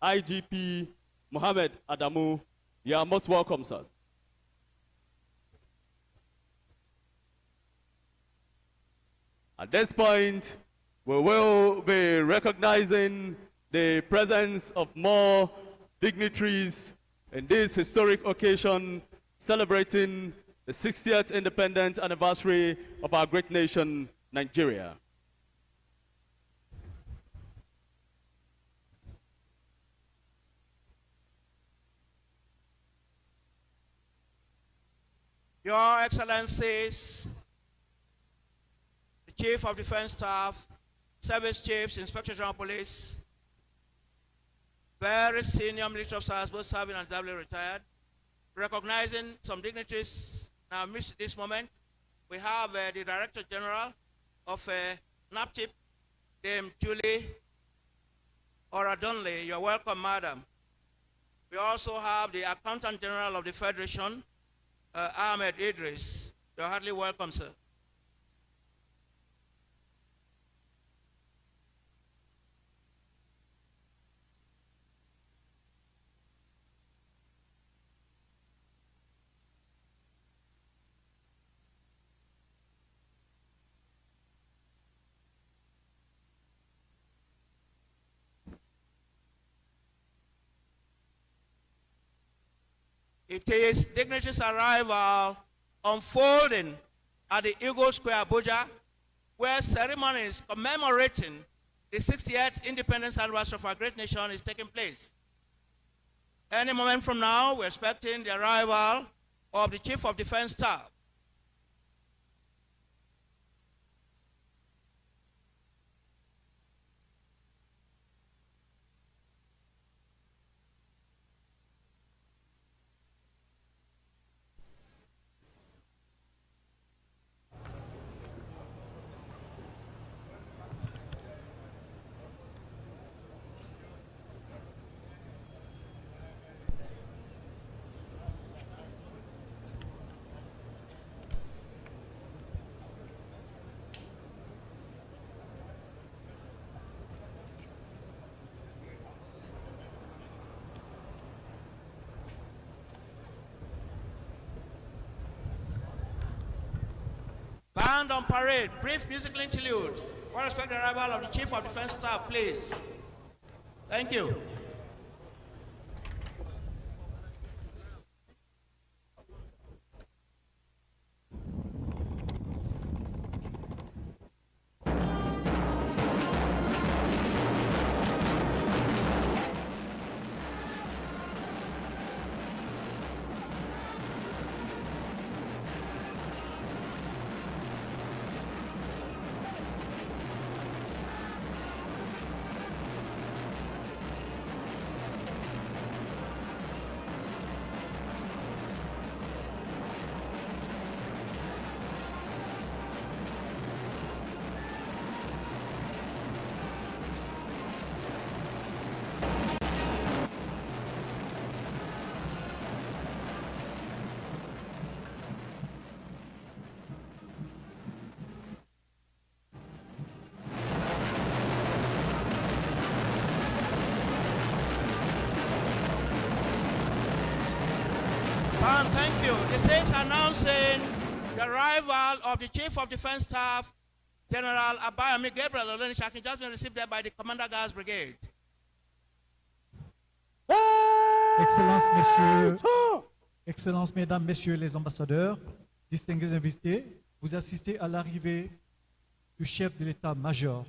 IGP Mohammed Adamu. You are most welcome, sir. At this point, we will be recognizing the presence of more dignitaries in this historic occasion celebrating the 60th independence anniversary of our great nation, Nigeria. Your Excellencies, the Chief of Defense Staff, Service Chiefs, Inspector General of Police, very senior military officers, both serving and doubly retired, recognizing some dignitaries now at this moment. We have the Director General of NAPTIP, Dame Julie Oradonley. You're welcome, madam. We also have the Accountant General of the Federation, Ahmed Idris. You're heartily welcome, sir. It is dignitaries' arrival unfolding at the Eagle Square, Abuja, where ceremonies commemorating the 60th independence anniversary of our great nation is taking place. Any moment from now, we're expecting the arrival of the Chief of Defense Staff. Band on parade, brief musical interlude. We respect the arrival of the Chief of Defense Staff, please. Thank you. Thank you. This is announcing the arrival of the Chief of Defense Staff, General Abayami Gabriel Olenisakin, just been received there by the Commander Guards Brigade. Excellences, Mesdames, Messieurs les ambassadeurs, distingués invités, vous assistez à l'arrivée du chef de l'État-major.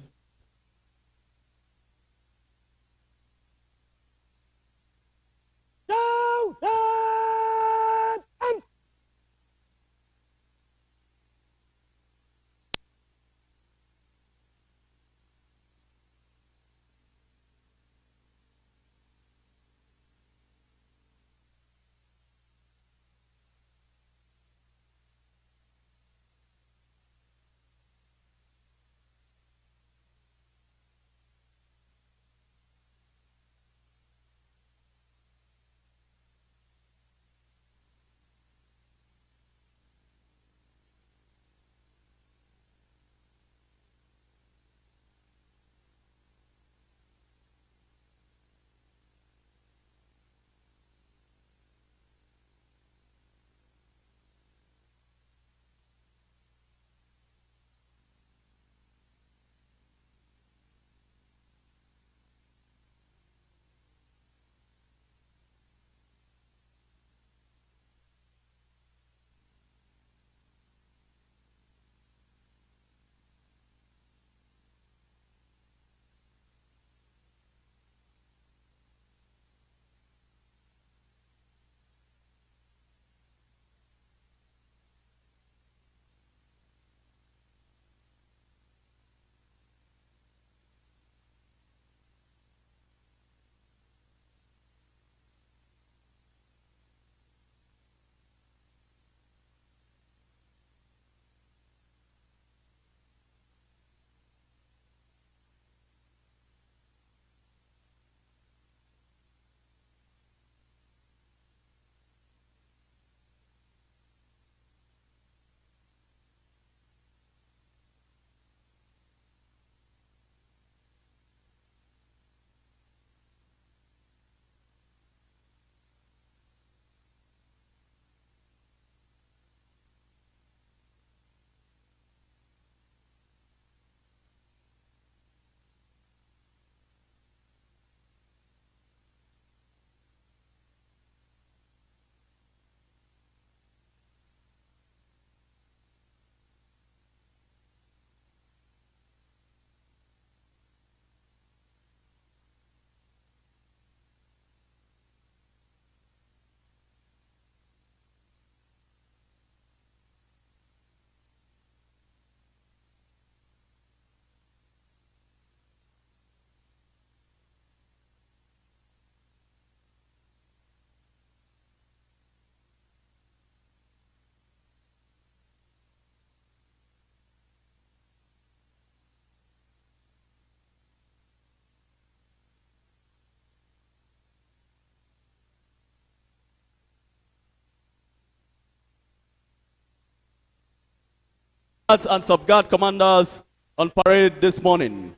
guards and sub-guard commanders on parade this morning.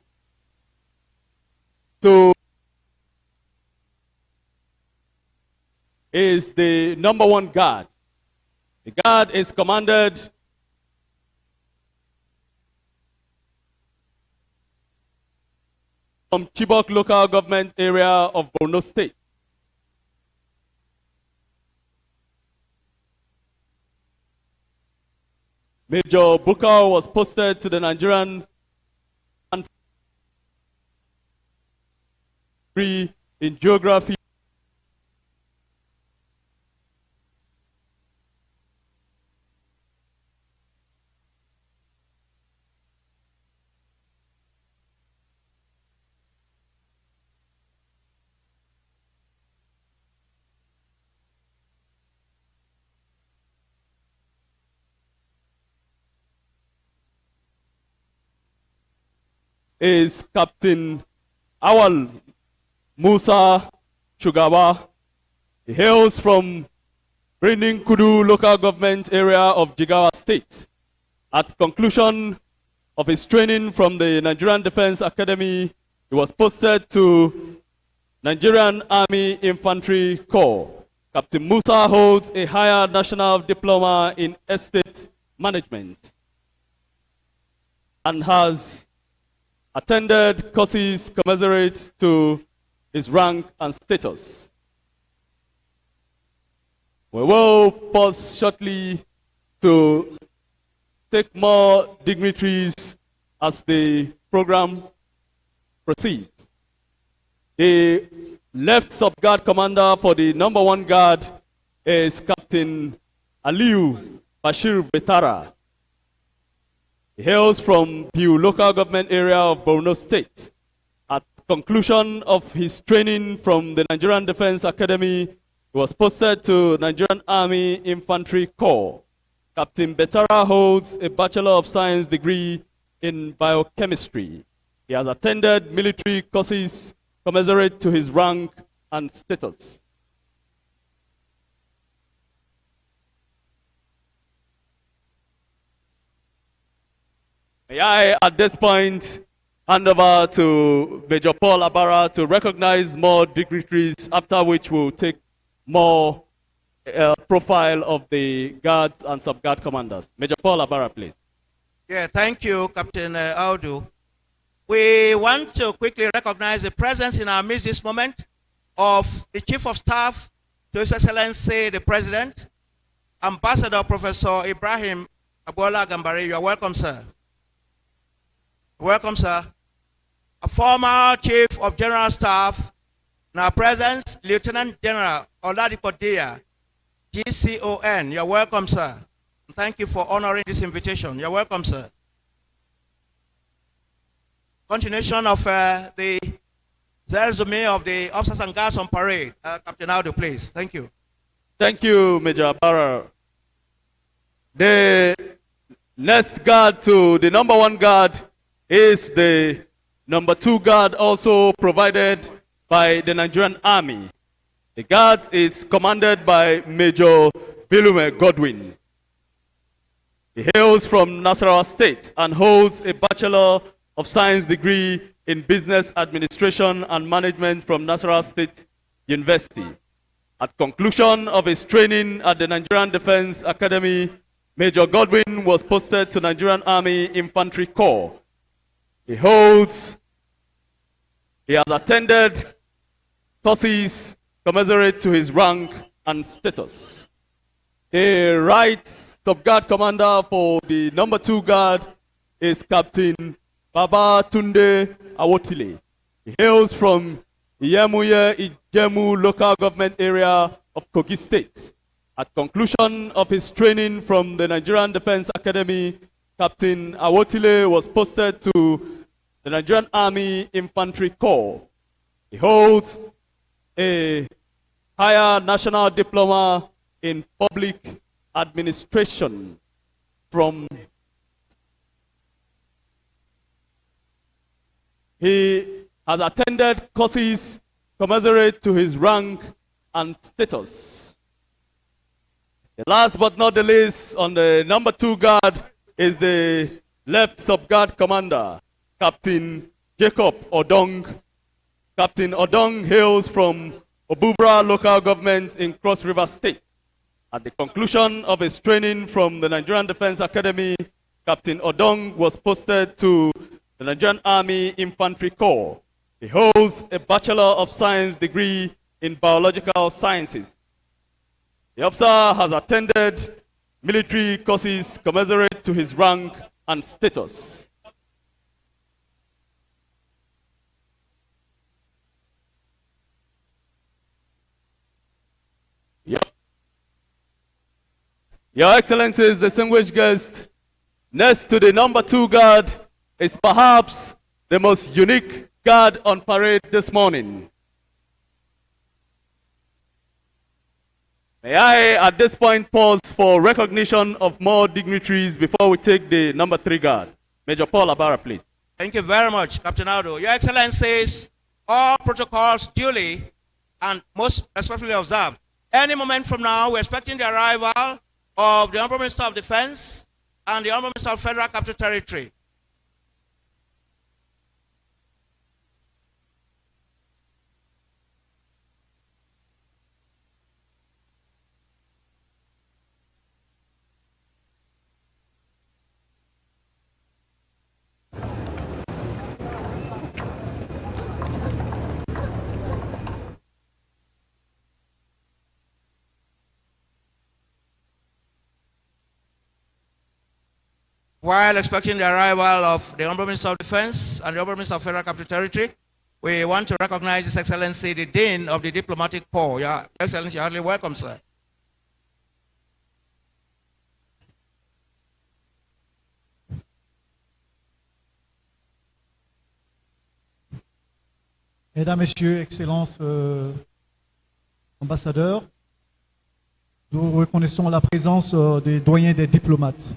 To is the number 1 guard. The guard is commanded from Chibok local government area of Borno State. Major Bukar was posted to the Nigerian in geography is Captain Awal Musa Shugawa. He hails from Birnin Kudu local government area of Jigawa State. At conclusion of his training from the Nigerian Defense Academy, he was posted to Nigerian Army Infantry Corps. Captain Musa holds a higher national diploma in estate management and has attended courses commensurate to his rank and status. We will pause shortly to take more dignitaries as the program proceeds. The left sub-guard commander for the number 1 guard is Captain Aliu Bashir Betara. He hails from Biu local government area of Borno State. At conclusion of his training from the Nigerian Defense Academy, he was posted to Nigerian Army Infantry Corps. Captain Betara holds a Bachelor of Science degree in biochemistry. He has attended military courses commensurate to his rank and status. May I, at this point, hand over to Major Paul Abara to recognize more dignitaries, after which we'll take more profile of the guards and sub-guard commanders. Major Paul Abara, please. Yeah, thank you, Captain Audu. We want to quickly recognize the presence in our midst this moment of the Chief of Staff to His Excellency the President, Ambassador Professor Ibrahim Agbola Gambari. You are welcome, sir. Welcome, sir. A former Chief of General Staff, in our presence, Lieutenant General Oladipo Dia, GCON. You're welcome, sir. Thank you for honoring this invitation. You're welcome, sir. Continuation of the resume of the officers and guards on parade. Captain Audu, please. Thank you. Thank you, Major Abara. The next guard to the number 1 guard is the number 2 guard, also provided by the Nigerian Army. The guard is commanded by Major Bilume Godwin. He hails from Nasarawa State and holds a Bachelor of Science degree in Business Administration and Management from Nasarawa State University. At conclusion of his training at the Nigerian Defense Academy, Major Godwin was posted to Nigerian Army Infantry Corps. He has attended courses commensurate to his rank and status. The right sub-guard commander for the number 2 guard is Captain Baba Tunde Awotile. He hails from Iyemuye Ijemu local government area of Kogi State. At conclusion of his training from the Nigerian Defense Academy, Captain Awotile was posted to the Nigerian Army Infantry Corps. He holds a higher national diploma in public administration from he has attended courses commensurate to his rank and status. The last but not the least, on the number 2 guard is the left sub-guard commander, Captain Jacob Odong. Captain Odong hails from Abuja local government in Cross River State. At the conclusion of his training from the Nigerian Defense Academy, Captain Odong was posted to the Nigerian Army Infantry Corps. He holds a Bachelor of Science degree in Biological Sciences. The officer has attended military courses commensurate to his rank and status. Your Excellencies, distinguished guests, next to the number 2 guard is perhaps the most unique guard on parade this morning. May I, at this point, pause for recognition of more dignitaries before we take the number 3 guard. Major Paul Abara, please. Thank you very much, Captain Aldo. Your Excellencies, all protocols duly and most respectfully observed. Any moment from now, we're expecting the arrival of the Honorable Minister of Defense and the Honorable Minister of Federal Capital Territory. While expecting the arrival of the Honorable Minister of Defense and the Honorable Minister of Federal Capital Territory, we want to recognize His Excellency, the Dean of the Diplomatic Corps. Your Excellency, you're heartily welcome, sir. Mesdames, Messieurs, Excellences, ambassadeurs, nous reconnaissons la présence des doyens des diplomates.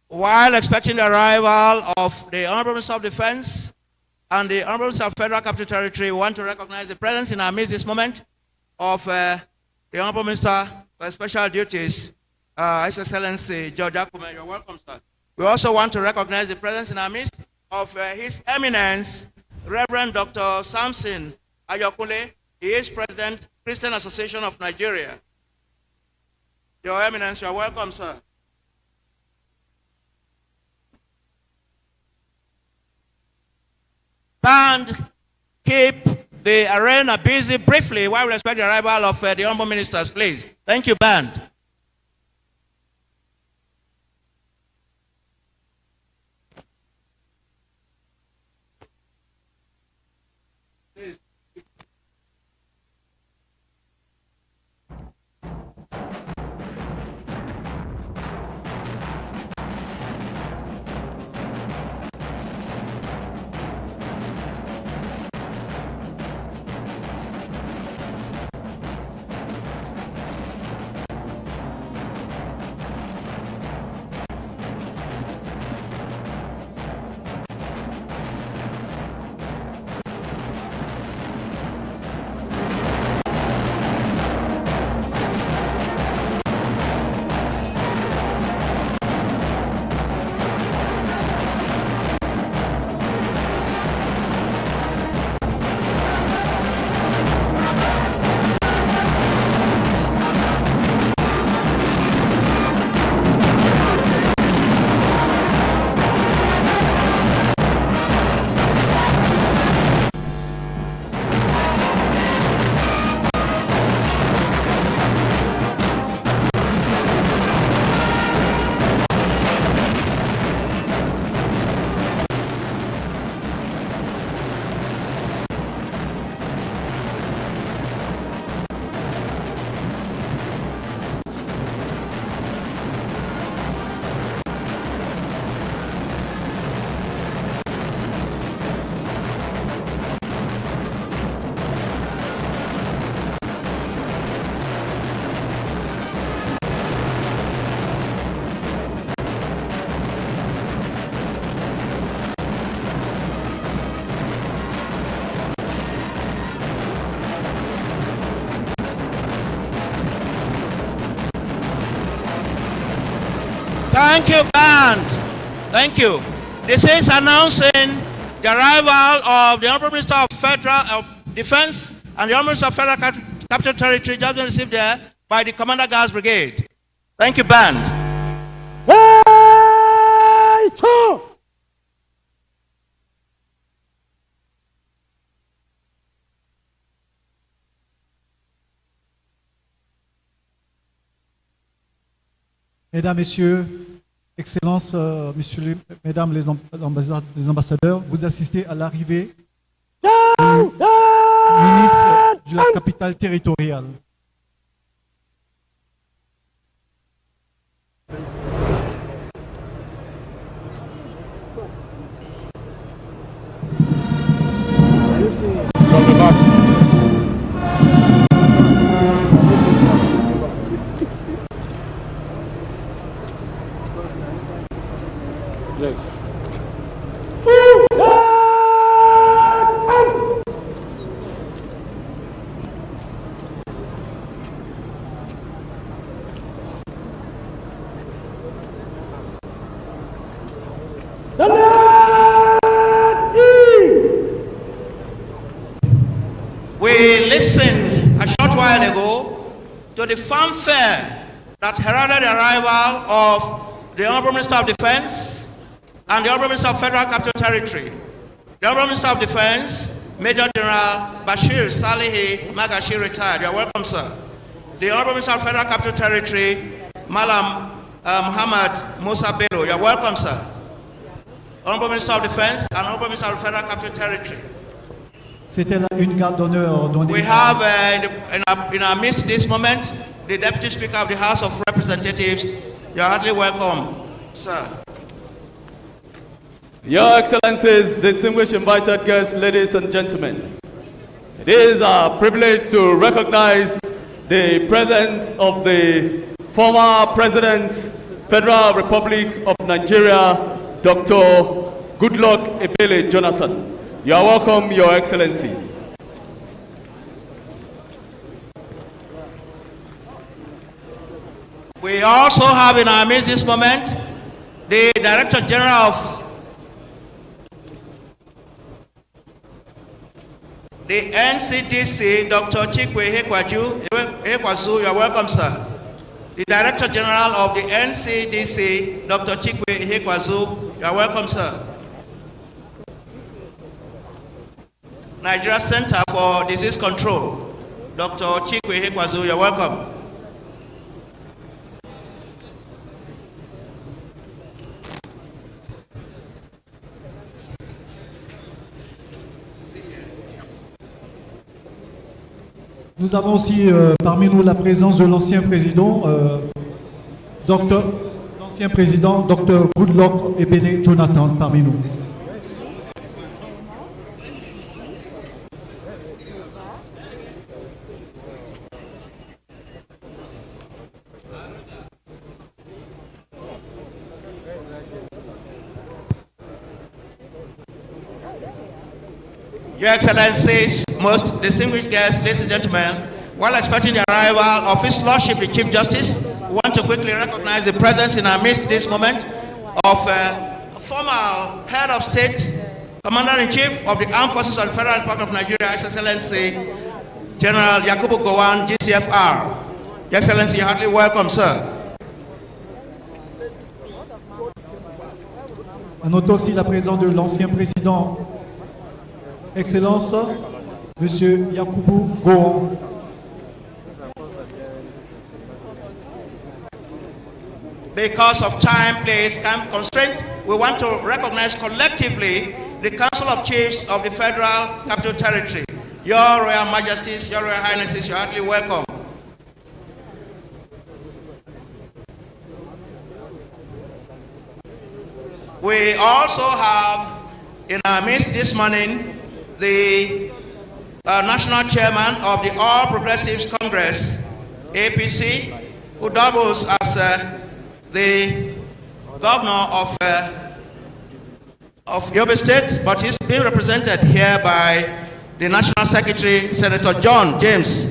While expecting the arrival of the Honorable Minister of Defense and the Honorable Minister of Federal Capital Territory, we want to recognize the presence in our midst this moment of the Honorable Minister for Special Duties, His Excellency George Akume. You're welcome, sir. We also want to recognize the presence in our midst of His Eminence, Reverend Dr. Samson Ayokule. He is President, Christian Association of Nigeria. Your Eminence, you're welcome, sir. Band, keep the arena busy briefly while we expect the arrival of the honorable ministers, please. Thank you, band. Thank you, band. Thank you. This is announcing the arrival of the Honorable Minister of Federal Defense and the Honorable Minister of Federal Capital Territory, just been received there by the Commander Guards Brigade. Thank you, band. Mesdames, Messieurs, Excellences, Mesdames les ambassadeurs, vous assistez à l'arrivée du ministre de la capitale territoriale. We listened a short while ago to the fanfare that heralded the arrival of the Honorable Minister of Defense and the Honorable Minister of Federal Capital Territory. The Honorable Minister of Defense, Major General Bashir Salihi Magashi, retired. You are welcome, sir. The Honorable Minister of Federal Capital Territory, Malam Muhammad Musa Bello. You are welcome, sir. Honorable Minister of Defense and Honorable Minister of Federal Capital Territory. C'était là une garde d'honneur donnée. We have in our midst this moment the Deputy Speaker of the House of Representatives. You are heartily welcome, sir. Your Excellencies, distinguished invited guests, ladies and gentlemen, it is our privilege to recognize the presence of the former President, Federal Republic of Nigeria, Dr. Goodluck Ebele Jonathan. You are welcome, Your Excellency. We also have in our midst this moment the Director General of the NCDC, Dr. Chikwe Hekwazu. You are welcome, sir. The Director General of the NCDC, Dr. Chikwe Hekwazu. You are welcome, sir. Nigeria Center for Disease Control, Dr. Chikwe Hekwazu. You are welcome. Nous avons aussi parmi nous la présence de l'ancien président, Dr. Goodluck Ebele Jonathan parmi nous. Your Excellencies, most distinguished guests, ladies and gentlemen, while expecting the arrival of His Lordship, the Chief Justice, we want to quickly recognize the presence in our midst this moment of a former head of state, Commander-in-Chief of the Armed Forces of the Federal Republic of Nigeria, His Excellency General Yakubu Gowon, GCFR. Your Excellency, you're heartily welcome, sir. On note aussi la présence de l'ancien président, Excellence, Monsieur Yakubu Gowon. Because of time, place, constraint, we want to recognize collectively the Council of Chiefs of the Federal Capital Territory. Your Royal Majesties, Your Royal Highnesses, you're heartily welcome. We also have in our midst this morning the National Chairman of the All Progressives Congress, APC, who doubles as the Governor of Yobe State, but he's being represented here by the National Secretary, Senator John James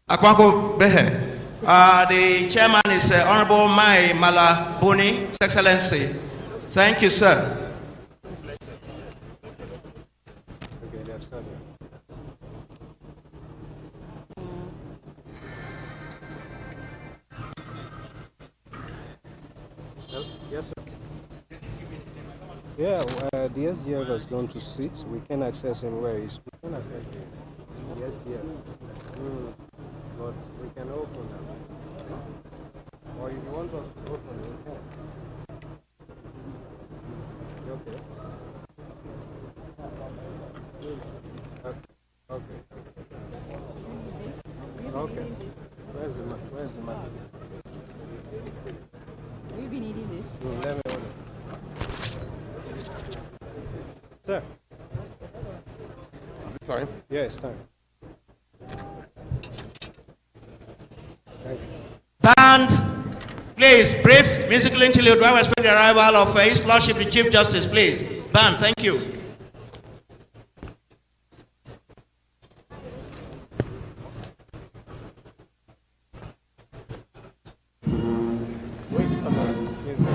Akwanko Behe. The chairman is Honorable Mai Malabuni, His Excellency. Thank you, sir. Yes, sir. Yeah, the SDF has gone to sit. We can access him where he's. We can access him. The SDF. But we can open them. Or if you want us to open, we can. You okay? Okay. Okay. Where's the man? We've been eating this. Let me order. Sir. Is it time? Yeah, it's time. Thank you. Band, please, brief musical interlude while we expect the arrival of His Lordship the Chief Justice, please. Band, thank you. Wait for the music.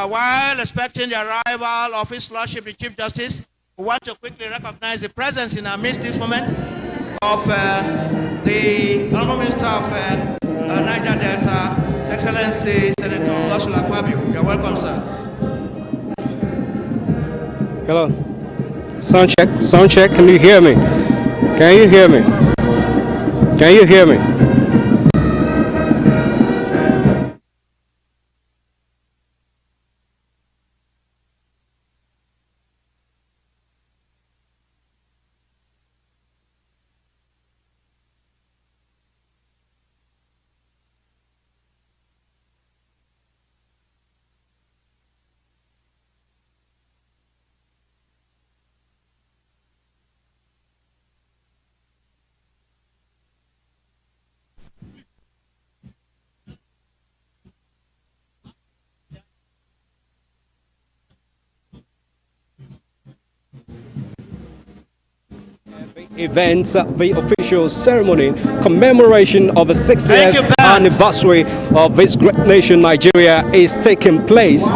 While expecting the arrival of His Lordship the Chief Justice, we want to quickly recognize the presence in our midst this moment of the Honorable Minister of Niger Delta, His Excellency Senator Godswill Akpabio. You're welcome, sir. Hello. Sound check. Sound check. Can you hear me? Can you hear me? Can you hear me? Events, the official ceremony commemoration of the 60th anniversary of this great nation Nigeria is taking place.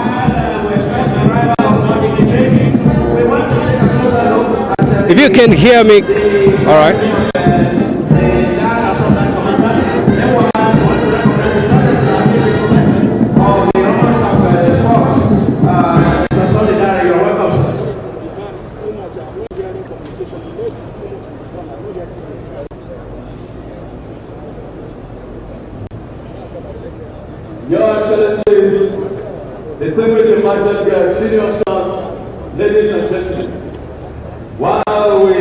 If you can hear me, all right. Your Excellencies, distinguished invited guests, senior staff, ladies and gentlemen, while we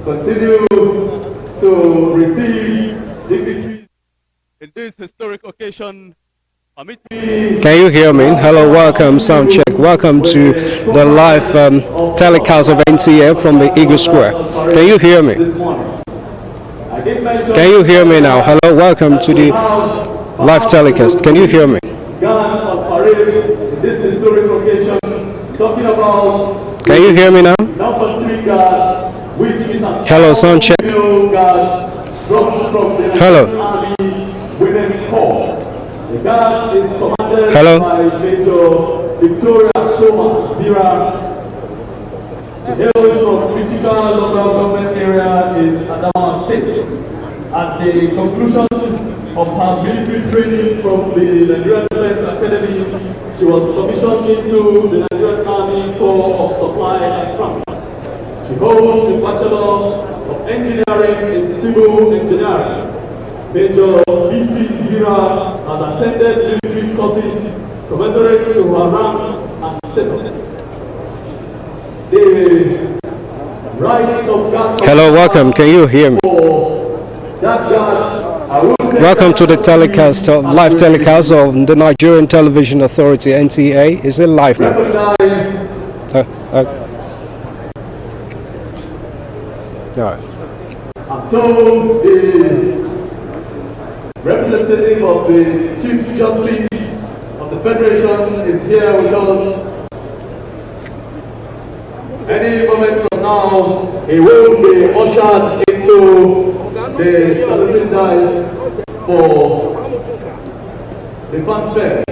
continue to receive dignitaries in this historic occasion, permit me. Can you hear me? Hello, welcome, sound check. Welcome to the live telecast of NTA from the Eagle Square. Can you hear me? Can you hear me now? Hello, welcome to the live telecast. Can you hear me? Can you hear me now? Hello, sound check. Hello. Hello. The hails from critical local government area in Adamawa State. At the conclusion of her military training from the Nigerian Defense Academy, she was commissioned into the Nigerian Army Corps of Supply and Transport. She holds the Bachelor of engineering in civil engineering. Major B.P. Gira has attended military courses commensurate to her rank and status. The right of guard. Hello, welcome. Can you hear me? That guard, Welcome to the telecast, live telecast of the Nigerian Television Authority, NTA. Is it live now? All right. I'm told the representative of the Chief Justice of the Federation is here with us. Any moment from now, he will be ushered into the saluting dice for the fanfare.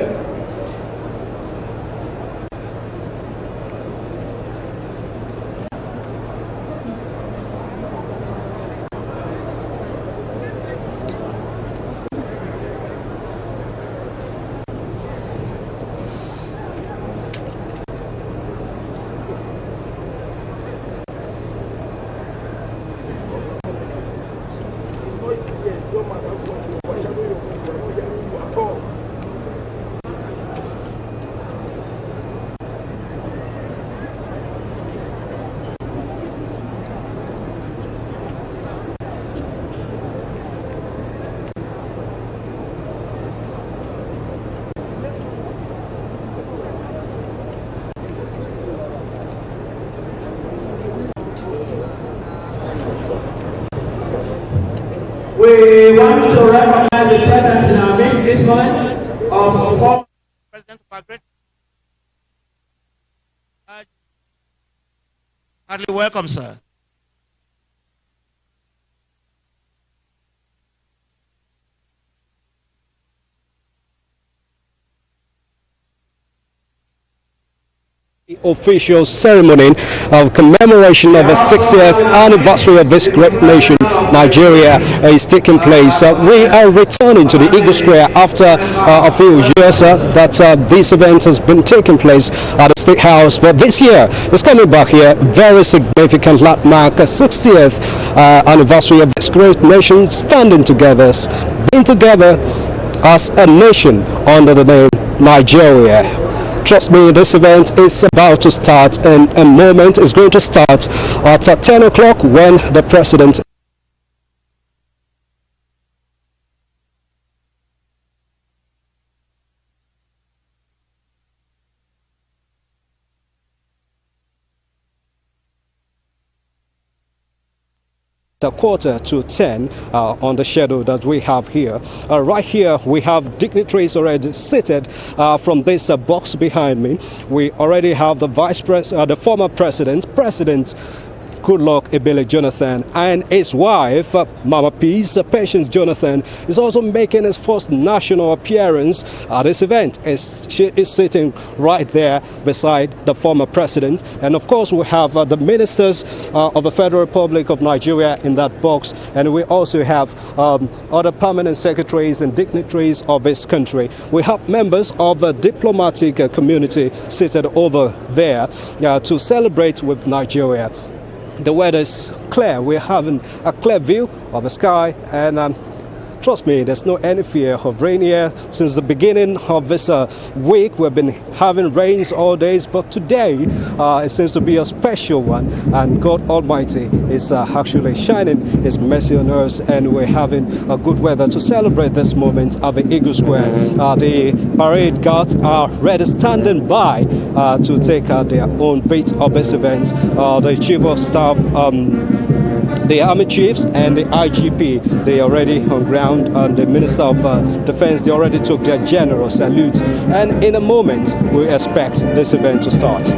We want to recognize the presence in our midst this month of former President of our great. Hardly welcome, sir. Official ceremony of commemoration of the 60th anniversary of this great nation, Nigeria, is taking place. We are returning to the Eagle Square after a few years that this event has been taking place at the State House. But this year, it's coming back here. Very significant landmark, 60th anniversary of this great nation standing together, being together as a nation under the name Nigeria. Trust me, this event is about to start in a moment. It's going to start at 10 o'clock when the president a 9:45 on the schedule that we have here. Right here we have dignitaries already seated from this box behind me. We already have the the former president Goodluck Ebele Jonathan, and his wife, Mama Peace, Patience Jonathan, is also making his first national appearance at this event. She is sitting right there beside the former president. And of course, we have the ministers of the Federal Republic of Nigeria in that box. And we also have other permanent secretaries and dignitaries of this country. We have members of the diplomatic community seated over there to celebrate with Nigeria. The weather is clear. We're having a clear view of the sky, and trust me, there's no any fear of rain here. Since the beginning of this week, we've been having rains all days, but today it seems to be a special one, and God Almighty is actually shining His mercy on us, and we're having a good weather to celebrate this moment at the Eagle Square. The parade guards are ready, standing by to take their own beat of this event. The Chief of Staff, the Army Chiefs and the IGP, they are already on ground, and the Minister of Defense, they already took their general salute, and in a moment we expect this event to start.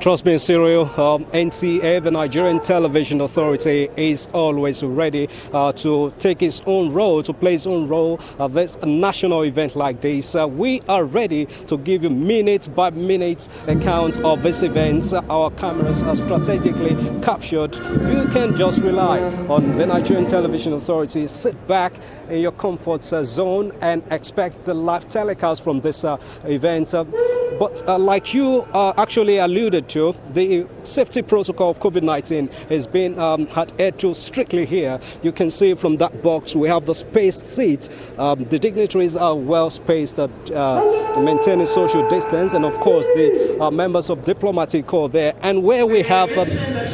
Trust me, Cyril, NTA, the Nigerian Television Authority, is always ready to take its own role, to play its own role at this national event like this. We are ready to give you minute-by-minute account of this event. Our cameras are strategically captured. You can just rely on the Nigerian Television Authority. Sit back in your comfort zone and expect the live telecast from this event. But like you actually alluded to, the safety protocol of COVID-19 has been adhered to strictly here. You can see from that box we have the spaced seats. The dignitaries are well spaced, maintaining social distance, and of course the members of diplomatic corps there. And where we have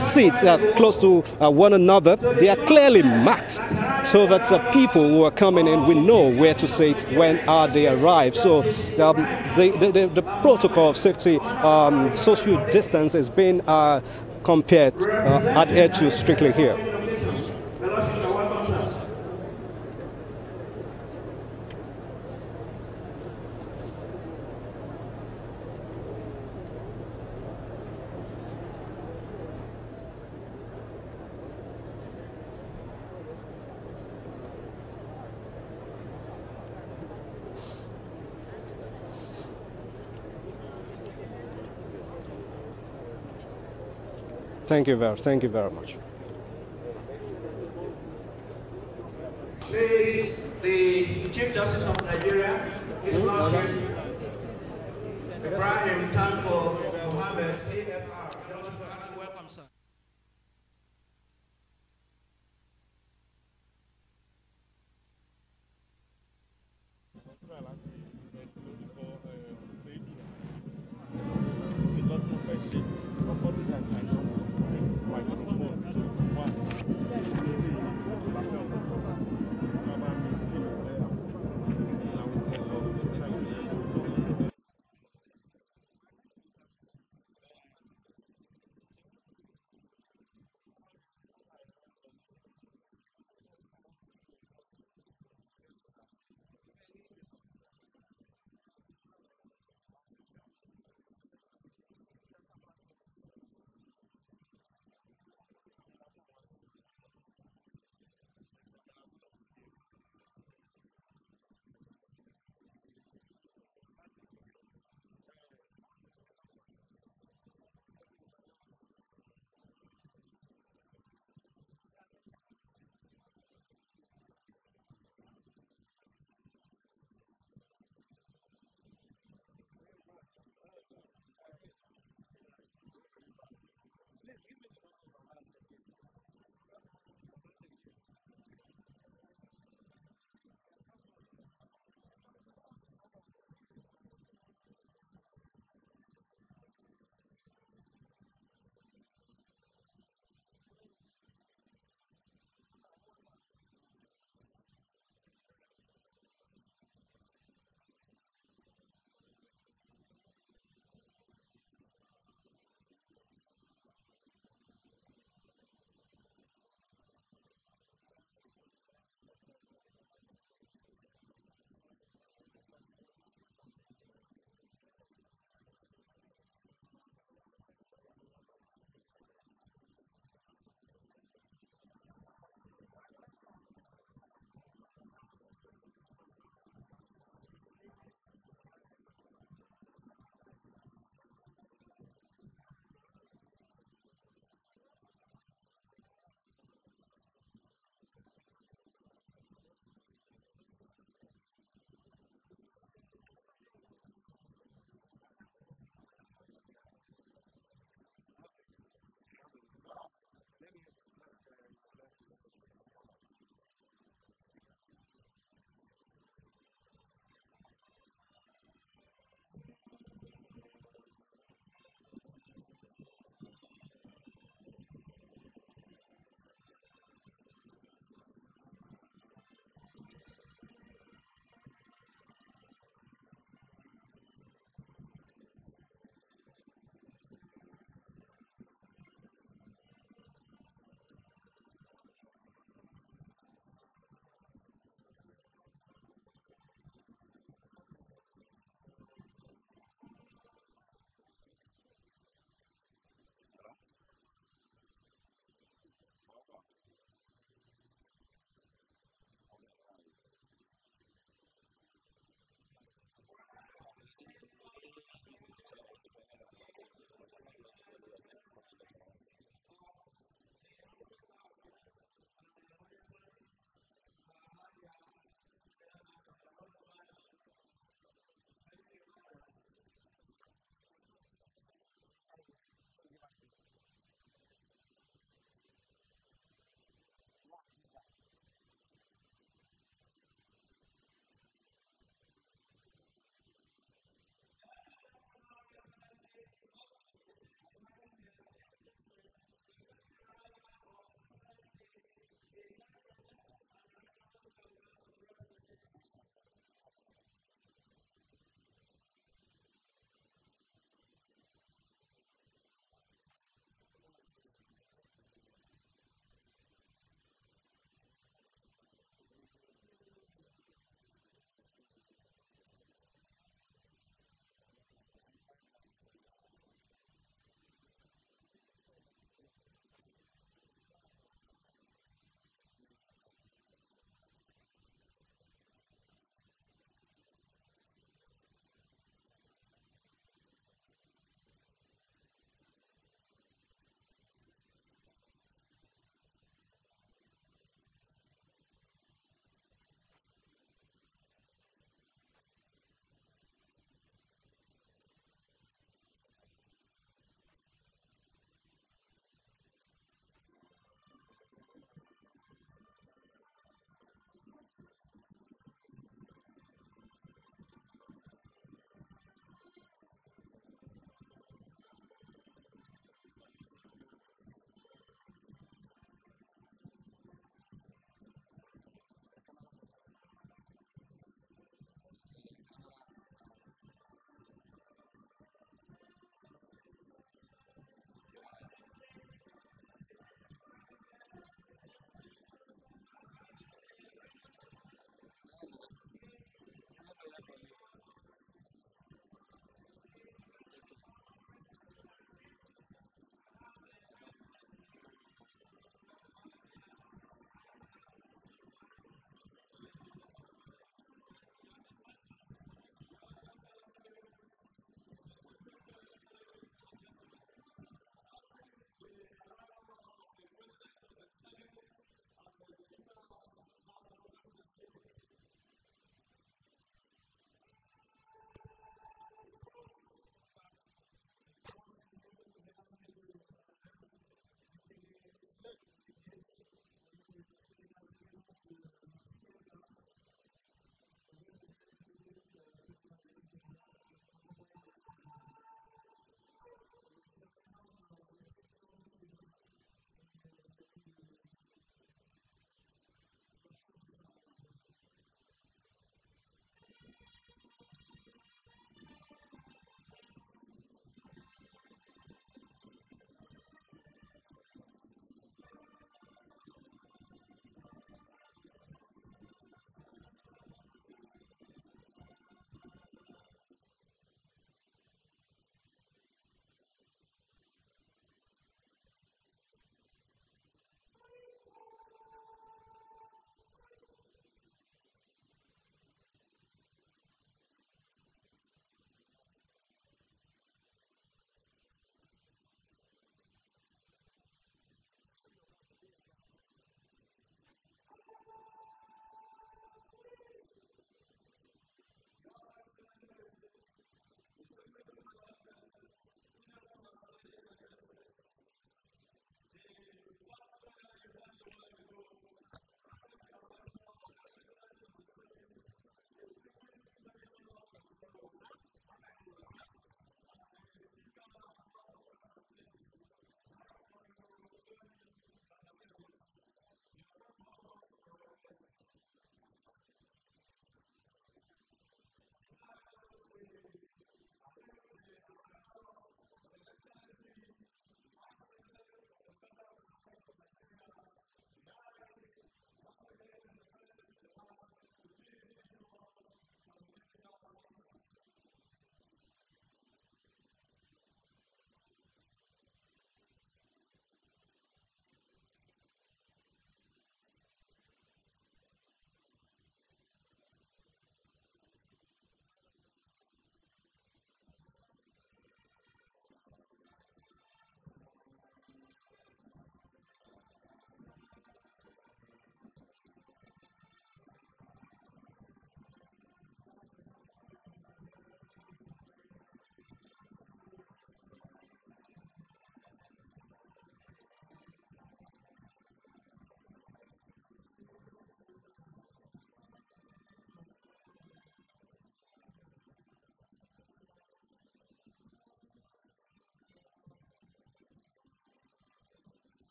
seats close to one another, they are clearly marked so that people who are coming in will know where to sit when they arrive. So the protocol of safety, social distance has been adhered to strictly here. Thank you very much. Please, the Chief Justice of Nigeria is Ibrahim Tanko Mohammed, AFR. Welcome, sir.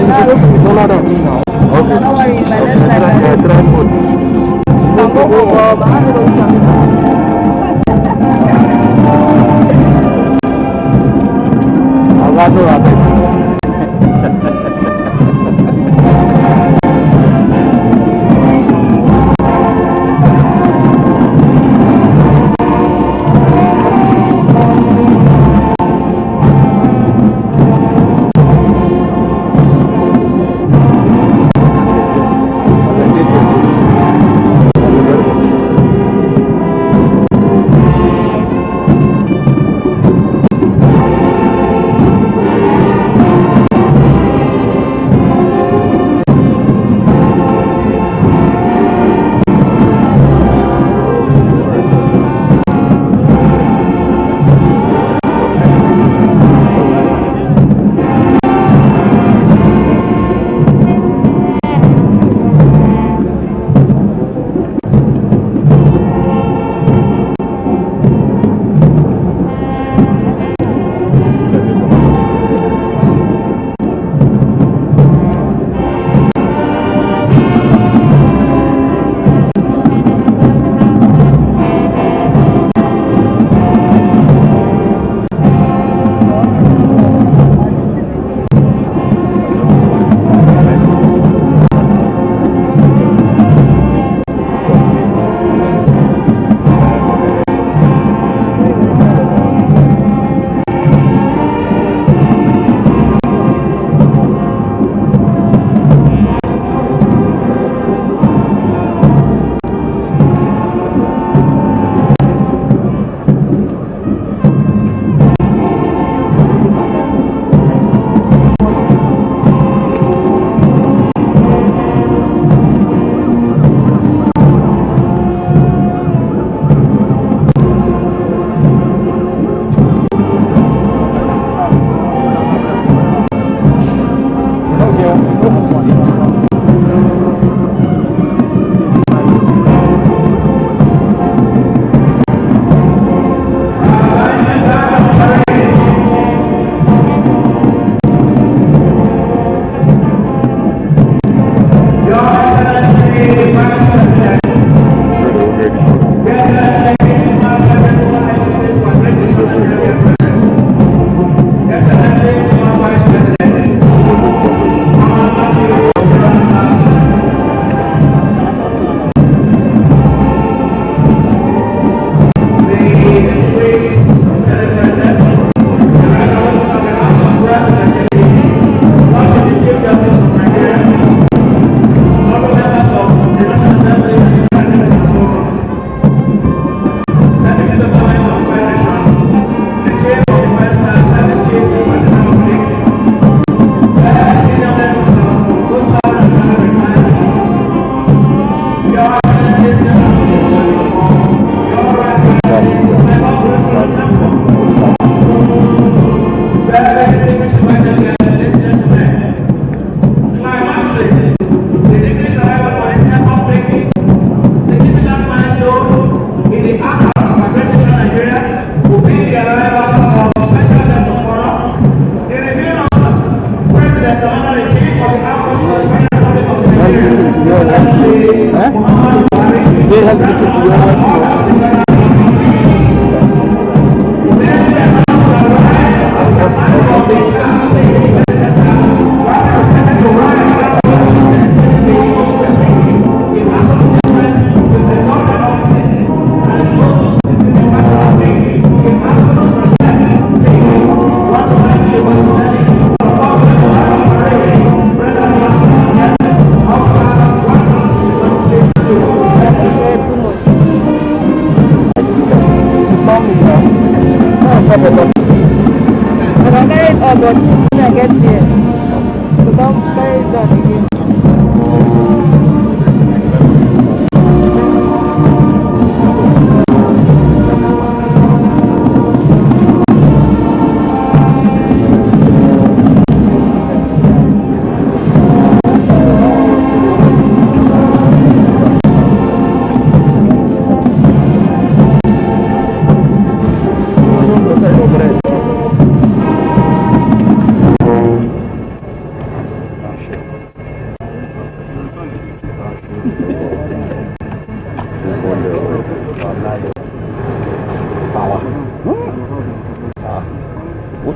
supposed to be taller than me now. Okay. Don't worry, my left side. Yeah, try more. I'll go for my hand will come. I'll go to Rabbit.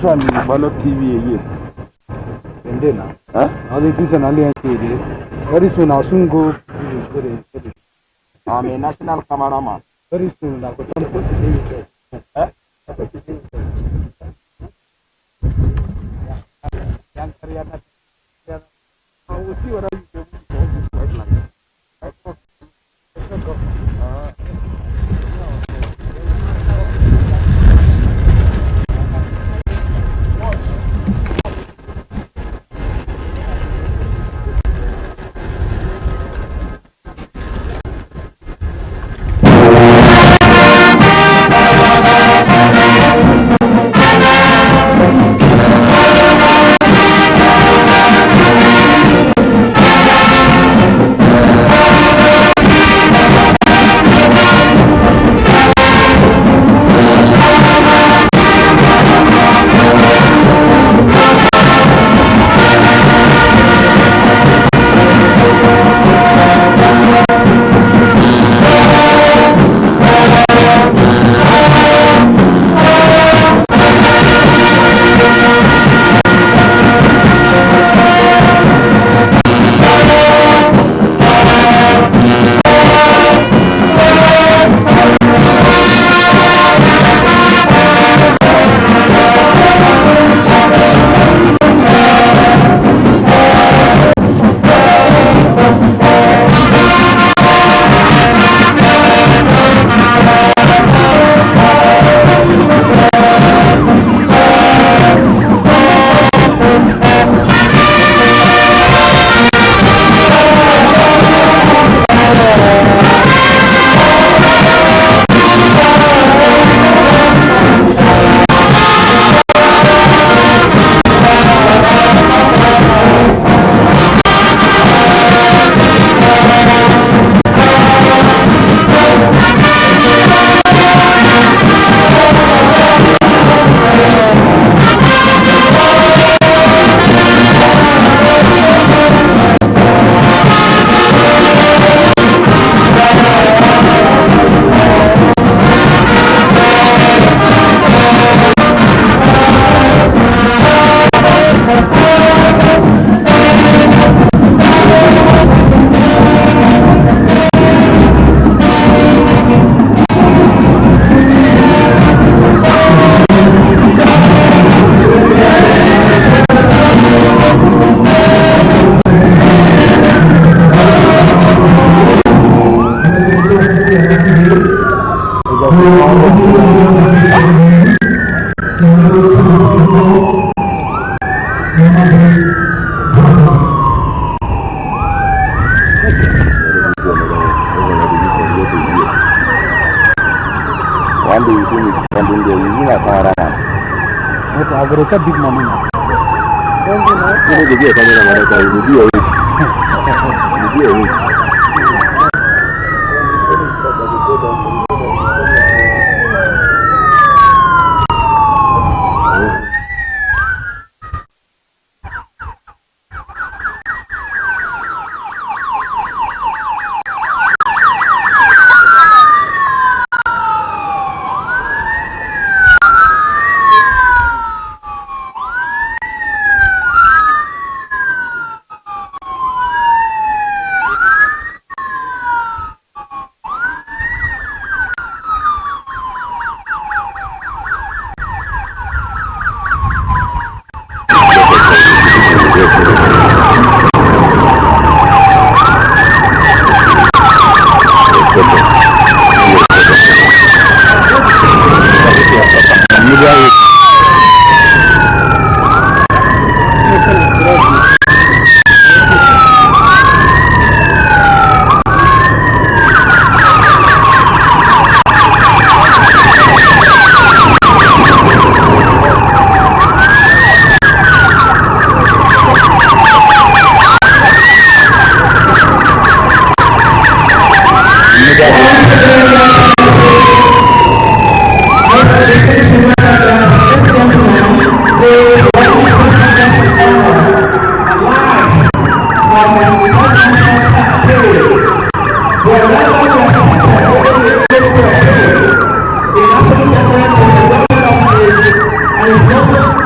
Which one is Balok TV again? And then now. Huh? Now they this an alliance TV. Very soon I'll soon go. I'm a national cameraman. Very soon I'll go to the Huh? I will see what I do. One day you see me standing there, you know cameraman. But I got a big money now. You need to be a cameraman, you will be a rich. You will be a rich.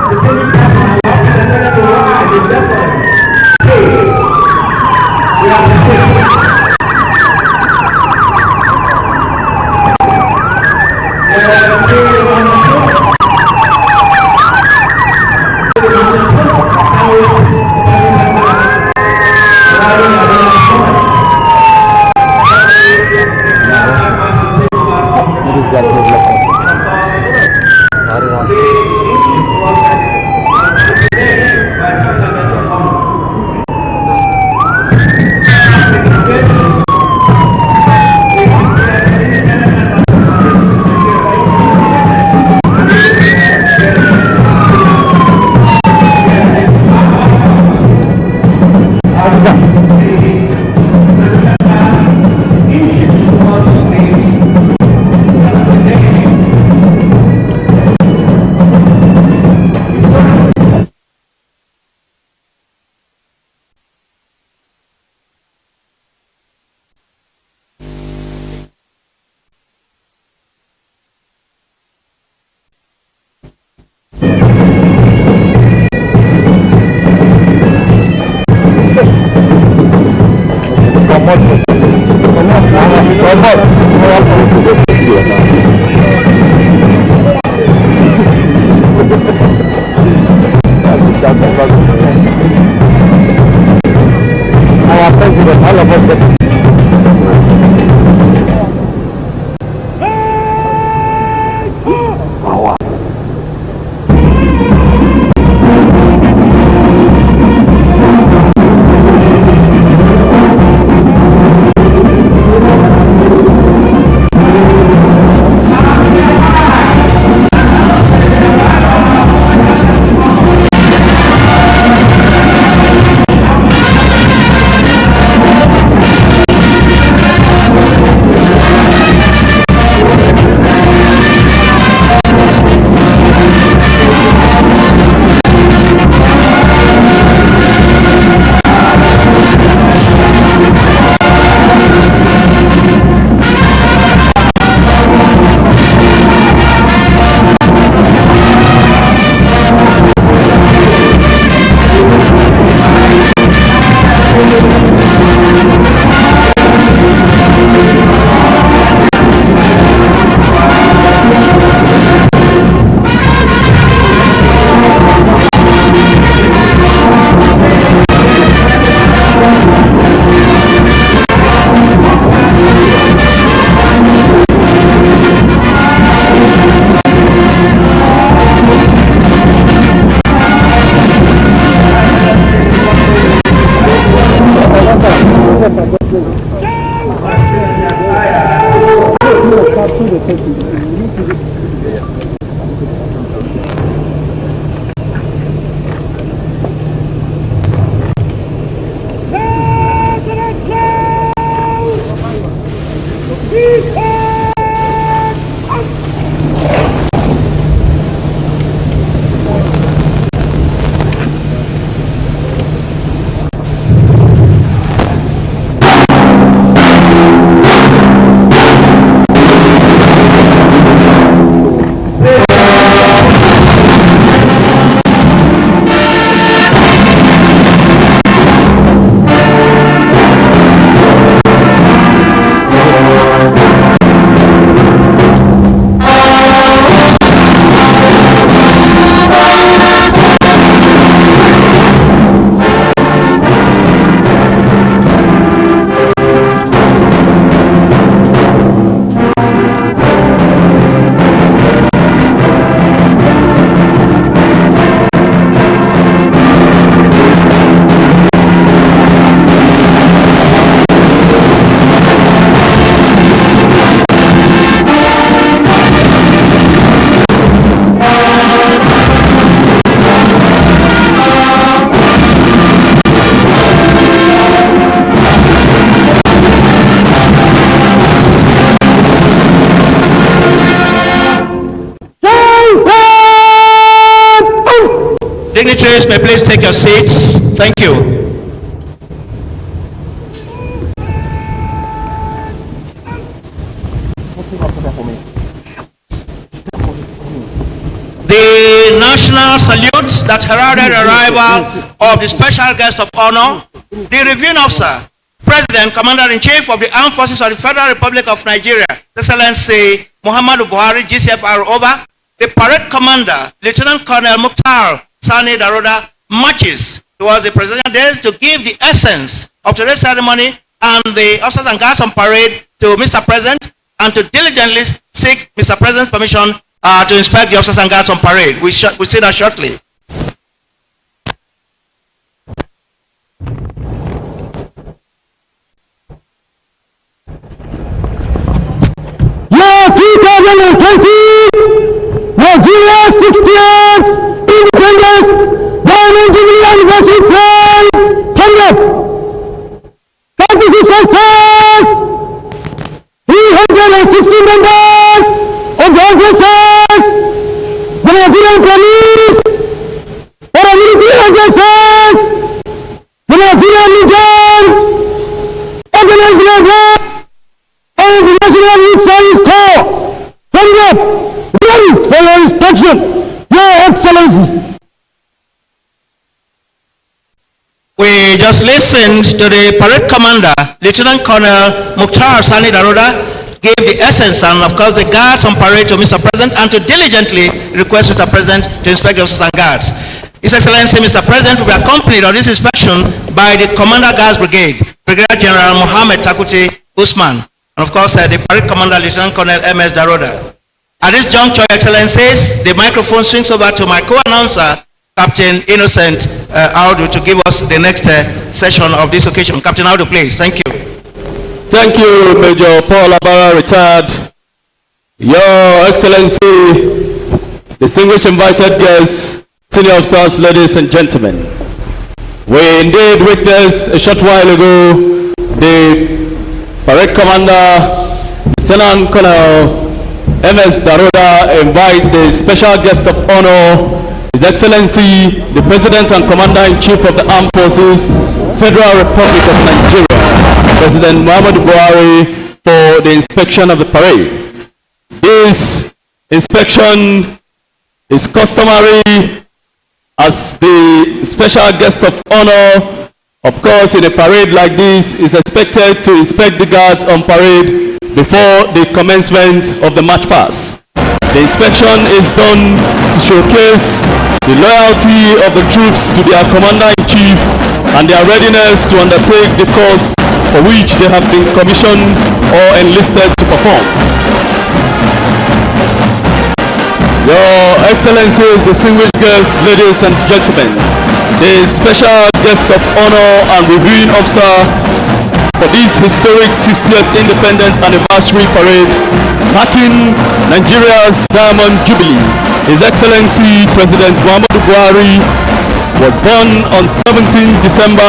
And Our president, all of us get Dignitaries may please take your seats. Thank you. The national salute that heralded the arrival of the special guest of honor, the reviewing officer, President, Commander-in-Chief of the Armed Forces of the Federal Republic of Nigeria, Excellency Muhammadu Buhari, GCFR over, the parade commander, Lieutenant Colonel Mukhtar Sani Daroda, marches towards the presidential dais to give the essence of today's ceremony and the officers and guards on parade to Mr. President and to diligently seek Mr. President's permission to inspect the officers and guards on parade. We'll see that shortly. Year 2020, Nigeria's 60th independence, Diamond Jubilee Anniversary Plan, thumbs up. 26 officers, 360 members of the officers, the Nigerian police, paramilitary agencies, the Nigerian Legion, organized labor, and the National Youth Service Corps, thumbs up, ready for your inspection, Your Excellency. We just listened to the parade commander, Lieutenant Colonel Mukhtar Sani Daroda, gave the essence and of course the guards on parade to Mr. President and to diligently request Mr. President to inspect the officers and guards. His Excellency, Mr. President, will be accompanied on this inspection by the Commander Guards Brigade, Brigadier General Mohammed Takuti Usman, and of course, the Parade Commander, Lieutenant Colonel M.S. Daroda. At this juncture, Your Excellencies, the microphone swings over to my co-announcer, Captain Innocent Audu, to give us the next session of this occasion. Captain Audu, please. Thank you. Thank you, Major Paul Abara, retired. Your Excellency, distinguished invited guests, senior officers, ladies and gentlemen. We indeed witnessed a short while ago the Parade Commander, Lieutenant Colonel M.S. Daroda, invite the special guest of honor, His Excellency, the President and Commander-in-Chief of the Armed Forces, Federal Republic of Nigeria, President Muhammadu Buhari, for the inspection of the parade. This inspection is customary as the special guest of honor. Of course, in a parade like this, is expected to inspect the guards on parade before the commencement of the march past. The inspection is done to showcase the loyalty of the troops to their commander-in-chief and their readiness to undertake the course for which they have been commissioned or enlisted to perform. Your Excellencies, distinguished guests, ladies and gentlemen, the special guest of honor and reviewing officer for this historic 60th Independent Anniversary Parade, marking Nigeria's Diamond Jubilee, His Excellency President Muhammadu Buhari, was born on 17 December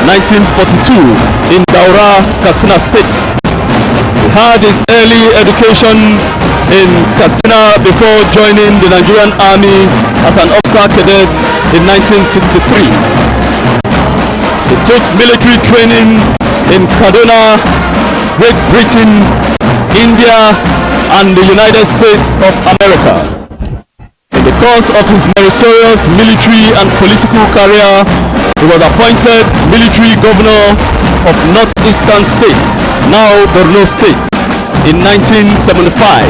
1942 in Daura, Katsina State. He had his early education in Katsina before joining the Nigerian Army as an officer cadet in 1963. He took military training in Kaduna, Great Britain, India, and the United States of America. In the course of his meritorious military and political career, he was appointed military governor of Northeastern State, now Borno State, in 1975.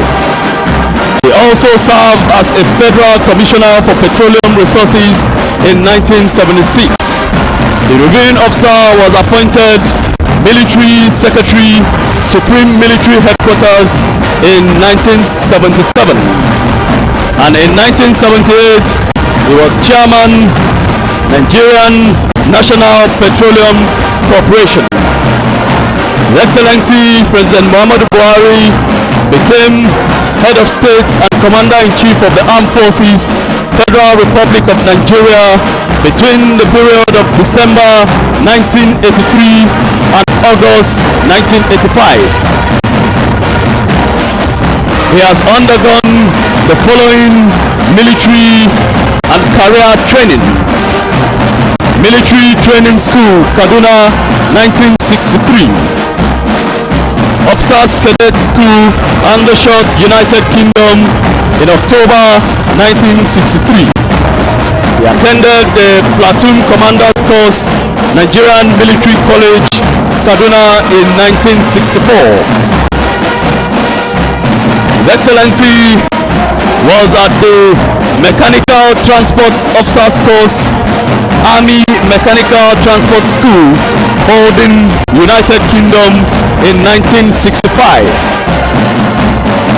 He also served as a federal commissioner for petroleum resources in 1976. The reviewing officer was appointed military secretary, Supreme Military Headquarters in 1977. And in 1978, he was chairman, Nigerian National Petroleum Corporation. His Excellency President Muhammadu Buhari became head of state and commander-in-chief of the Armed Forces, Federal Republic of Nigeria, between the period of December 1983 and August 1985. He has undergone the following military and career training. Military Training School, Kaduna, 1963. Officers Cadet School, Undershot, United Kingdom, in October 1963. He attended the Platoon Commanders Course, Nigerian Military College, Kaduna, in 1964. His Excellency was at the Mechanical Transport Officers Course, Army Mechanical Transport School, Holden, United Kingdom, in 1965.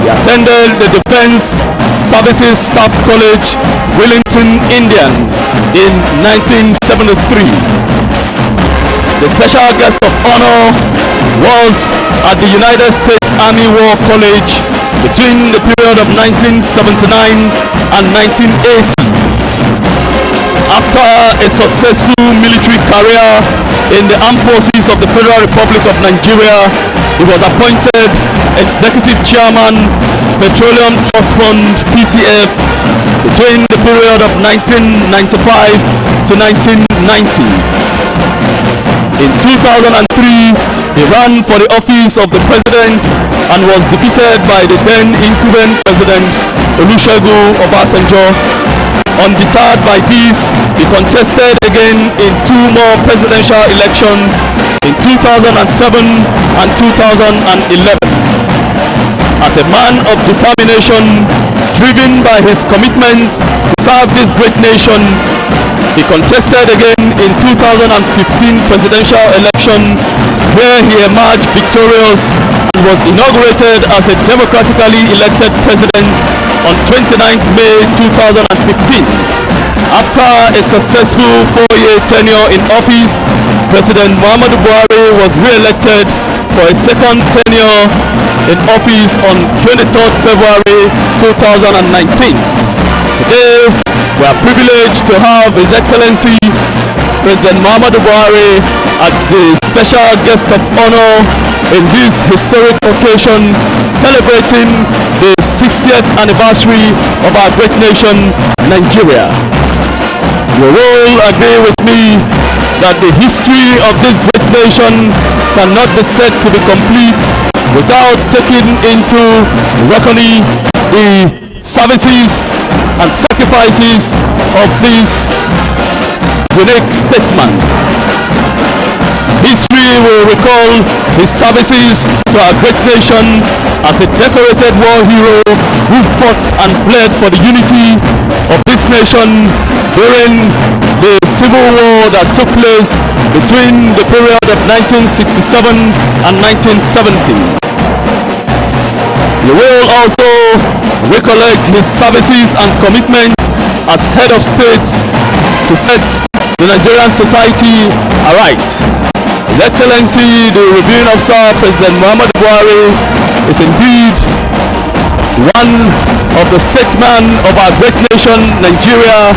He attended the Defense Services Staff College, Wellington, Indian, in 1973. The special guest of honor was at the United States Army War College between the period of 1979 and 1980. After a successful military career in the Armed Forces of the Federal Republic of Nigeria, he was appointed Executive Chairman, Petroleum Trust Fund, PTF, between the period of 1995 to 1990. In 2003, he ran for the office of the President and was defeated by the then incumbent President Olusegun Obasanjo. Undeterred by this, he contested again in two more presidential elections in 2007 and 2011. As a man of determination, driven by his commitment to serve this great nation, He contested again in 2015 presidential election, where he emerged victorious and was inaugurated as a democratically elected president on 29th May 2015. After a successful 4-year tenure in office, President Muhammadu Buhari was re-elected for a second tenure in office on 23rd February 2019. Today, we are privileged to have His Excellency President Muhammadu Buhari as the special guest of honor in this historic occasion, celebrating the 60th anniversary of our great nation, Nigeria. You will agree with me that the history of this great nation cannot be said to be complete without taking into reckoning the services and sacrifices of this unique statesman. History will recall his services to our great nation as a decorated war hero who fought and bled for the unity of this nation during the civil war that took place between the period of 1967 and 1970. You will also recollect his services and commitment as head of state to set the Nigerian society aright. His Excellency, the Reviewing Officer, President Muhammadu Buhari, is indeed one of the statesmen of our great nation, Nigeria,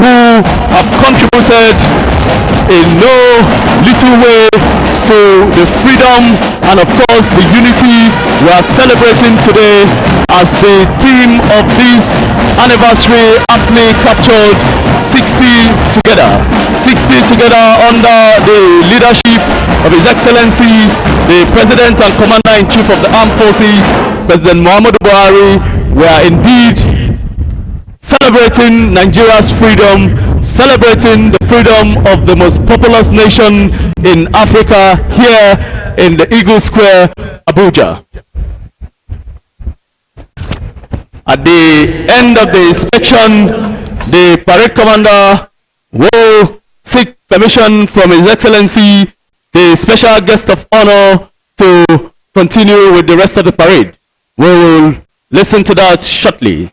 who have contributed in no little way to the freedom and of course the unity we are celebrating today as the theme of this anniversary aptly captured 60 together under the leadership of His Excellency the President and Commander-in-Chief of the Armed Forces, President Muhammadu Buhari. We are indeed celebrating Nigeria's freedom, celebrating the freedom of the most populous nation in Africa here in the Eagle Square, Abuja. At the end of the inspection, the parade commander will seek permission from His Excellency, the special guest of honor, to continue with the rest of the parade. We will listen to that shortly.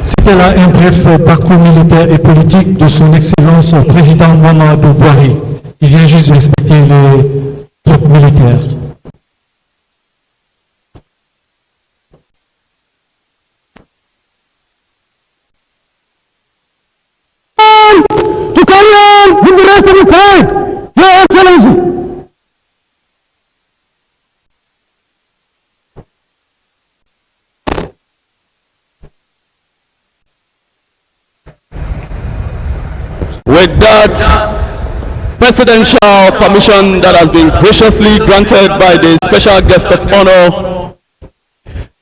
C'était là un bref parcours militaire et politique de son Excellence Président Muhammadu Buhari. Il vient juste d'inspecter les troupes militaires. To carry on with the rest of the time, Your Excellency. With that presidential permission that has been graciously granted by the special guest of honor,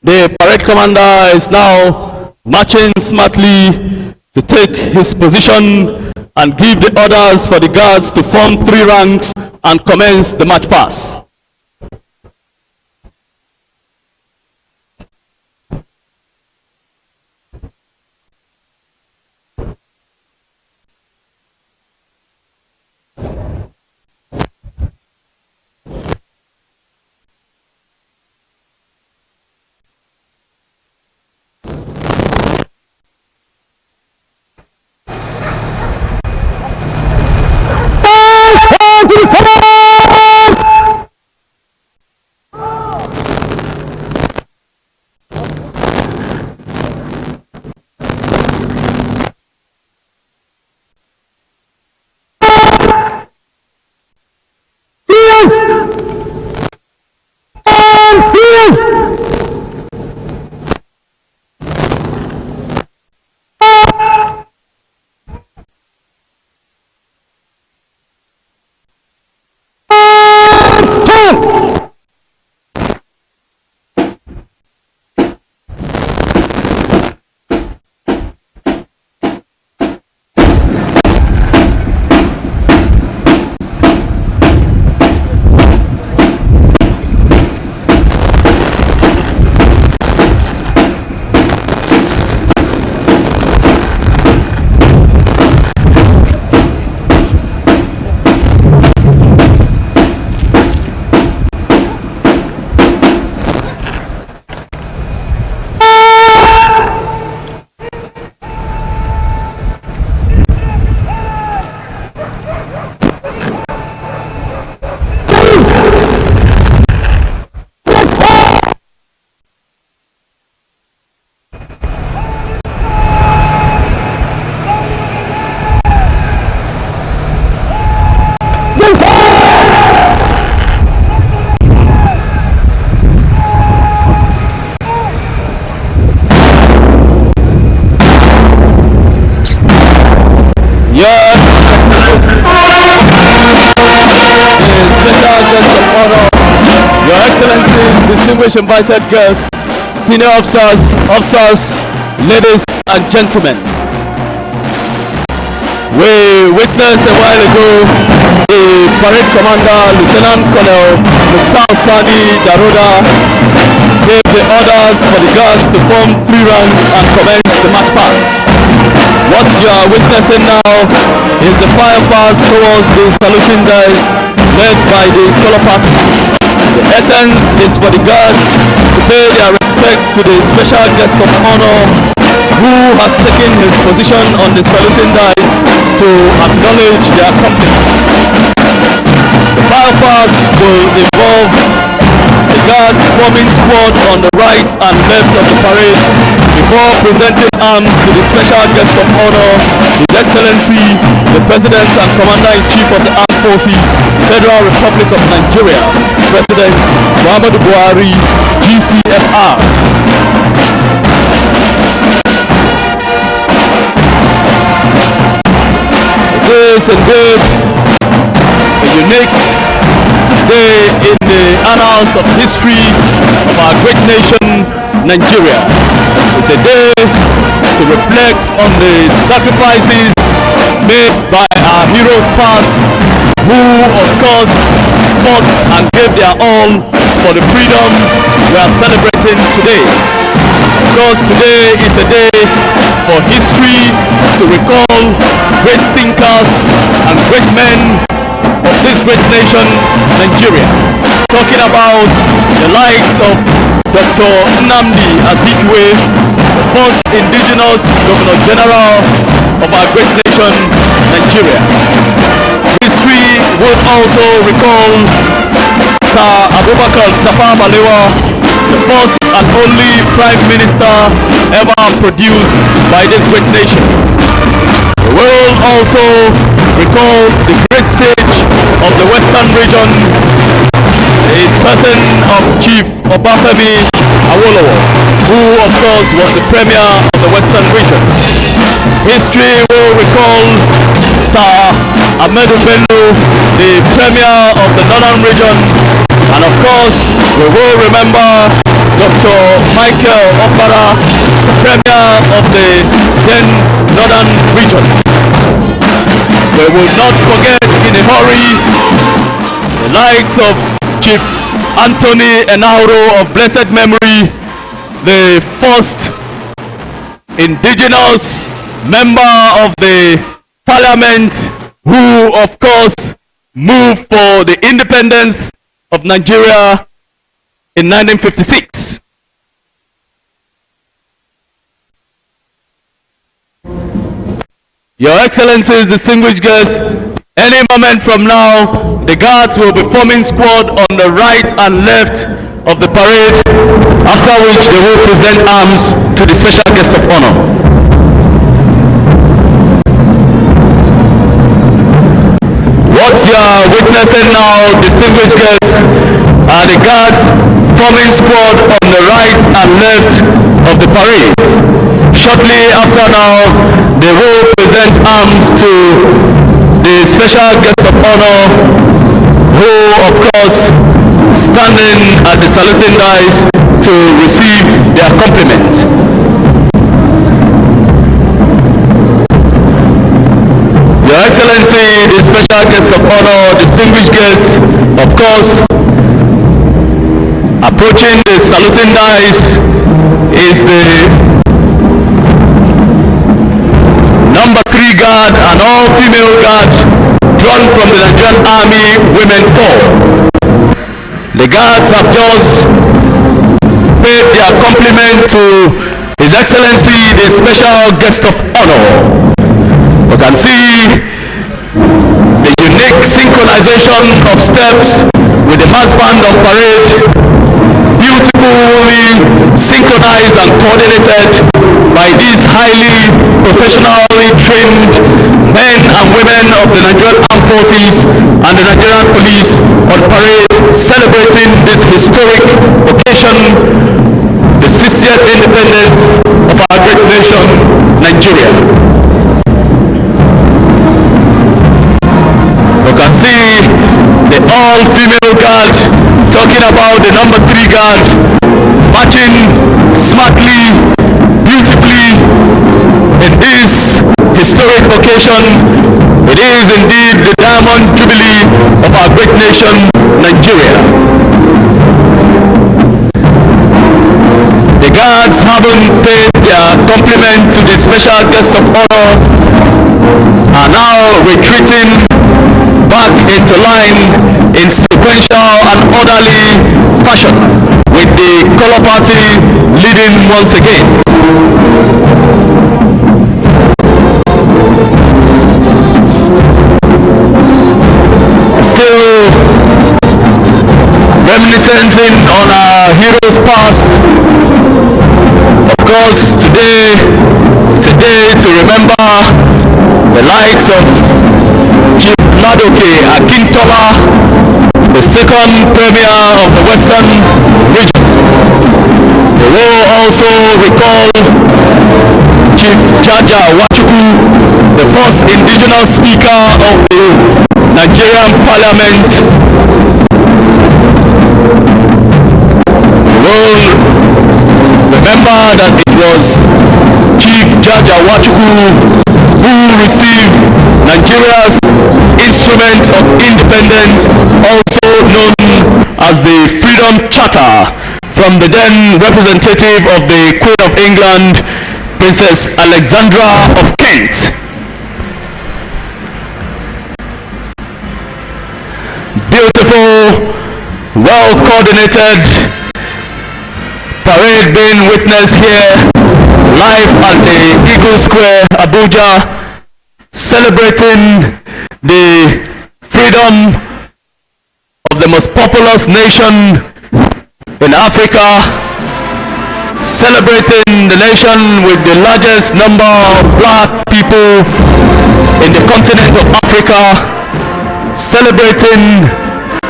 the parade commander is now marching smartly to take his position and give the orders for the guards to form 3 ranks and commence the march pass. Excellencies, distinguished invited guests, senior officers, ladies and gentlemen. We witnessed a while ago the parade commander, Lieutenant Colonel Mukhtar Sani Daroda, gave the orders for the guards to form 3 ranks and commence the march past. What you are witnessing now is the fire pass towards the saluting dice led by the color party. The essence is for the guards to pay their respect to the special guest of honor who has taken his position on the saluting dice to acknowledge their compliment. The fire pass will involve the guards forming squad on the right and left of the parade before presenting arms to the special guest of honor, His Excellency, the President and Commander-in-Chief of the Armed Forces, Federal Republic of Nigeria, President Muhammadu Buhari, GCFR. It is indeed a unique day in the annals of history of our great nation, Nigeria. It's a day to reflect on the sacrifices made by our heroes past, who of course fought and gave their all for the freedom we are celebrating today. Of course, today is a day for history to recall great thinkers and great men of this great nation, Nigeria. Talking about the likes of Dr. Nnamdi Azikiwe, the first indigenous Governor General of our great nation, Nigeria. History would also recall Sir Abubakar Tafawa Balewa, the first and only Prime Minister ever produced by this great nation. We will also recall the great sage of the Western region, the person of Chief Obafemi Awolowo, who of course was the Premier of the Western region. History will recall Sir Ahmedu Bello, the Premier of the Northern region, and of course we will remember Dr. Michael Okpara, the Premier of the then Northern region. We will not forget in a hurry the likes of Chief Anthony Enahoro of blessed memory, the first indigenous member of the parliament who of course moved for the independence of Nigeria in 1956. Your Excellencies, distinguished guests, any moment from now, the guards will be forming squad on the right and left of the parade, after which they will present arms to the special guest of honor. What you are witnessing now, distinguished guests, are the guards forming squad on the right and left of the parade. Shortly after now, they will present arms to the special guest of honor, who of course standing at the saluting dice to receive their compliment. Your Excellency, the special guest of honor, distinguished guests, of course, approaching the saluting dice is the number 3 guard and all female guard drawn from the Nigerian Army Women Corps. The guards have just paid their compliment to His Excellency, the special guest of honor. You can see the unique synchronization of steps with the mass band on parade, beautifully synchronized and coordinated by these highly professionally trained men and women of the Nigerian Armed Forces and the Nigerian Police on parade, celebrating this historic occasion, the 60th independence of our great nation, Nigeria. You can see the all-female guard talking about the number Guard marching smartly, beautifully in this historic occasion. It is indeed the Diamond Jubilee of our great nation, Nigeria. The Guards, having paid their compliment to the special guest of honor, are now retreating back into line in sequential and orderly fashion, with the color party leading once again. Still reminiscing on our heroes past. Of course, today is a day to remember the likes of Chief Ladoke Akintola, the second Premier of the Western region. We will also recall Chief Jaja Wachuku, the first indigenous speaker of the Nigerian Parliament. We will remember that it was Chief Jaja Wachuku who received Nigeria's Instrument of Independence, also known as the Freedom Charter, from the then representative of the Queen of England, Princess Alexandra of Kent. Beautiful, well-coordinated parade being witnessed here live at the Eagle Square, Abuja, celebrating the freedom of the most populous nation in Africa, celebrating the nation with the largest number of black people in the continent of Africa, celebrating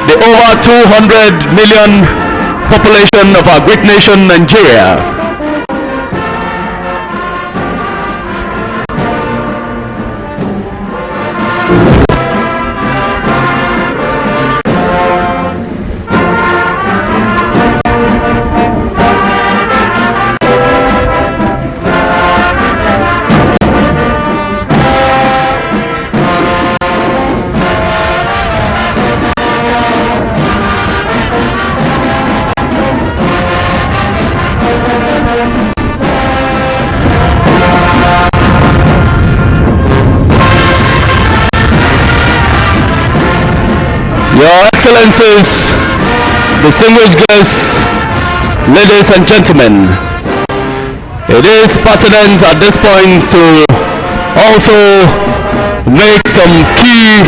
the over 200 million population of our great nation, Nigeria. Your Excellencies, distinguished guests, ladies and gentlemen, it is pertinent at this point to also make some key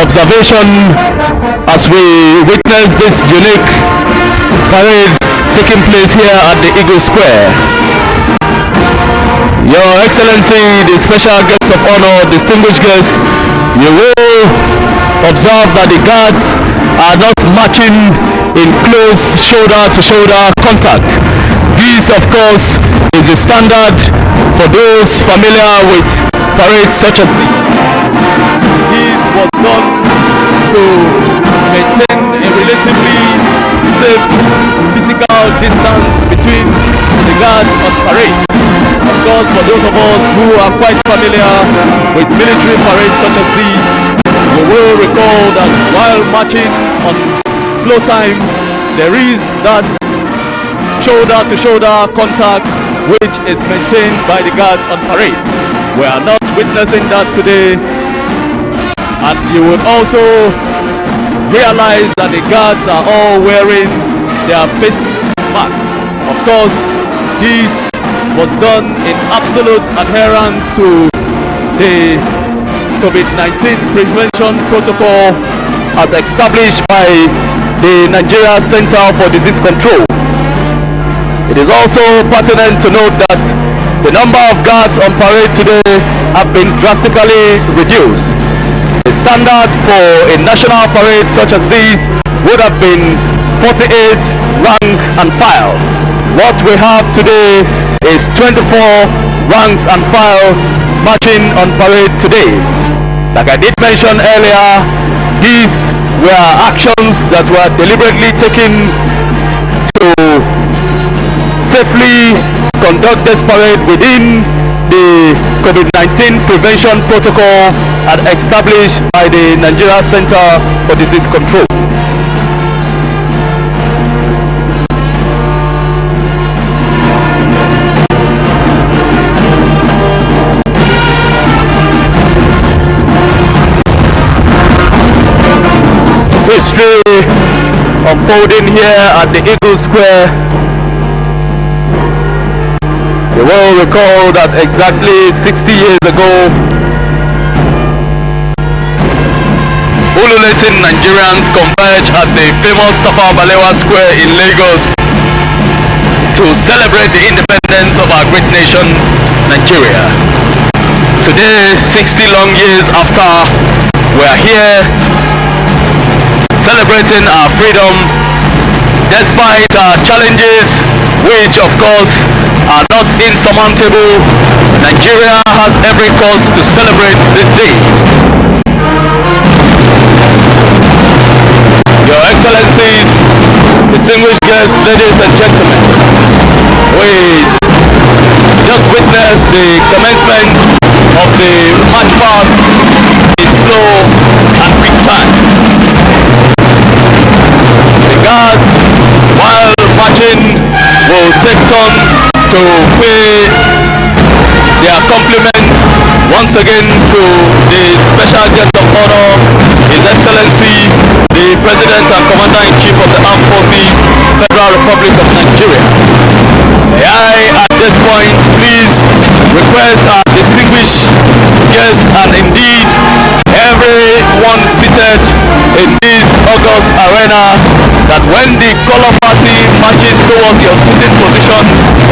observation as we witness this unique parade taking place here at the Eagle Square. Your Excellency, the special guest of honor, distinguished guests, you will observe that the guards are not marching in close shoulder-to-shoulder contact. This, of course, is the standard for those familiar with parades such as these. This was done to maintain a relatively safe physical distance between the guards on parade. Of course, for those of us who are quite familiar with military parades such as these, you will recall that while marching on slow time, there is that shoulder-to-shoulder contact which is maintained by the guards on parade. We are not witnessing that today, and you would also realize that the guards are all wearing their face masks. Of course, this was done in absolute adherence to the COVID-19 prevention protocol as established by the Nigeria Center for Disease Control. It is also pertinent to note that the number of guards on parade today have been drastically reduced. The standard for a national parade such as this would have been 48 ranks and file. What we have today is 24 ranks and file marching on parade today. Like I did mention earlier, this were actions that were deliberately taken to safely conduct this parade within the COVID-19 prevention protocol established by the Nigeria Center for Disease Control. History unfolding here at the Eagle Square. You will recall that exactly 60 years ago, ululating Nigerians converged at the famous Tafawa Balewa Square in Lagos to celebrate the independence of our great nation, Nigeria. Today, 60 long years after, we are here celebrating our freedom despite our challenges, which of course are not insurmountable. Nigeria has every cause to celebrate this day. Your Excellencies, distinguished guests, ladies and gentlemen, we just witnessed the commencement of the march past in slow and quick time. The guards, while marching, will take turn to pay their compliments once again to the special guest of honor, His Excellency, the President and Commander-in-Chief of the Armed Forces, Federal Republic of Nigeria. May I, at this point, please request our distinguished guests and indeed everyone seated in this august arena that when the color party marches towards your sitting position,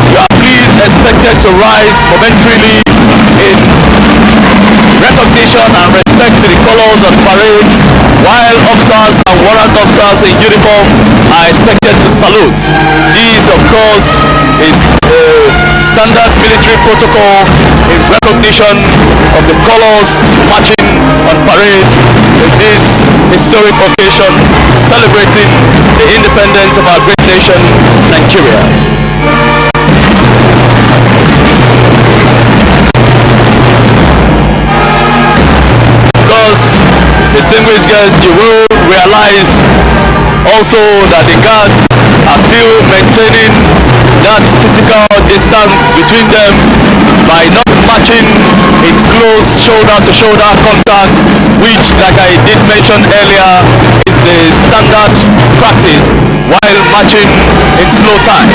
you are please expected to rise momentarily in recognition and respect to the colors on parade, while officers and warrant officers in uniform are expected to salute. This, of course, is a standard military protocol in recognition of the colors marching on parade in this historic occasion celebrating the independence of our great nation, Nigeria. Distinguished guests, you will realize also that the guards are still maintaining that physical distance between them by not marching in close shoulder-to-shoulder contact, which, like I did mention earlier, is the standard practice while marching in slow time.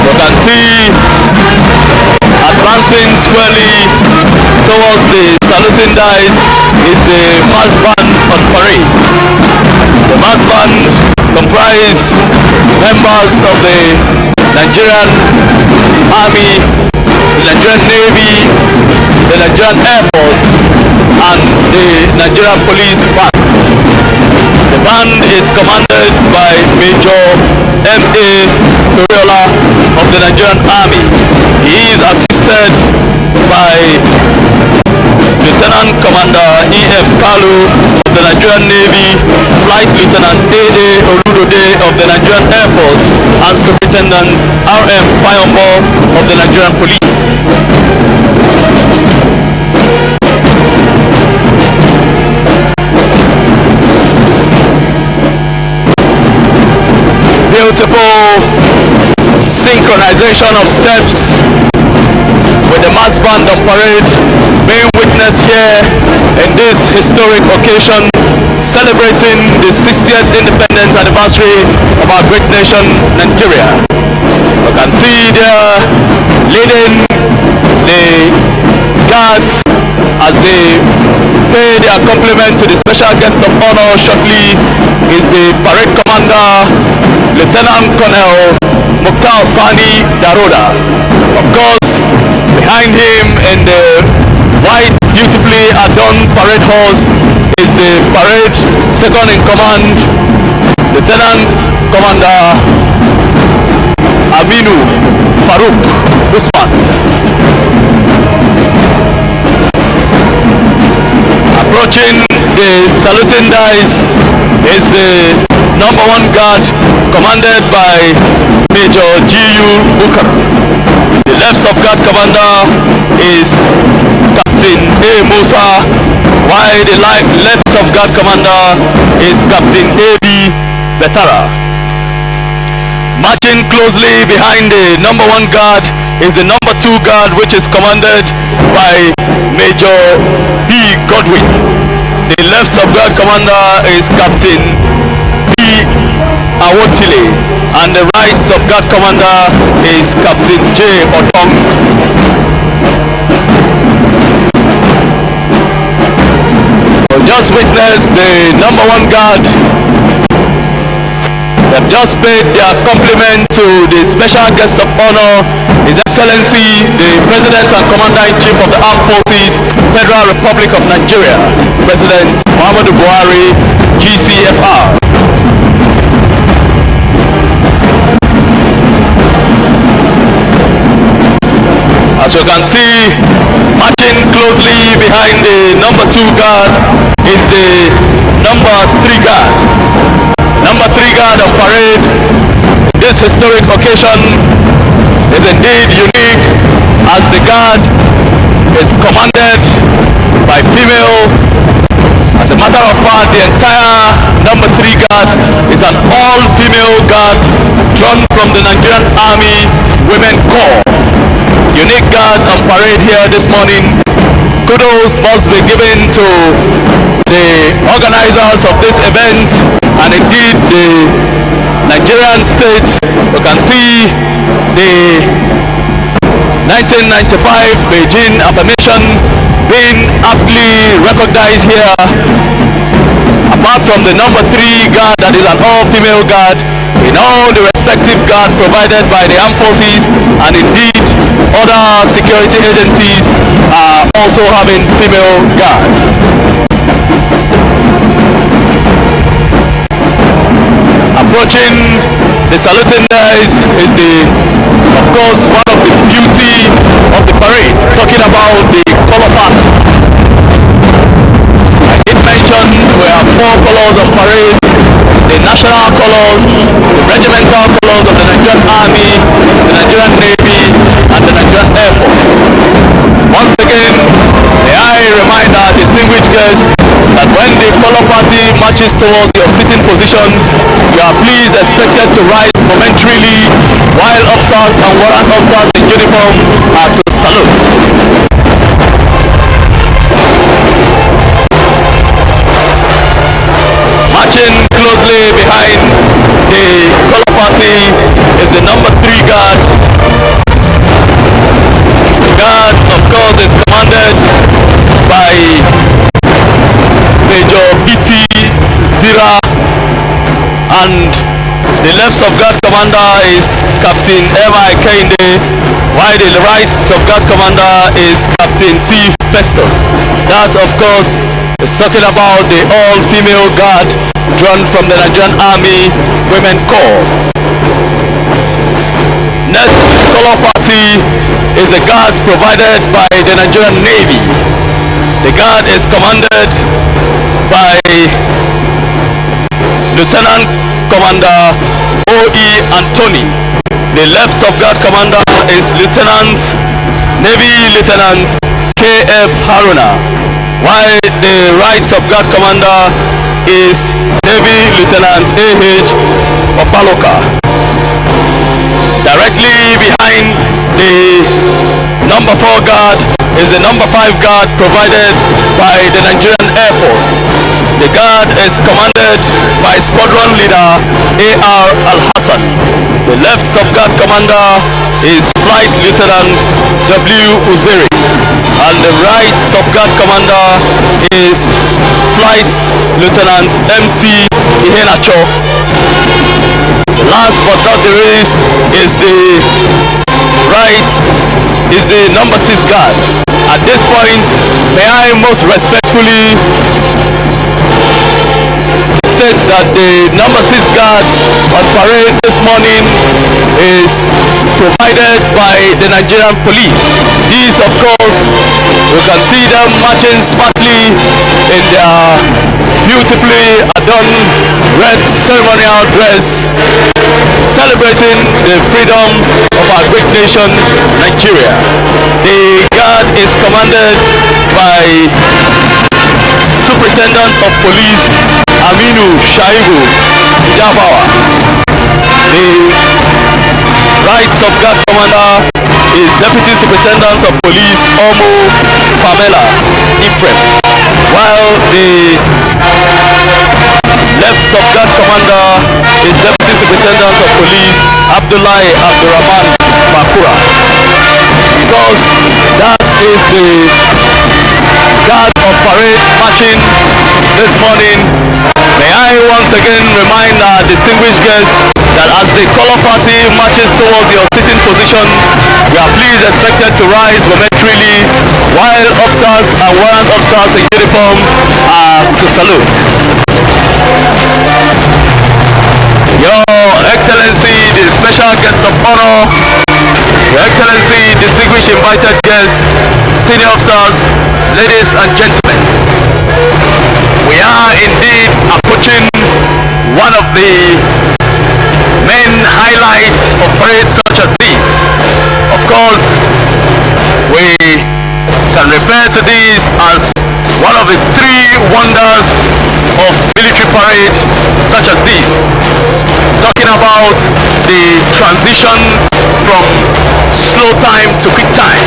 You can see advancing squarely towards the saluting dice is the mass band on parade. The mass band comprises members of the Nigerian Army, the Nigerian Navy, the Nigerian Air Force, and the Nigerian Police Band. The band is commanded by Major M.A. Toriola of the Nigerian Army. He is assisted by Lieutenant Commander E.F. Kalu of the Nigerian Navy, Flight Lieutenant A.A. Oludode of the Nigerian Air Force, and Superintendent R.M. Payombo of the Nigerian Police. Beautiful synchronization of steps with the mass band on parade being witnessed here in this historic occasion celebrating the 60th independence anniversary of our great nation, Nigeria. You can see there leading the guards as they pay their compliment to the special guest of honor shortly is the parade commander, Lieutenant Colonel Mukhtar Sani Daroda. Of course, behind him in the white, beautifully adorned parade horse is the parade second in command, Lieutenant Commander Aminu Farouk Usman. Approaching the saluting dice is the #1 guard commanded by Major G.U. Bukar. The left sub-guard commander is Captain A. Musa, while the left sub-guard commander is Captain A.B. Betara. Marching closely behind the #1 guard is the #2 guard, which is commanded by Major B. Godwin. The left sub-guard commander is Captain B. Awotile, and the right sub-guard commander is Captain J. Otong. We just witnessed the #1 guard. They have just paid their compliment to the special guest of honor, His Excellency, the President and Commander-in-Chief of the Armed Forces, Federal Republic of Nigeria, President Muhammadu Buhari, GCFR. As you can see, marching closely behind the #2 guard is the #3 guard. #3 guard of parade. This historic occasion is indeed unique, as the guard is commanded by female. As a matter of fact, the entire #3 guard is an all-female guard drawn from the Nigerian Army Women Corps. Unique guard on parade here this morning. Kudos must be given to the organizers of this event and indeed the Nigerian state. You can see the 1995 Beijing affirmation being aptly recognized here. Apart from the #3 guard that is an all-female guard, in all the respective guard provided by the armed forces and indeed other security agencies are also having female guard. Approaching the saluting dice is of course, one of the beauty of the parade, talking about the color path. I did mention we have 4 colors on parade: the national colors, the regimental colors of the Nigerian Army, the Nigerian Navy, and the Nigerian Air Force. Once again, may I remind our distinguished guests that when the color party marches towards your sitting position, you are please expected to rise momentarily while officers and warrant officers in uniform are to salute. Marching closely behind the color party is the #3 guard. The guard, of course, is commanded by Major B.T. Zira, and the left sub-guard commander is Captain M.I. Kende, while the right sub-guard commander is Captain C. Festus. That, of course, is talking about the all-female guard drawn from the Nigerian Army Women Corps. Next color party is the guard provided by the Nigerian Navy. The guard is commanded by Lieutenant Commander O.E. Anthony. The left sub-guard commander is Navy Lieutenant K.F. Haruna, while the right sub-guard commander is Navy Lieutenant A.H. Opaloka. Directly behind the #4 guard is the #5 guard provided by the Nigerian Air Force. The guard is commanded by Squadron Leader A.R. Al-Hassan. The left sub-guard commander is Flight Lieutenant W. Uzeri, and the right sub-guard commander is Flight Lieutenant M.C. Ihenacho. Last but not the least is the #6 guard. At this point, may I most respectfully state that the number 6 guard on parade this morning is provided by the Nigerian police. These, of course, you can see them marching smartly in their beautifully adorned red ceremonial dress, celebrating the freedom of our great nation, Nigeria. The guard is commanded by Superintendent of Police Aminu Shaibu Jabawa. The rights of guard commander is Deputy Superintendent of Police Omo Pamela Ifrem, while the left of guard commander is Deputy Superintendent of Police Abdullahi Abdurrahman Bakura. Because that is the guard of parade marching this morning, may I once again remind our distinguished guests that as the color party marches towards your sitting position, you are please expected to rise momentarily while officers and warrant officers in uniform are to salute. Your Excellency, the special guest of honor, Your Excellency, distinguished invited guests, senior officers, ladies and gentlemen, we are indeed approaching one of the main highlights of parades such as these. Of course, we can refer to these as one of the 3 wonders of military parade such as these. Talking about the transition from slow time to quick time.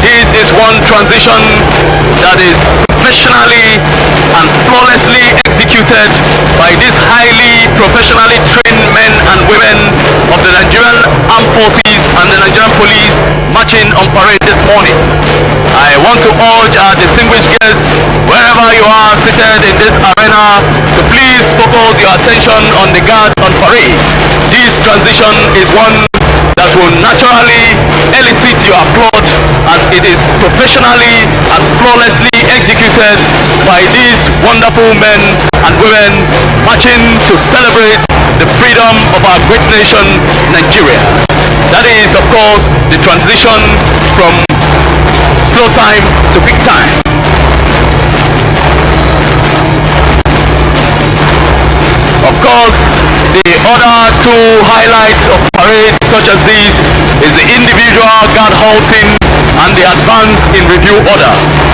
This is one transition that is professionally and flawlessly executed by these highly professionally trained men and women of the Nigerian Armed Forces and the Nigerian Police marching on parade this morning. I want to urge our distinguished guests, wherever you are seated in this arena, to please focus your attention on the guard on parade. This transition is one that will naturally elicit your applaud as it is professionally and flawlessly executed by these wonderful men and women marching to celebrate the freedom of our great nation, Nigeria. That is, of course, the transition from slow time to quick time. Of course, the other 2 highlights of parades such as these is the individual guard halting and the advance in review order.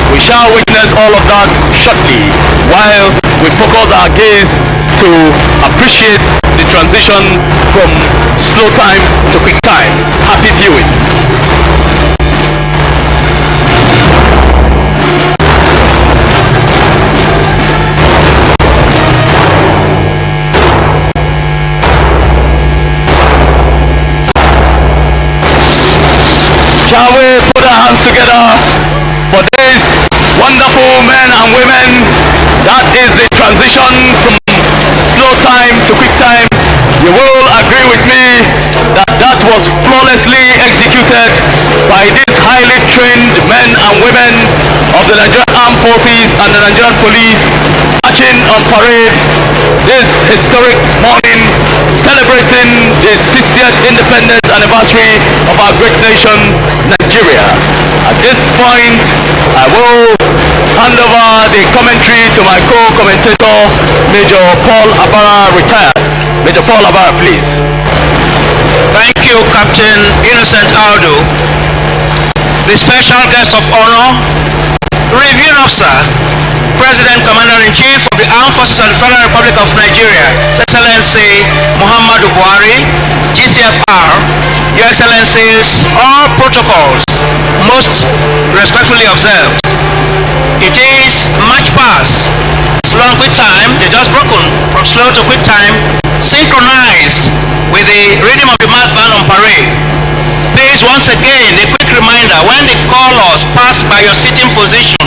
We shall witness all of that shortly while we focus our gaze to appreciate the transition from slow time to quick time. Happy viewing. Shall we put our hands together for these wonderful men and women? That is the transition from slow time to quick time. You will agree with me that that was flawlessly executed by these highly trained men and women of the Nigerian Armed Forces and the Nigerian Police marching on parade this historic morning, celebrating the 60th independence anniversary of our great nation, Nigeria. At this point, I will hand over the commentary to my co-commentator, Major Paul Abara, retired. Major Paul Abara, please. Thank you, Captain Innocent Aldo. The special guest of honor, Review Officer, President Commander-in-Chief of the Armed Forces of the Federal Republic of Nigeria, His Excellency Muhammadu Buhari, GCFR, Your Excellencies, all protocols most respectfully observed. It is March past, slow and quick time, they just broken from slow to quick time, synchronized with the rhythm of the mass band on parade. Please, once again, a quick reminder, when the callers pass by your sitting position,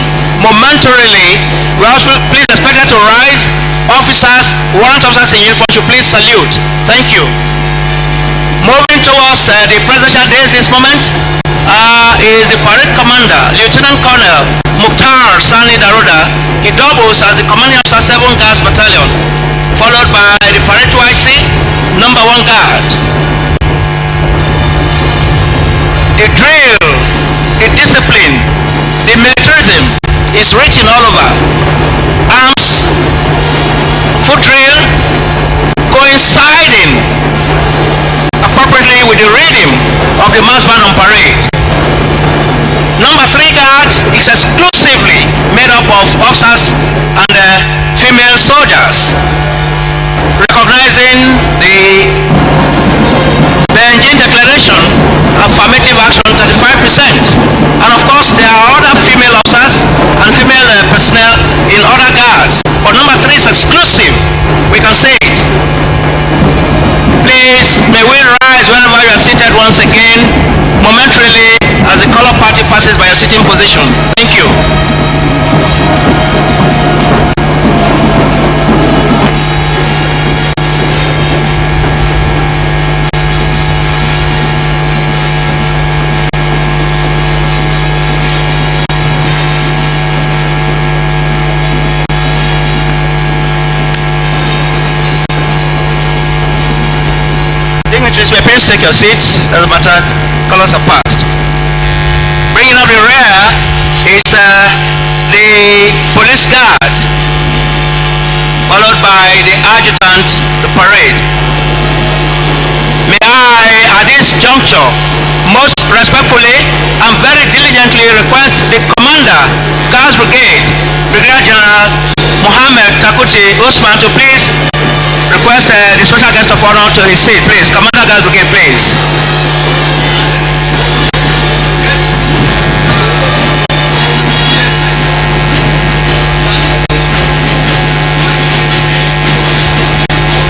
momentarily, we also please expect to rise. Officers, warrant officers in uniform should please salute. Thank you. Moving towards the presidential dais this moment is the parade commander, Lieutenant Colonel Mukhtar Sani Daruda. He doubles as the commanding officer 7 Guards Battalion. followed by the Pareto IC, number 1 guard. The drill, the discipline, the militarism is written all over. Arms, foot drill, coinciding appropriately with the rhythm of the mass band on parade. Number 3 guard is exclusively made up of officers and female soldiers, recognizing the Beijing Declaration affirmative action 35%. And of course there are other female officers and female personnel in other guards. But number 3 is exclusive. We can say it. Please, may we rise wherever you are seated once again, momentarily, as the color party passes by your sitting position. Thank you. Dignitaries, may please take your seats. Doesn't matter, colors are passed. Bringing up the rear is the police guard, followed by the adjutant, the parade. May I, at this juncture, most respectfully and very diligently request the Commander, Guards Brigade, Brigadier General Mohammed Takuti Usman, to please request the special guest of honor to his seat, please. Commander Guards Brigade, please.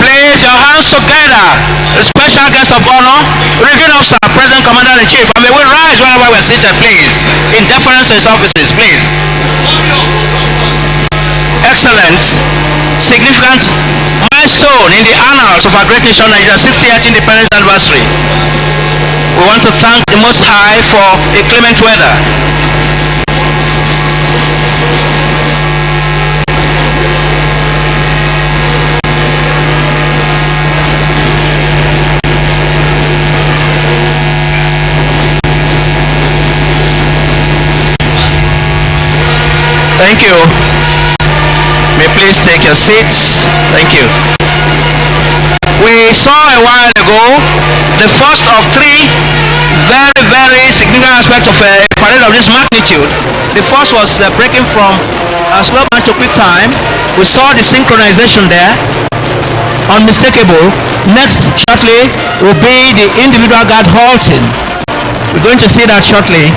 Place your hands together. The special guest of honor, Reviewing Officer, President Commander-in-Chief, and may we rise wherever we're seated, please, in deference to his offices, please. Excellent, significant milestone in the annals of our great nation, Nigeria's 60th independence anniversary. We want to thank the Most High for a clement weather. Thank you. May please take your seats. Thank you. We saw a while ago the first of 3 very significant aspects of a parade of this magnitude. The first was breaking from slow march to quick time. We saw the synchronization there, unmistakable. Next shortly will be the individual guard halting. We're going to see that shortly.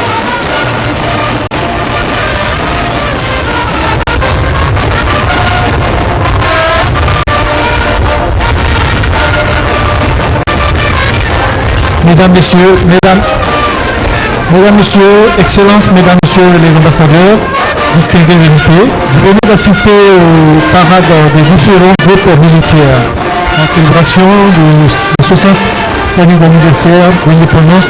Mesdames, Messieurs, Excellences, Mesdames, Messieurs les ambassadeurs, distingués invités, vous venez d'assister aux parades des différents groupes militaires en célébration du 60e anniversaire de l'indépendance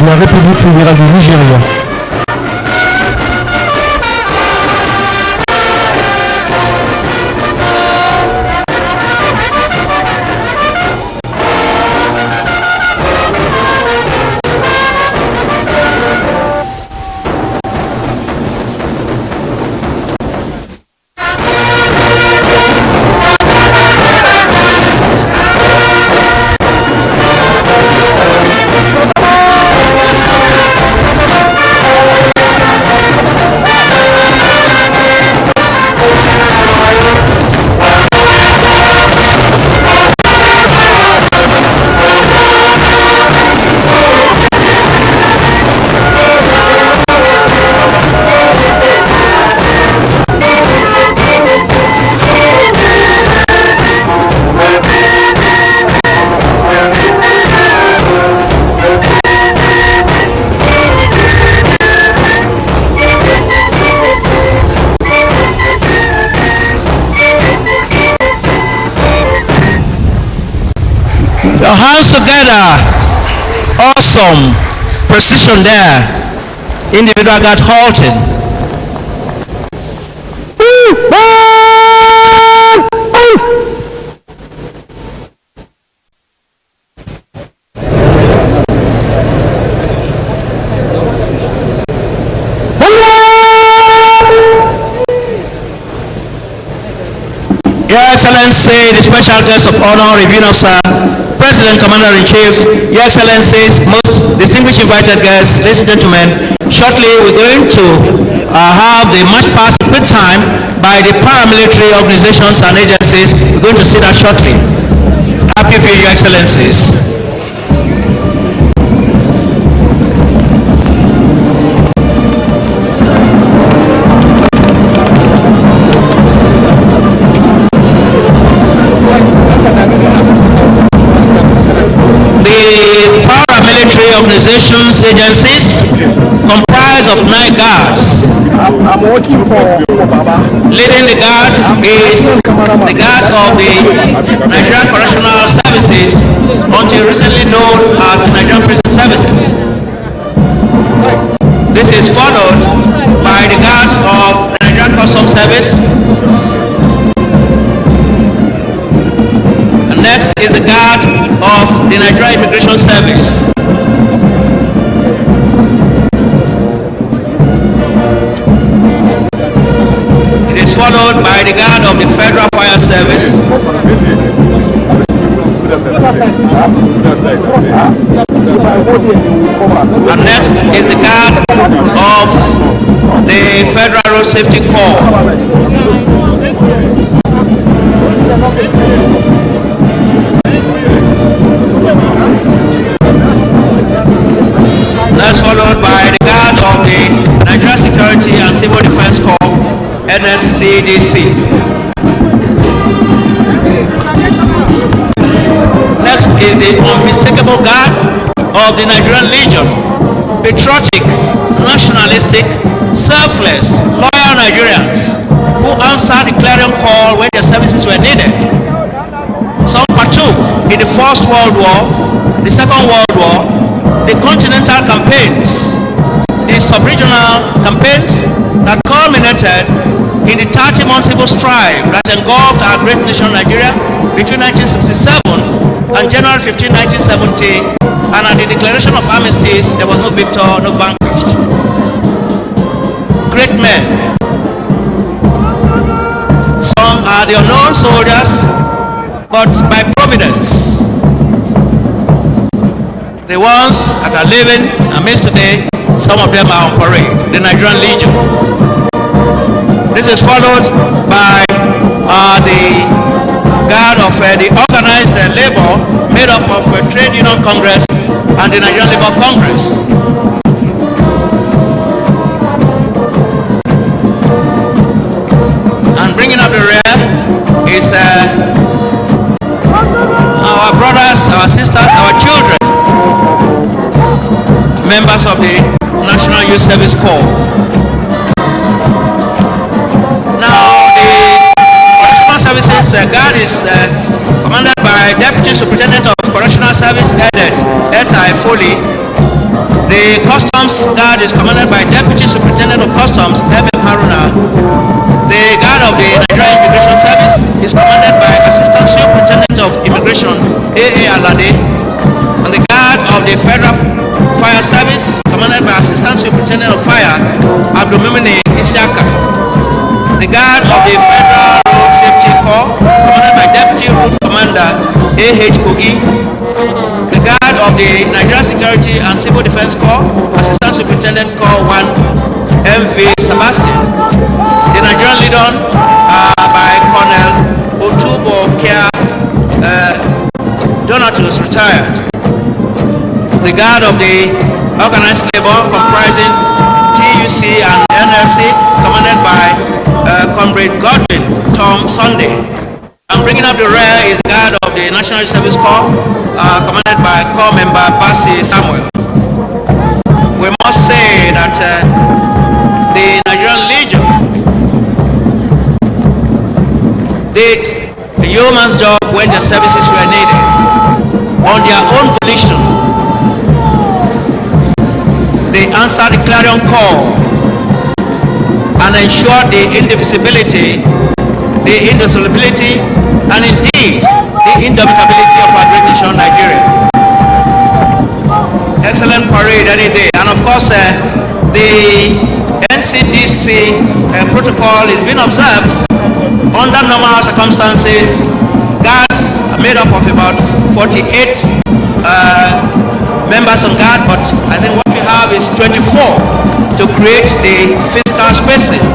de la République fédérale du Nigeria. Your hands together. Awesome precision there. Individual guard halting. say the special guest of honor, Reviewing Officer, President, Commander-in-Chief, Your Excellencies, most distinguished invited guests, ladies and gentlemen, shortly we're going to have the march past quick time by the paramilitary organizations and agencies. We're going to see that shortly. Happy View, Your Excellencies. The paramilitary organizations, agencies, comprise of 9 guards. I'm working for Baba. Leading the guards is the guards of the Nigerian Correctional Services, until recently known as the Nigerian Prison Services. This is followed by the guards of the Nigerian Customs Service. And next is the guard of the Nigerian Immigration Service. It is followed by the guard of the Federal Fire Service. And next is the guard of the Federal Road Safety Corps. That's followed by the guard of the Nigerian Security and Civil Defense Corps, NSCDC. Next is the unmistakable guard of the Nigerian Legion, patriotic, nationalistic, selfless, loyal Nigerians who answered the clarion call when their services were needed. Some partook in the First World War, the Second World War, the continental campaigns, the sub-regional campaigns that culminated in the 30-month civil strife that engulfed our great nation Nigeria between 1967 and January 15, 1970, and at the declaration of armistice, there was no victor, no vanquished. Great men. Some are the unknown soldiers, but by providence, the ones that are living amidst today, some of them are on parade, the Nigerian Legion. This is followed by the guard of the organized labor made up of Trade Union Congress and the Nigerian Labour Congress. And bringing up the rear is our brothers, our sisters, our children, members of the National Youth Service Corps. Now, the Correctional Services Guard is commanded by Deputy Superintendent of Correctional Service, Etai Foley. The Customs Guard is commanded by Deputy Superintendent of Customs, Eben Haruna. The Guard of the Nigerian Immigration Service is commanded by Assistant Superintendent of Immigration, A.A. Alade. And the Guard of the Federal Fire Service, commanded by Assistant Superintendent of Fire, Abdulmimini Isiaka. The Guard of the Federal Road Safety Corps, commanded by Deputy Route Commander A.H. Kogi. The Guard of the Nigerian Security and Civil Defense Corps, Assistant Superintendent Corps 1, M.V. Sebastian. The Nigerian Legion by Colonel Otubo Kia Donatus, retired. The Guard of the Organized Labor, comprising TUC and NLC, commanded by Comrade Godwin Tom Sunday. And bringing up the rear is the Guard of the National Service Corps, commanded by Corps Member Basi Samuel. We must say that the Nigerian Legion did a yeoman's job when the services were needed on their own volition. They answered the clarion call and ensured the indivisibility, the indissolubility, and indeed the indomitability of our great nation Nigeria. Excellent parade any day, and of course the NCDC protocol is being observed under normal circumstances, guards are made up of about 48 members on guard, but I think what we have is 24 to create the physical spacing.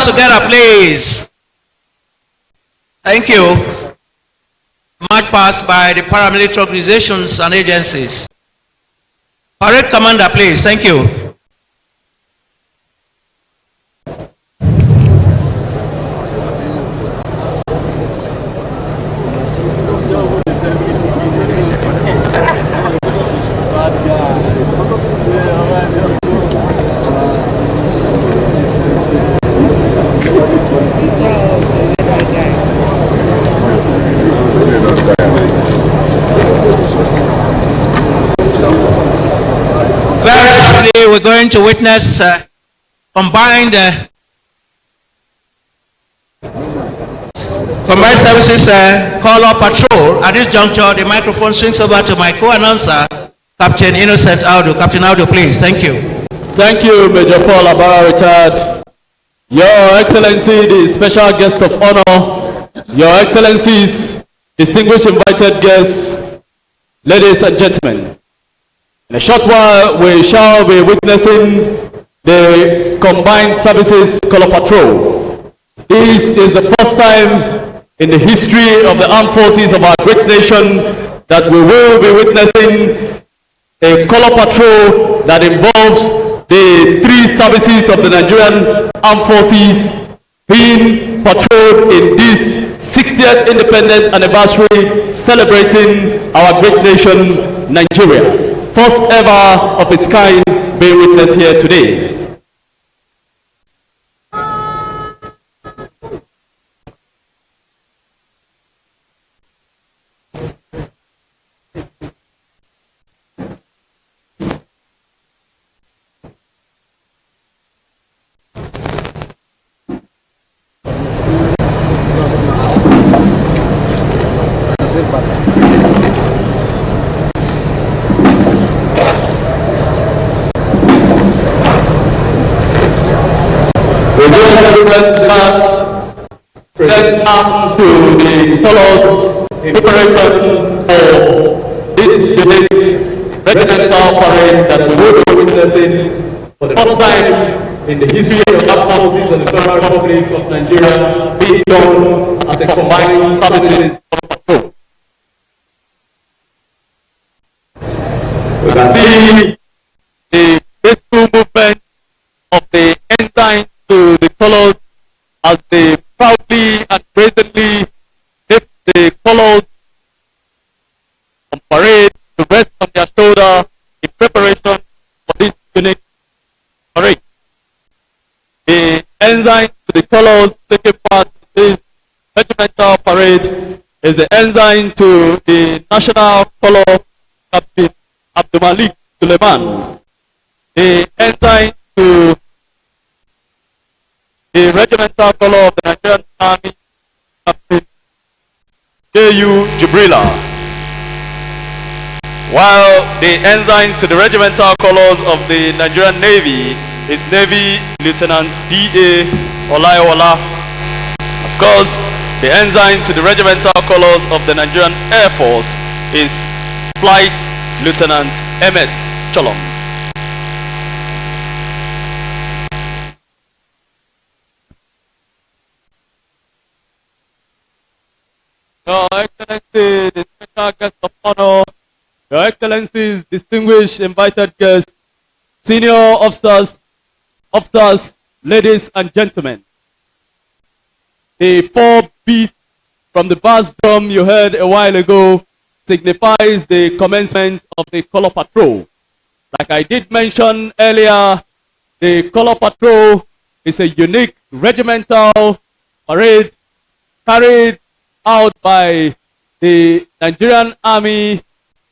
Together, please. Thank you. March past by the paramilitary organizations and agencies. Parade commander, please. Thank you. We're going to witness combined services call-up patrol. At this juncture, the microphone swings over to my co-announcer, Captain Innocent Audu. Captain Audu, please. Thank you. Thank you, Major Paul Abara, retired. Your Excellency, the special guest of honor, Your Excellencies, distinguished invited guests, ladies and gentlemen. In a short while, we shall be witnessing the Combined Services Color Patrol. This is the first time in the history of the armed forces of our great nation that we will be witnessing a color patrol that involves the three services of the Nigerian armed forces being patrolled in this 60th independent anniversary celebrating our great nation, Nigeria. First ever of its kind being witnessed here today. Present up to the colors in preparation for this unique regimental parade that we will be witnessing for the first time in the history of the armed forces of the Federal Republic of Nigeria being done as a combined services patrol. We can see the graceful movement of the ensign to the colors as they proudly and brazenly lift the colors on parade to rest on their shoulder in preparation for this unique parade. The ensign to the colors taking part in this regimental parade is the ensign to the national color, Captain Abdulmalik Suleiman. The ensign to the regimental color of the Nigerian Army, Captain J.U. Jibrila. While the ensigns to the regimental colors of the Nigerian Navy is Navy Lieutenant D.A. Olaiwola. Of course, the ensign to the regimental colors of the Nigerian Air Force is Flight Lieutenant M.S. Cholom. Your Excellency, the special guest of honor, Your Excellencies, distinguished invited guests, senior officers, ladies and gentlemen. The 4 beat from the bass drum you heard a while ago signifies the commencement of the color patrol. Like I did mention earlier, the color patrol is a unique regimental parade carried out by the Nigerian Army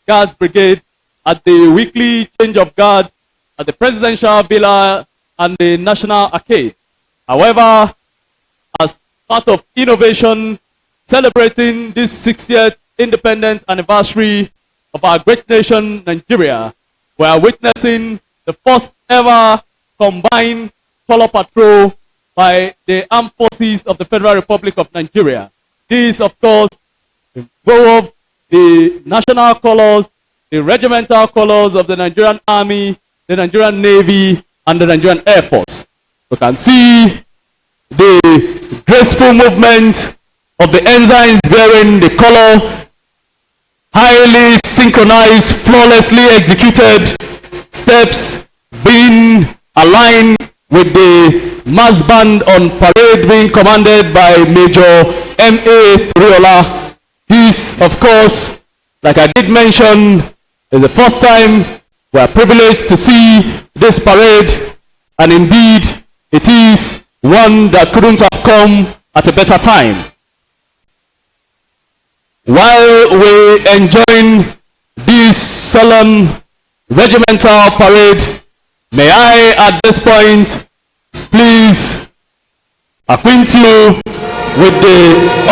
Guards Brigade at the weekly change of guard at the Presidential Villa and the National Arcade. However, as part of innovation celebrating this 60th independence anniversary of our great nation, Nigeria, we are witnessing the first ever combined color patrol by the armed forces of the Federal Republic of Nigeria. These, of course, involve the national colors, the regimental colors of the Nigerian Army, the Nigerian Navy, and the Nigerian Air Force. You can see the graceful movement of the ensigns bearing the color, highly synchronized, flawlessly executed steps being aligned with the mass band on parade being commanded by Major M.A. Riola. This, of course, like I did mention, is the first time we are privileged to see this parade, and indeed it is one that couldn't have come at a better time. While we enjoying this solemn regimental parade, may I at this point please acquaint you with the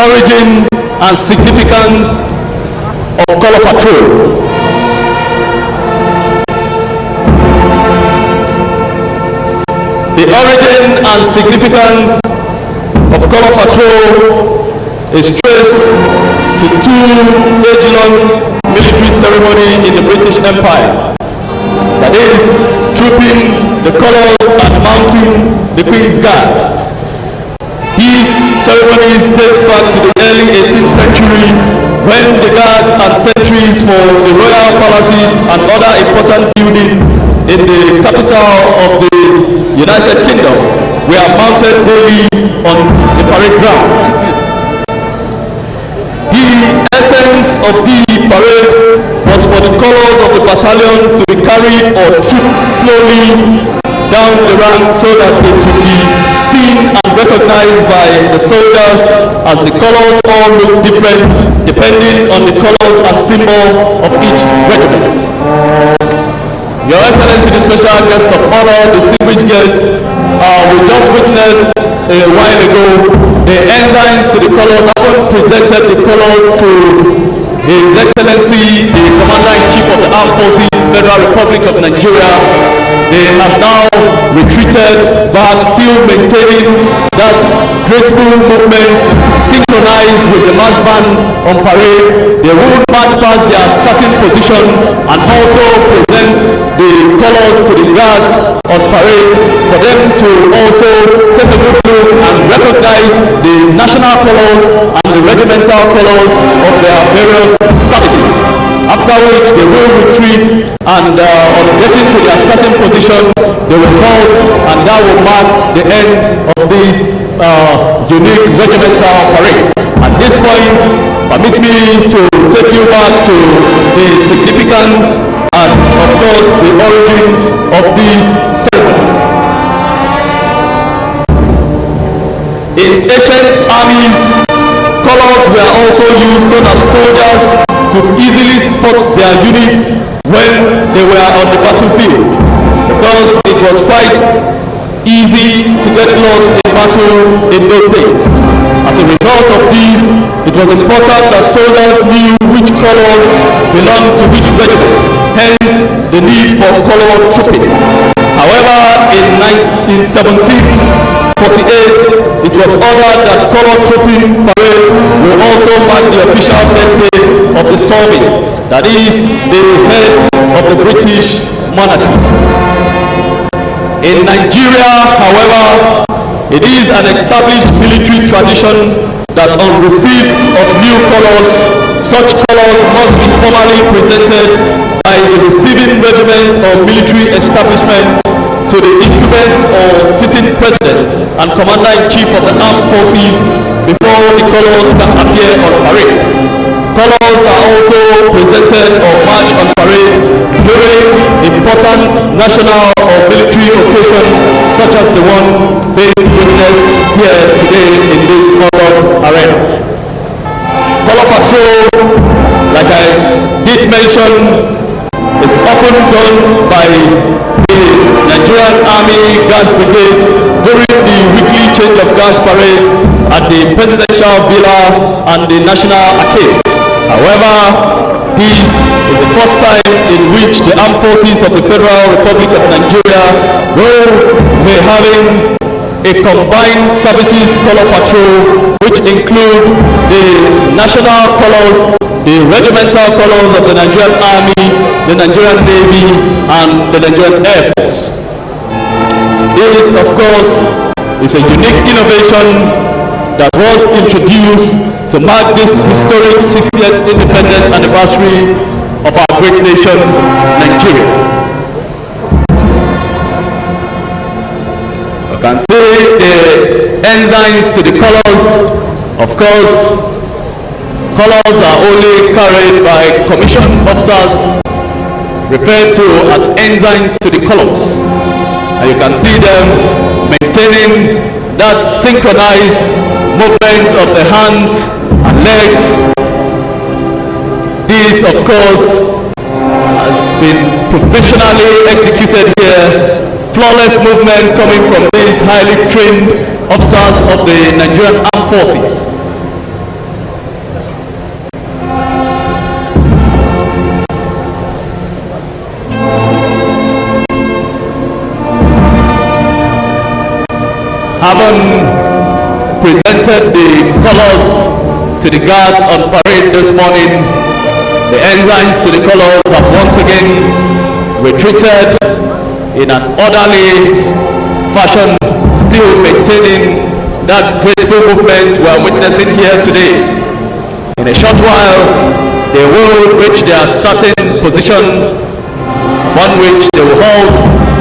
origin and significance of color patrol. The origin and significance of color patrol is traced to 2 age-long military ceremony in the British Empire. That is, trooping the colors and mounting the Queen's Guard. These ceremonies date back to the early 18th century when the guards and sentries for the royal palaces and other important buildings in the capital of the United Kingdom were mounted daily on the parade ground. The essence of the parade was for the colors of the battalion to be carried or trooped slowly down the rank so that they could be seen and recognized by the soldiers, as the colors all look different depending on the colors and symbol of each regiment. Your Excellency, the special guest of honor, distinguished guests, we just witnessed a while ago the ensigns to the colors. Haven't presented the colors to His Excellency, the Commander-in-Chief of the Armed Forces, Federal Republic of Nigeria. They have now retreated back, still maintaining that graceful movement synchronized with the mass band on parade. They will march past their starting position and also present the colors to the guards on parade for them to also take a good look and recognize the national colors and the regimental colors of their various services. After which they will retreat, and on getting to their starting position, they will halt, and that will mark the end of this unique regimental parade. At this point, permit me to take you back to the significance and, of course, the origin of this ceremony. In ancient armies, colors were also used so that soldiers could easily spot their units when they were on the battlefield, because it was quite easy to get lost in battle in those days. As a result of this, it was important that soldiers knew which colors belonged to which regiment, hence the need for color trooping. However, in 1748, it was ordered that color trooping parade will also mark the official birthday of the sovereign, that is, the head of the British monarchy. In Nigeria, however, it is an established military tradition that on receipt of new colors, such colors must be formally presented by the receiving regiment or military establishment to the incumbent or sitting president and commander-in-chief of the armed forces before the colors can appear on parade. Colors are also presented or march on parade during important national or military occasions such as the one being witnessed here today in this colors arena. Color patrol, like I did mention, is often done by the Nigerian Army Guards Brigade during the weekly change of guards parade at the Presidential Villa and the National Arcade. However, this is the first time in which the armed forces of the Federal Republic of Nigeria will be having a combined services color patrol, which include the national colors, the regimental colors of the Nigerian Army, the Nigerian Navy, and the Nigerian Air Force. This, of course, is a unique innovation that was introduced to mark this historic 60th independent anniversary of our great nation, Nigeria. You can see the ensigns to the colors. Of course, colors are only carried by commissioned officers, referred to as ensigns to the colors. And you can see them maintaining that synchronized movement of the hands and legs. This, of course, has been professionally executed here. Flawless movement coming from these highly trained officers of the Nigerian Armed Forces. Having presented the colors to the guards on parade this morning, the ensigns to the colors have once again retreated in an orderly fashion, still maintaining that graceful movement we are witnessing here today. In a short while, they will reach their starting position, upon which they will halt,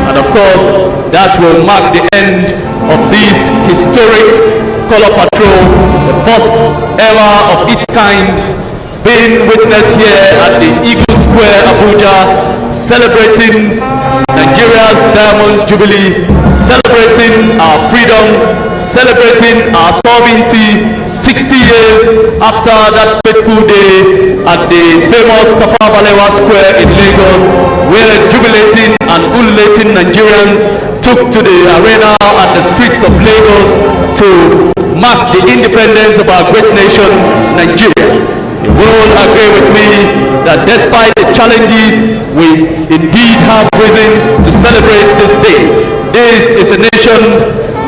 and of course, that will mark the end of this historic color patrol, the first ever of its kind, being witnessed here at the Eagle Square, Abuja, celebrating Nigeria's Diamond Jubilee, celebrating our freedom, celebrating our sovereignty 60 years after that fateful day at the famous Tafawa Balewa Square in Lagos, where jubilating and ululating Nigerians took to the arena and the streets of Lagos to mark the independence of our great nation, Nigeria. You will agree with me that despite the challenges, we indeed have reason to celebrate this day. This is a nation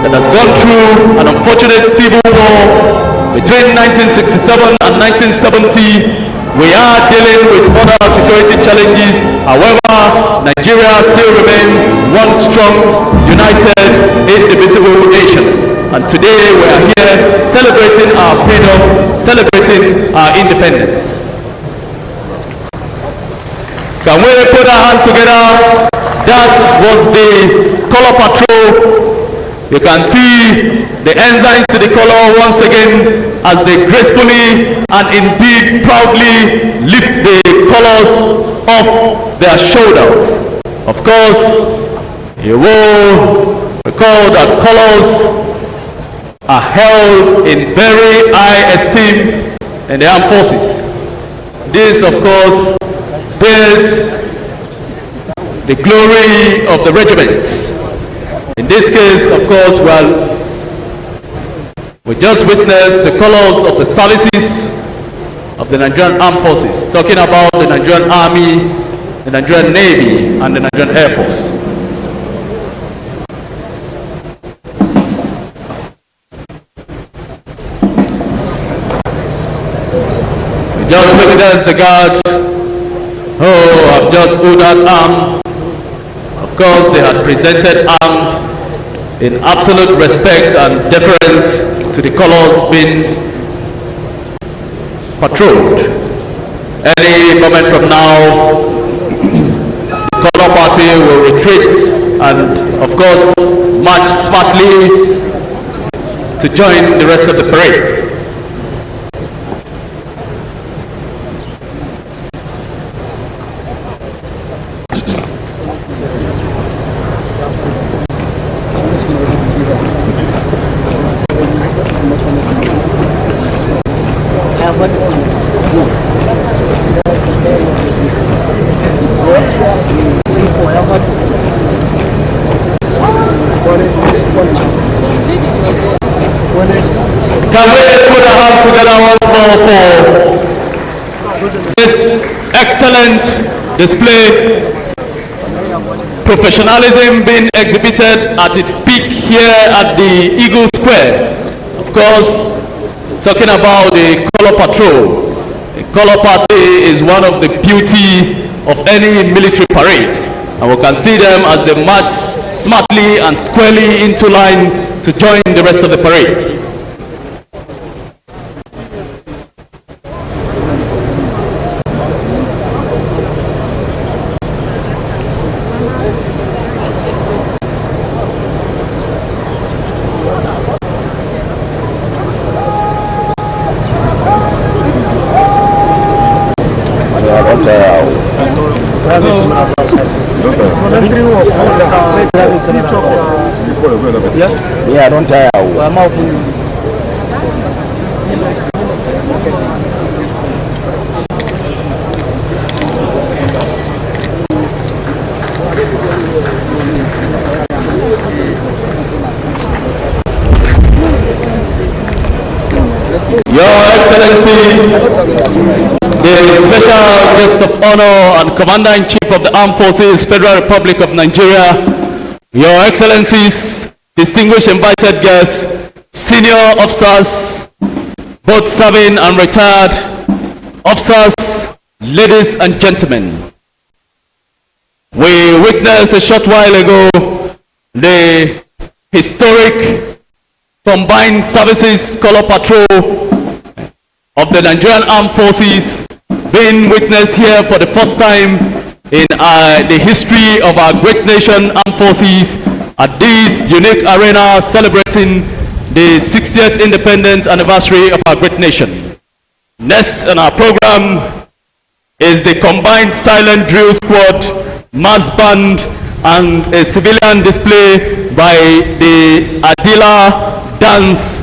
that has gone through an unfortunate civil war between 1967 and 1970. We are dealing with other security challenges. However, Nigeria still remains one strong, united, indivisible nation. And today we are here celebrating our freedom, celebrating our independence. Can we put our hands together? That was the color patrol. You can see the ensigns to the color once again as they gracefully and indeed proudly lift the colors off their shoulders. Of course, you will recall that colors are held in very high esteem in the armed forces. This, of course, bears the glory of the regiments. In this case, of course, we just witnessed the colors of the services of the Nigerian Armed Forces, talking about the Nigerian Army, the Nigerian Navy, and the Nigerian Air Force. We just witnessed the guards who have just ordered arms. Of course, they had presented arms in absolute respect and deference to the colors being patrolled. Any moment from now, the color party will retreat and, of course, march smartly to join the rest of the parade. Can we put our hands together once more for this excellent display? Professionalism being exhibited at its peak here at the Eagle Square. Of course, talking about the color patrol. The color party is one of the beauty of any military parade. And we can see them as they march smartly and squarely into line to join the rest of the parade. Yeah, don't tire. Your Excellency, the special guest of honor and Commander-in-Chief of the Armed Forces, Federal Republic of Nigeria, Your Excellencies, distinguished invited guests, senior officers, both serving and retired officers, ladies and gentlemen. We witnessed a short while ago the historic combined services color patrol of the Nigerian Armed Forces being witnessed here for the first time in the history of our great nation armed forces at this unique arena celebrating the 60th independence anniversary of our great nation. Next on our program is the combined silent drill squad, mass band, and a civilian display by the Adila Dance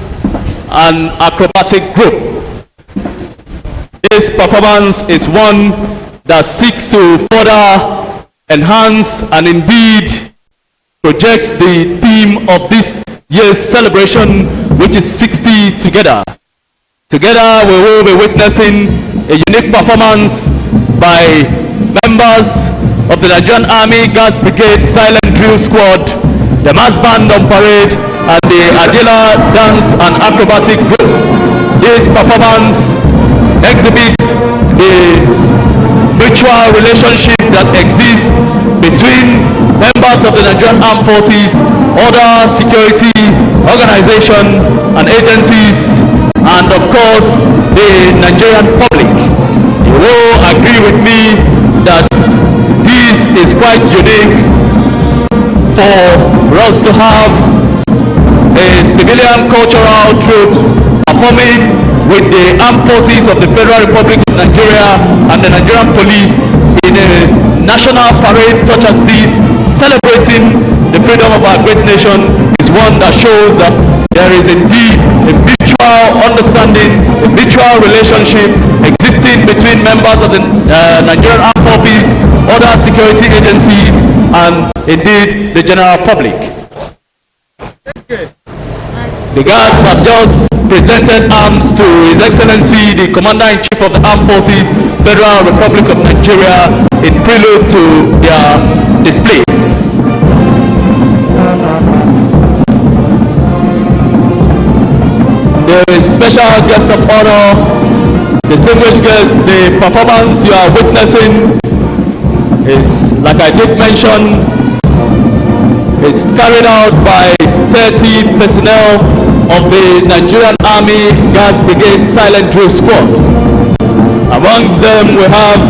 and Acrobatic Group. This performance is one that seeks to further enhance and indeed project the theme of this year's celebration, which is 60 Together. Together we will be witnessing a unique performance by members of the Nigerian Army Guards Brigade Silent Drill Squad, the Mass Band on Parade, and the Adila Dance and Acrobatic Group. This performance exhibits the mutual relationship that exists between members of the Nigerian Armed Forces, other security organizations and agencies, and of course the Nigerian public. You will agree with me that this is quite unique for us to have a civilian cultural troupe performing with the armed forces of the Federal Republic of Nigeria and the Nigerian police in in a national parade such as this, celebrating the freedom of our great nation, is one that shows that there is indeed a mutual understanding, a mutual relationship existing between members of the Nigerian Armed Forces, other security agencies, and indeed the general public. The guards have just presented arms to His Excellency the Commander-in-Chief of the Armed Forces, Federal Republic of Nigeria, in prelude to their display. The special guest of honor, distinguished guests, the performance you are witnessing is, like I did mention, is carried out by 30 personnel of the Nigerian Army Guards Brigade Silent Drill Squad. Amongst them we have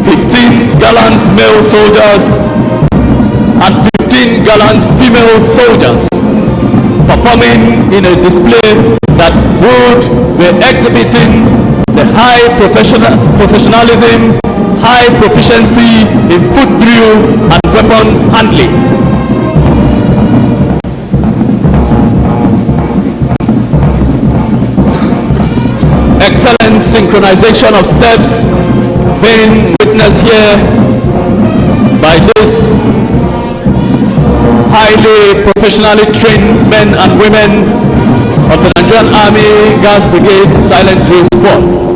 15 gallant male soldiers and 15 gallant female soldiers performing in a display that would be exhibiting the high professionalism, high proficiency in foot drill and weapon handling. Excellent synchronization of steps being witnessed here by this highly professionally trained men and women of the Nigerian Army Guards Brigade Silent Drill Squad.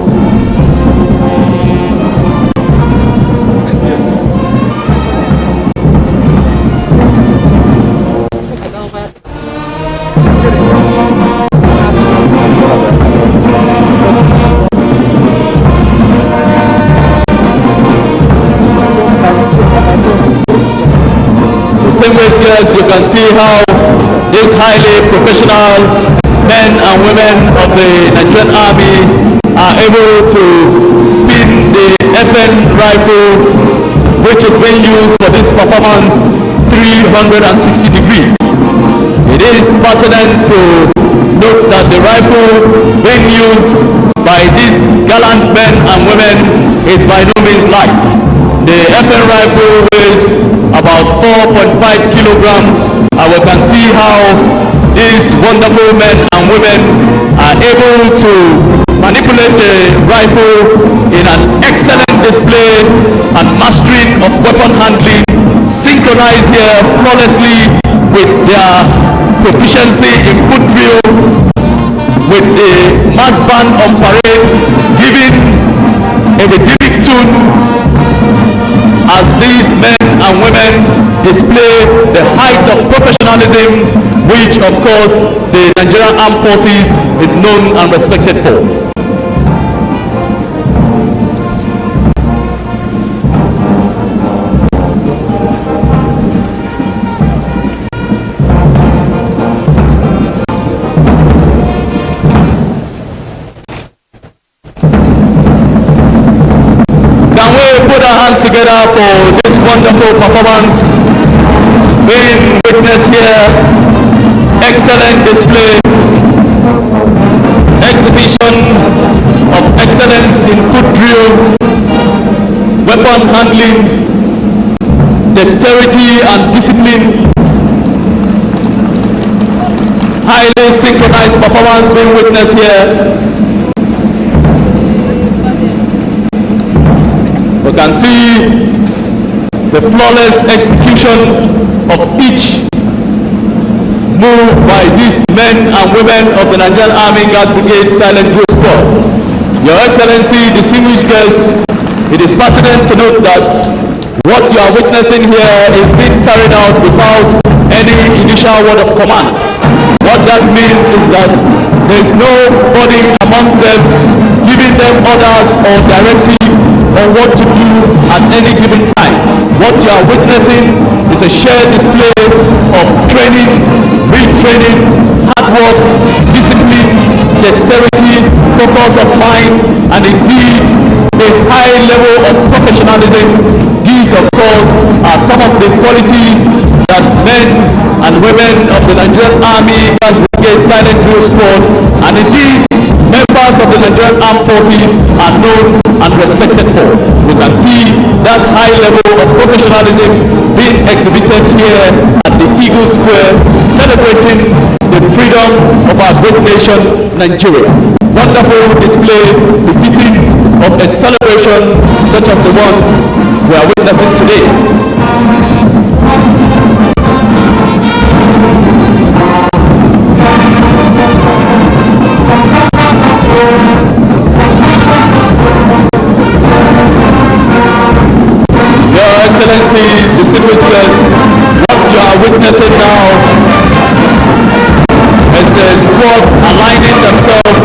As you can see how these highly professional men and women of the Nigerian Army are able to spin the FN rifle, which is being used for this performance, 360 degrees. It is pertinent to note that the rifle being used by these gallant men and women is by no means light. The FN rifle weighs about 4.5 kilograms, and we can see how these wonderful men and women are able to manipulate the rifle in an excellent display and mastering of weapon handling, synchronized here flawlessly with their proficiency in foot drill, with the mass band on parade giving a rhythmic tune as these men and women display the height of professionalism which of course the Nigerian Armed Forces is known and respected for. Together for this wonderful performance being witnessed here. Excellent display, exhibition of excellence in foot drill, weapon handling, dexterity and discipline, highly synchronized performance being witnessed here. We can see the flawless execution of each move by these men and women of the Nigerian Army Guards Brigade Silent Drill Squad. Your Excellency, distinguished guests, it is pertinent to note that what you are witnessing here is being carried out without any initial word of command. What that means is that there is nobody amongst them giving them orders or directive on what to do at any given time. What you are witnessing is a shared display of training, retraining, hard work, discipline, dexterity, focus of mind, and indeed a high level of professionalism. These, of course, are some of the qualities that men and women of the Nigerian Army Guards Brigade Silent Drill Squad and indeed members of the Nigerian Armed Forces are known and respected for. You can see that that high level of professionalism being exhibited here at the Eagle Square, celebrating the freedom of our great nation, Nigeria. Wonderful display befitting of a celebration such as the one we are witnessing today. Your Excellency, distinguished guests, what you are witnessing now is the squad aligning themselves,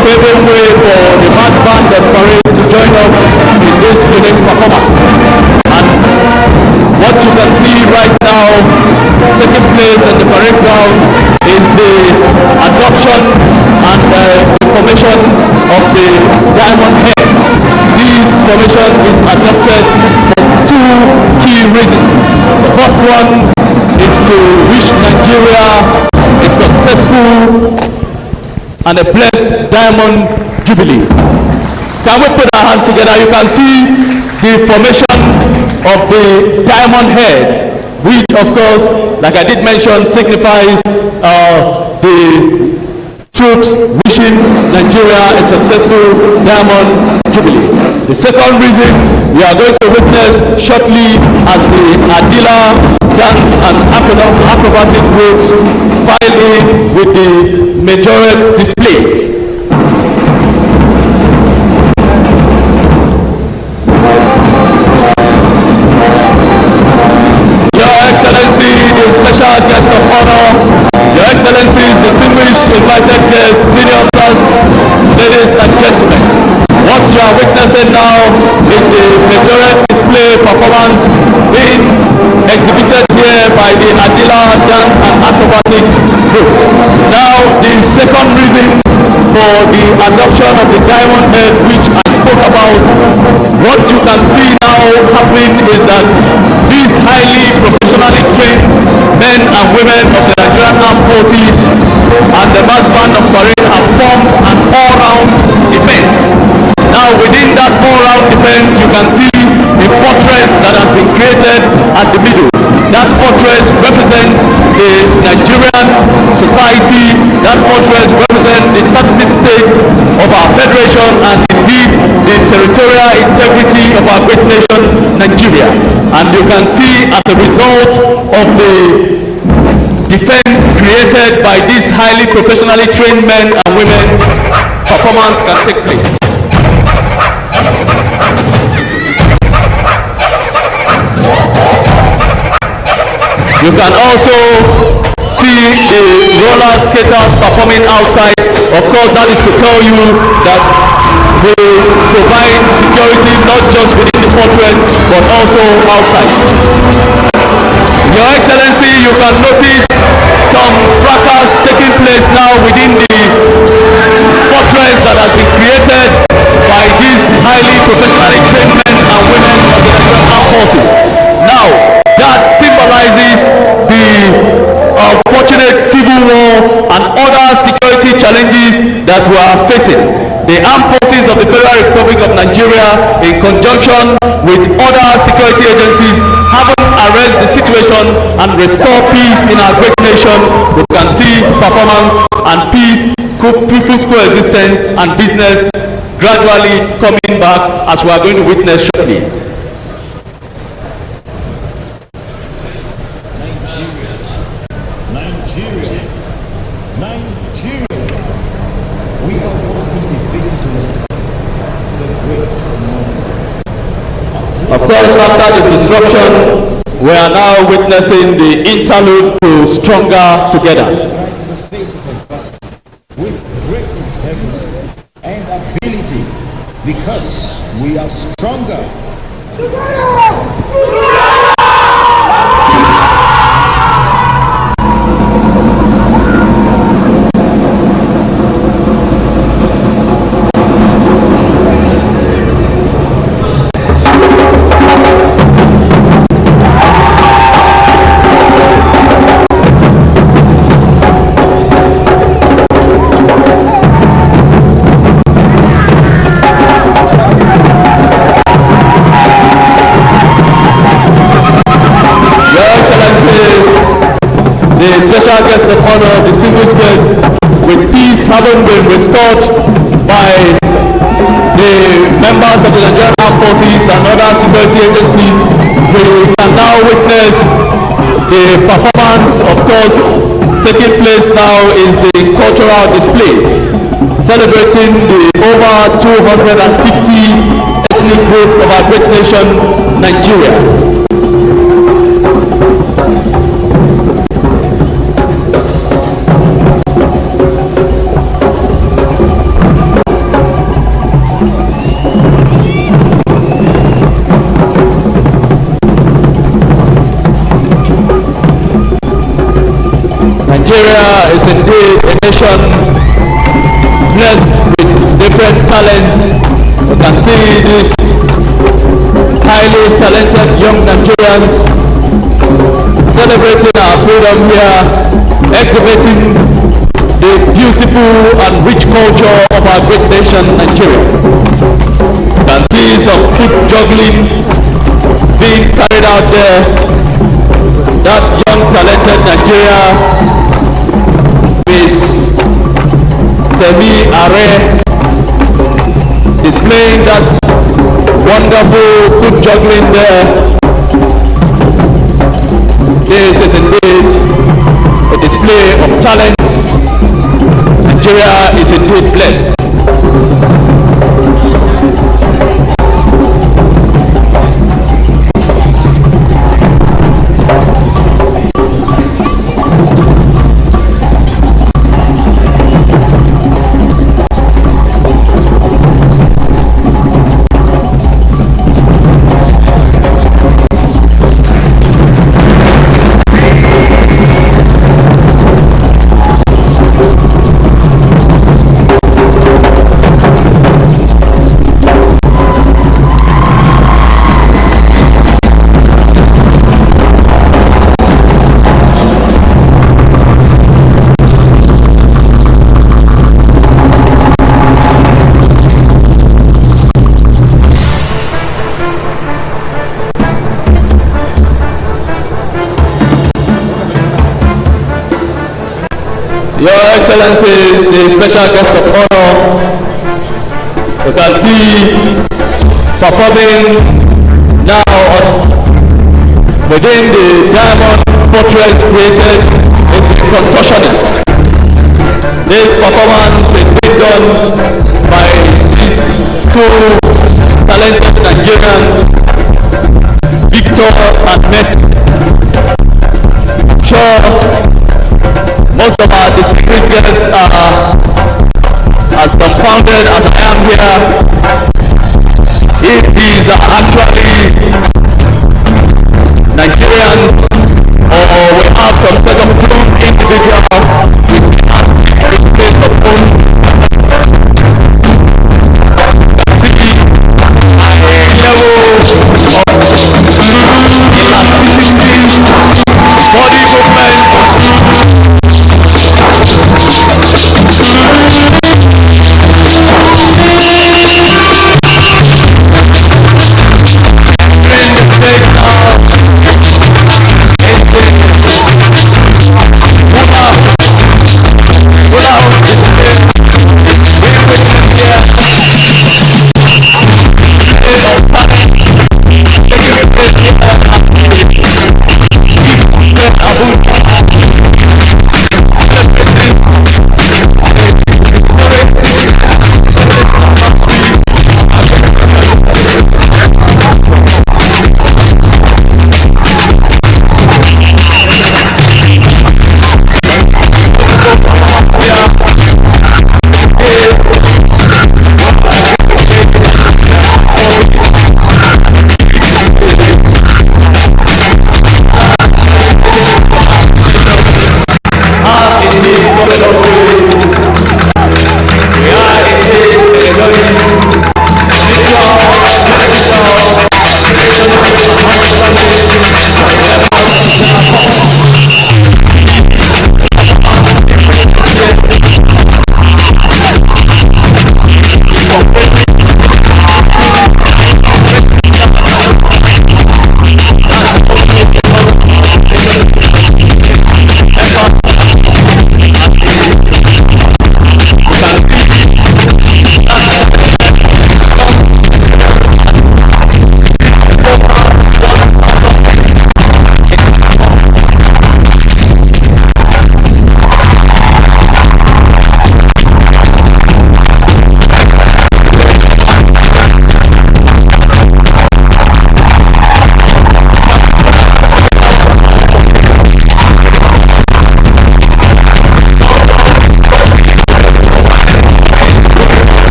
paving way for the mass band and parade to join up in this unique performance. And what you can see right now taking place at the parade ground is the adoption and formation of the diamond head. This formation is adopted for two key reasons. The first one is to wish Nigeria a successful and a blessed diamond jubilee. Can we put our hands together? You can see the formation of the diamond head, which of course, like I did mention, signifies the troops wishing Nigeria a successful diamond jubilee. The second reason we are going to witness shortly as the Adila dance and acrobatic groups file in with the majorette display. Your Excellency, the special guest of honor, Your Excellencies, distinguished invited guests, senior officers, ladies and gentlemen, what you are witnessing now is the majorette display performance being exhibited here by the Adila Dance and Acrobatic Group. Now, the second reason for the adoption of the diamond head, which I spoke about, what you can see now happening is that these highly professionally trained men and women of the Nigerian Armed Forces and the mass band of parade have formed an all-round defense. Now, within that all-round defense, you can see a fortress that has been created at the middle. That fortress represents the Nigerian society. That fortress represents the 36 states of our federation and indeed the territorial integrity of our great nation, Nigeria. And you can see as a result of the defense created by these highly professionally trained men and women, performance can take place. You can also see the roller skaters performing outside. Of course, that is to tell you that we provide security not just within the fortress but also outside. Your Excellency, you can notice some fracas taking place now within the fortress that has been created by these highly professionally trained men and women of the Nigerian Armed Forces. Now, that symbolizes the unfortunate civil war and other security challenges that we are facing. The armed forces of the Federal Republic of Nigeria, in conjunction with other security agencies, haven't arrested the situation and restore peace in our great nation. We can see performance and peace, peaceful coexistence and business gradually coming back as we are going to witness shortly. Nigeria, we are walking invisible entity, the great moment. Of course, after the disruption, we are now witnessing the interlude to Stronger Together. In the face of adversity, with great integrity and ability, because we are stronger. special guest of honor, distinguished guests, with peace having been restored by the members of the Nigerian Armed Forces and other security agencies, we can now witness the performance. Of course, taking place now is the cultural display, celebrating the over 250 ethnic group of our great nation, Nigeria. Nigeria is indeed a nation blessed with different talents. You can see these highly talented young Nigerians celebrating our freedom here, exhibiting the beautiful and rich culture of our great nation, Nigeria. You can see some foot juggling being carried out there. That young talented Nigeria is Temi Are, displaying that wonderful foot juggling there. This is indeed a display of talents. Nigeria is indeed blessed. Your Excellency, the special guest of honor, you can see performing now within the diamond fortress created is the contortionist. This performance is being done by these two talented Nigerians, Victor and Messi. I'm sure most of our distinguished guests are as dumbfounded as I am here. If these are actually Nigerians or we have some sort of clone individual with this place of homes. See a level of body movement.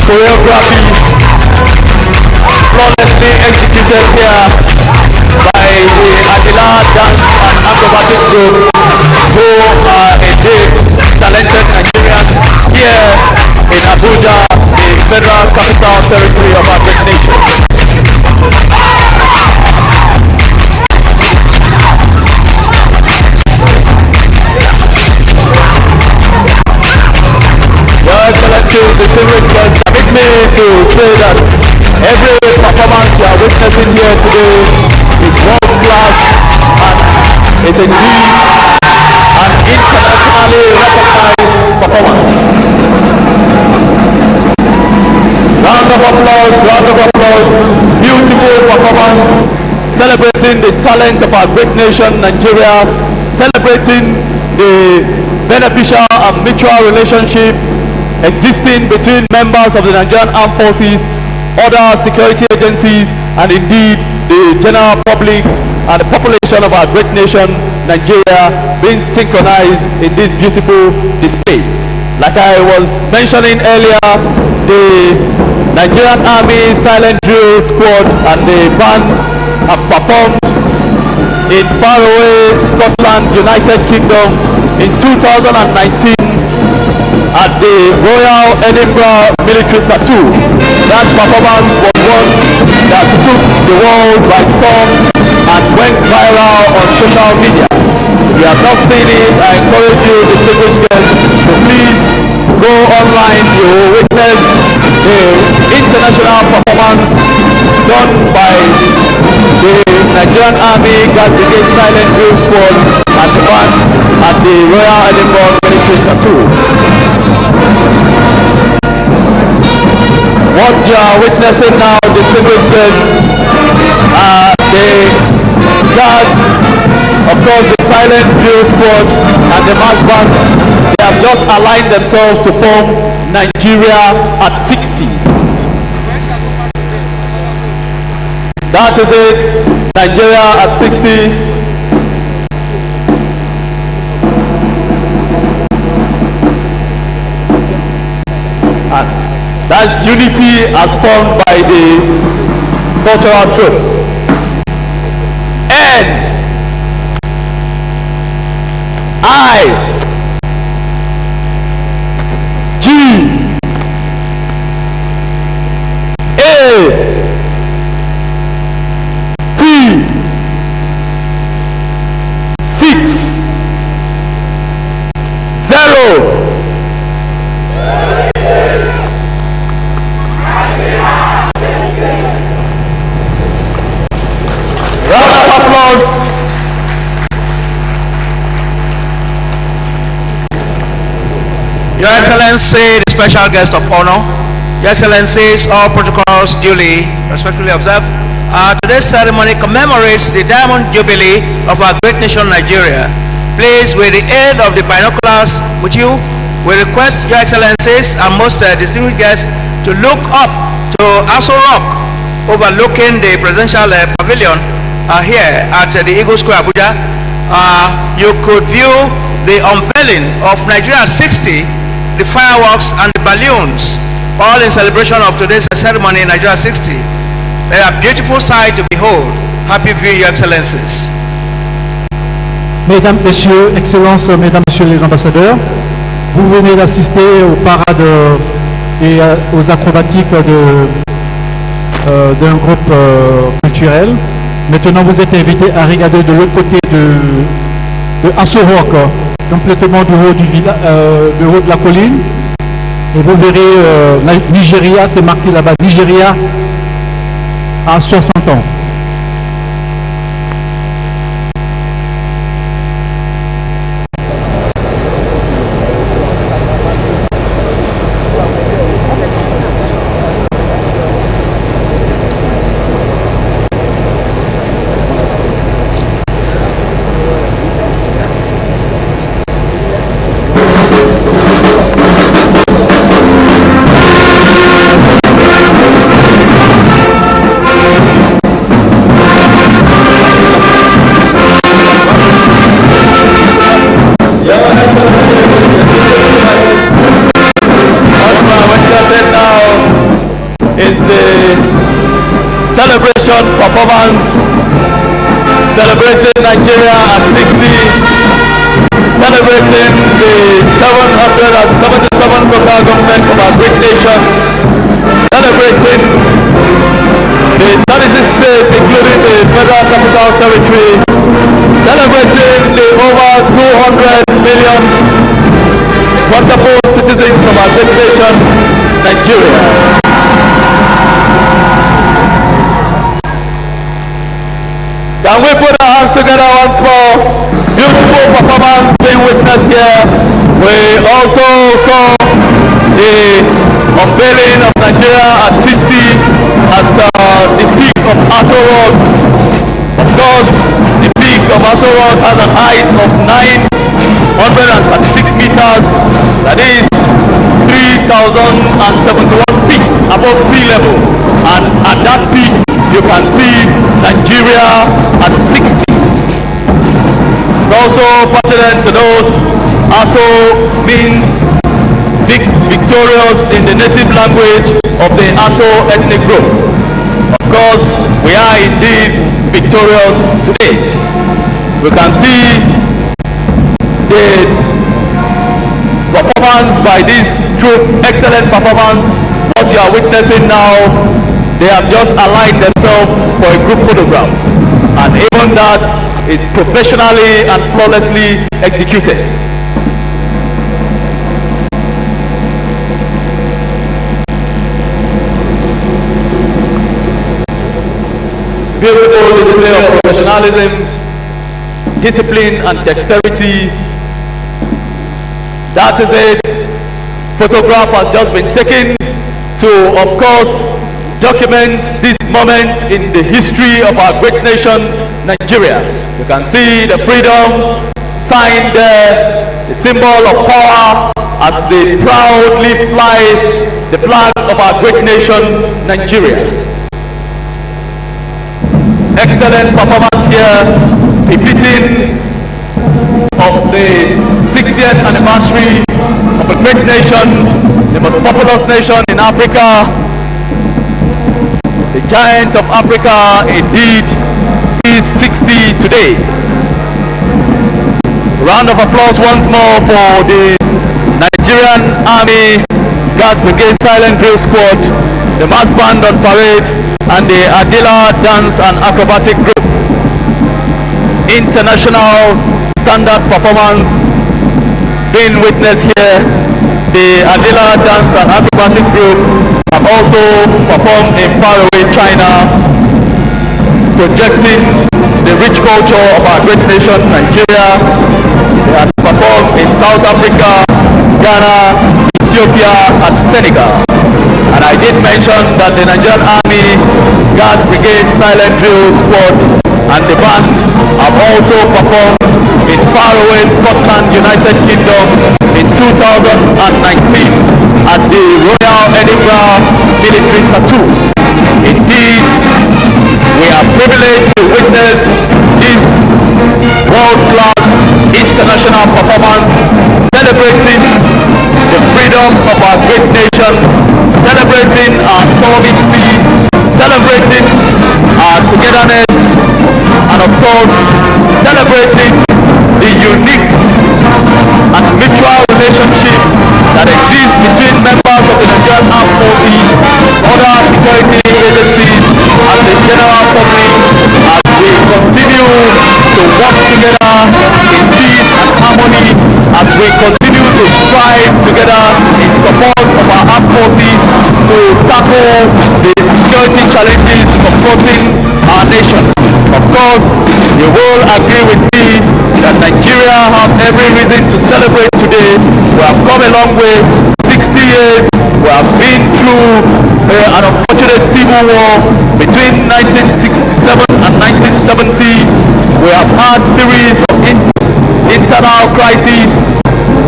choreography flawlessly executed here by the Adila Dance and Acrobatic Group, who are indeed talented Nigerians here in Abuja, the federal capital territory of our great nation. Your Excellency, distinguished guests, permit me to say that every performance you are witnessing here today is world class and is indeed an internationally recognized performance. Round of applause, beautiful performance, celebrating the talent of our great nation, Nigeria, celebrating the beneficial and mutual relationship existing between members of the Nigerian Armed Forces, other security agencies, and indeed the general public and the population of our great nation, Nigeria, being synchronized in this beautiful display. Like I was mentioning earlier, the Nigerian Army Silent Drill Squad and the band have performed in faraway Scotland, United Kingdom in 2019 at the Royal Edinburgh Military Tattoo. That performance was one that took the world by storm and went viral on social media. If you have not seen it, I encourage you, distinguished guests, to please go online. You will witness the international performance done by the Nigerian Army Guard Brigade Silent Drill Squad and the band at the Royal Edinburgh Military Tattoo. What you are witnessing now, distinguished guests, are the guards, of course the Silent Drill Squad and the mass band. They have just aligned themselves to form Nigeria at 60. That is it, Nigeria at 60. And that's unity as formed by the cultural troops. N I G A T 6 0. Your Excellency, the special guest of honor, Your Excellencies, all protocols duly, respectfully observed. Today's ceremony commemorates the Diamond Jubilee of our great nation, Nigeria. Please, with the aid of the binoculars with you, we request Your Excellencies and most distinguished guests to look up to Aso Rock, overlooking the presidential pavilion here at the Eagle Square, Abuja. You could view the unveiling of Nigeria 60, the fireworks and the balloons, all in celebration of today's ceremony in Nigeria 60. They are a beautiful sight to behold. Happy view, Your Excellencies. Mesdames, Messieurs, Excellences, Mesdames, Messieurs les ambassadeurs, vous venez d'assister aux parades et aux acrobatiques d'un groupe culturel. Maintenant, vous êtes invités à regarder de l'autre côté de Aso Rock, complètement du haut de la colline. Et vous verrez Nigeria, c'est marqué là-bas, Nigeria à 60 ans. graduation performance celebrating Nigeria at 60, celebrating the 777th local government of our great nation, celebrating the 36 states including the Federal Capital Territory, celebrating the over 200 million wonderful citizens of our great nation, Nigeria. Can we put our hands together once more? Beautiful performance being witnessed here. We also saw the unveiling of Nigeria at 60 at the peak of Aso Rock. Of course, the peak of Aso Rock has a height of 936 meters. That is 3,071 feet above sea level. And at that peak, you can see Nigeria at 60. It's also pertinent to note, Aso means victorious in the native language of the Aso ethnic group. Of course, we are indeed victorious today. We can see the performance by this troop, excellent performance. What you are witnessing now, they have just aligned themselves for a group photograph, and even that is professionally and flawlessly executed. Beautiful display of professionalism, discipline and dexterity. That is it. Photograph has just been taken to, of course, document this moment in the history of our great nation, Nigeria. You can see the freedom sign there, the symbol of power as they proudly fly the flag of our great nation, Nigeria. Excellent performance here, befitting of the 60th anniversary of a great nation, the most populous nation in Africa. The giant of Africa indeed is 60 today. Round of applause once more for the Nigerian Army Guards Brigade Silent Drill Squad, the mass band on parade, and the Adila Dance and Acrobatic Group. International standard performance being witnessed here. The Adila Dance and Acrobatic Group have also performed in faraway China, projecting the rich culture of our great nation, Nigeria. They have performed in South Africa, Ghana, Ethiopia, and Senegal. And I did mention that the Nigerian Army Guards Brigade Silent Drill Squad and the band have also performed in faraway Scotland, United Kingdom in 2019 at the Royal Edinburgh Military Tattoo. Indeed, we are privileged to witness this world-class international performance celebrating the freedom of our great nation, celebrating our sovereignty, celebrating our togetherness, and of course celebrating the unique and mutual relationship that exists between members of the Nigerian Armed Forces, other security agencies, and the general public as we continue to work together in peace and harmony, as we continue to strive together in support of our armed forces to tackle the security challenges confronting our nation. Of course, you will agree with me that Nigeria have every reason to celebrate today. We have come a long way, 60 years. We have been through an unfortunate civil war between 1967 and 1970. We have had series of internal crises,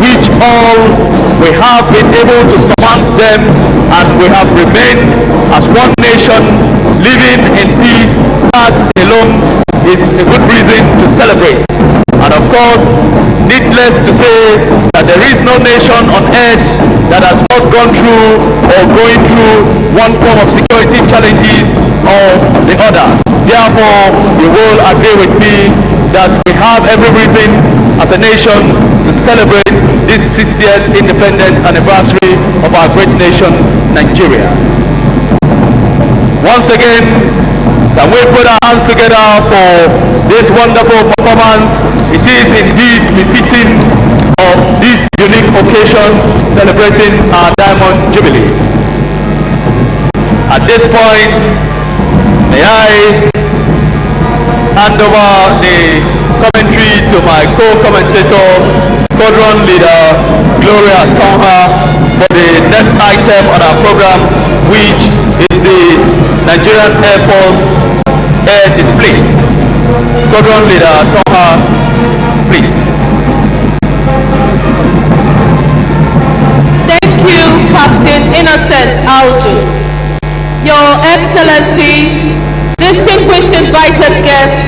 which all we have been able to surmount them, and we have remained as one nation living in peace. That alone is a good reason to celebrate. And of course, needless to say that there is no nation on earth that has not gone through or going through one form of security challenges or the other. will agree with me that we have every reason as a nation to celebrate this 60th independence anniversary of our great nation, Nigeria. Once again, can we put our hands together for this wonderful performance? It is indeed befitting of this unique occasion celebrating our Diamond Jubilee. At this point, may I hand over the commentary to my co-commentator, Squadron Leader Gloria Tonha, for the next item on our program, which is the Nigerian Air Force Air Display. Squadron Leader Tonha, please. Thank you, Captain Innocent Audu. Your Excellencies, distinguished invited guests,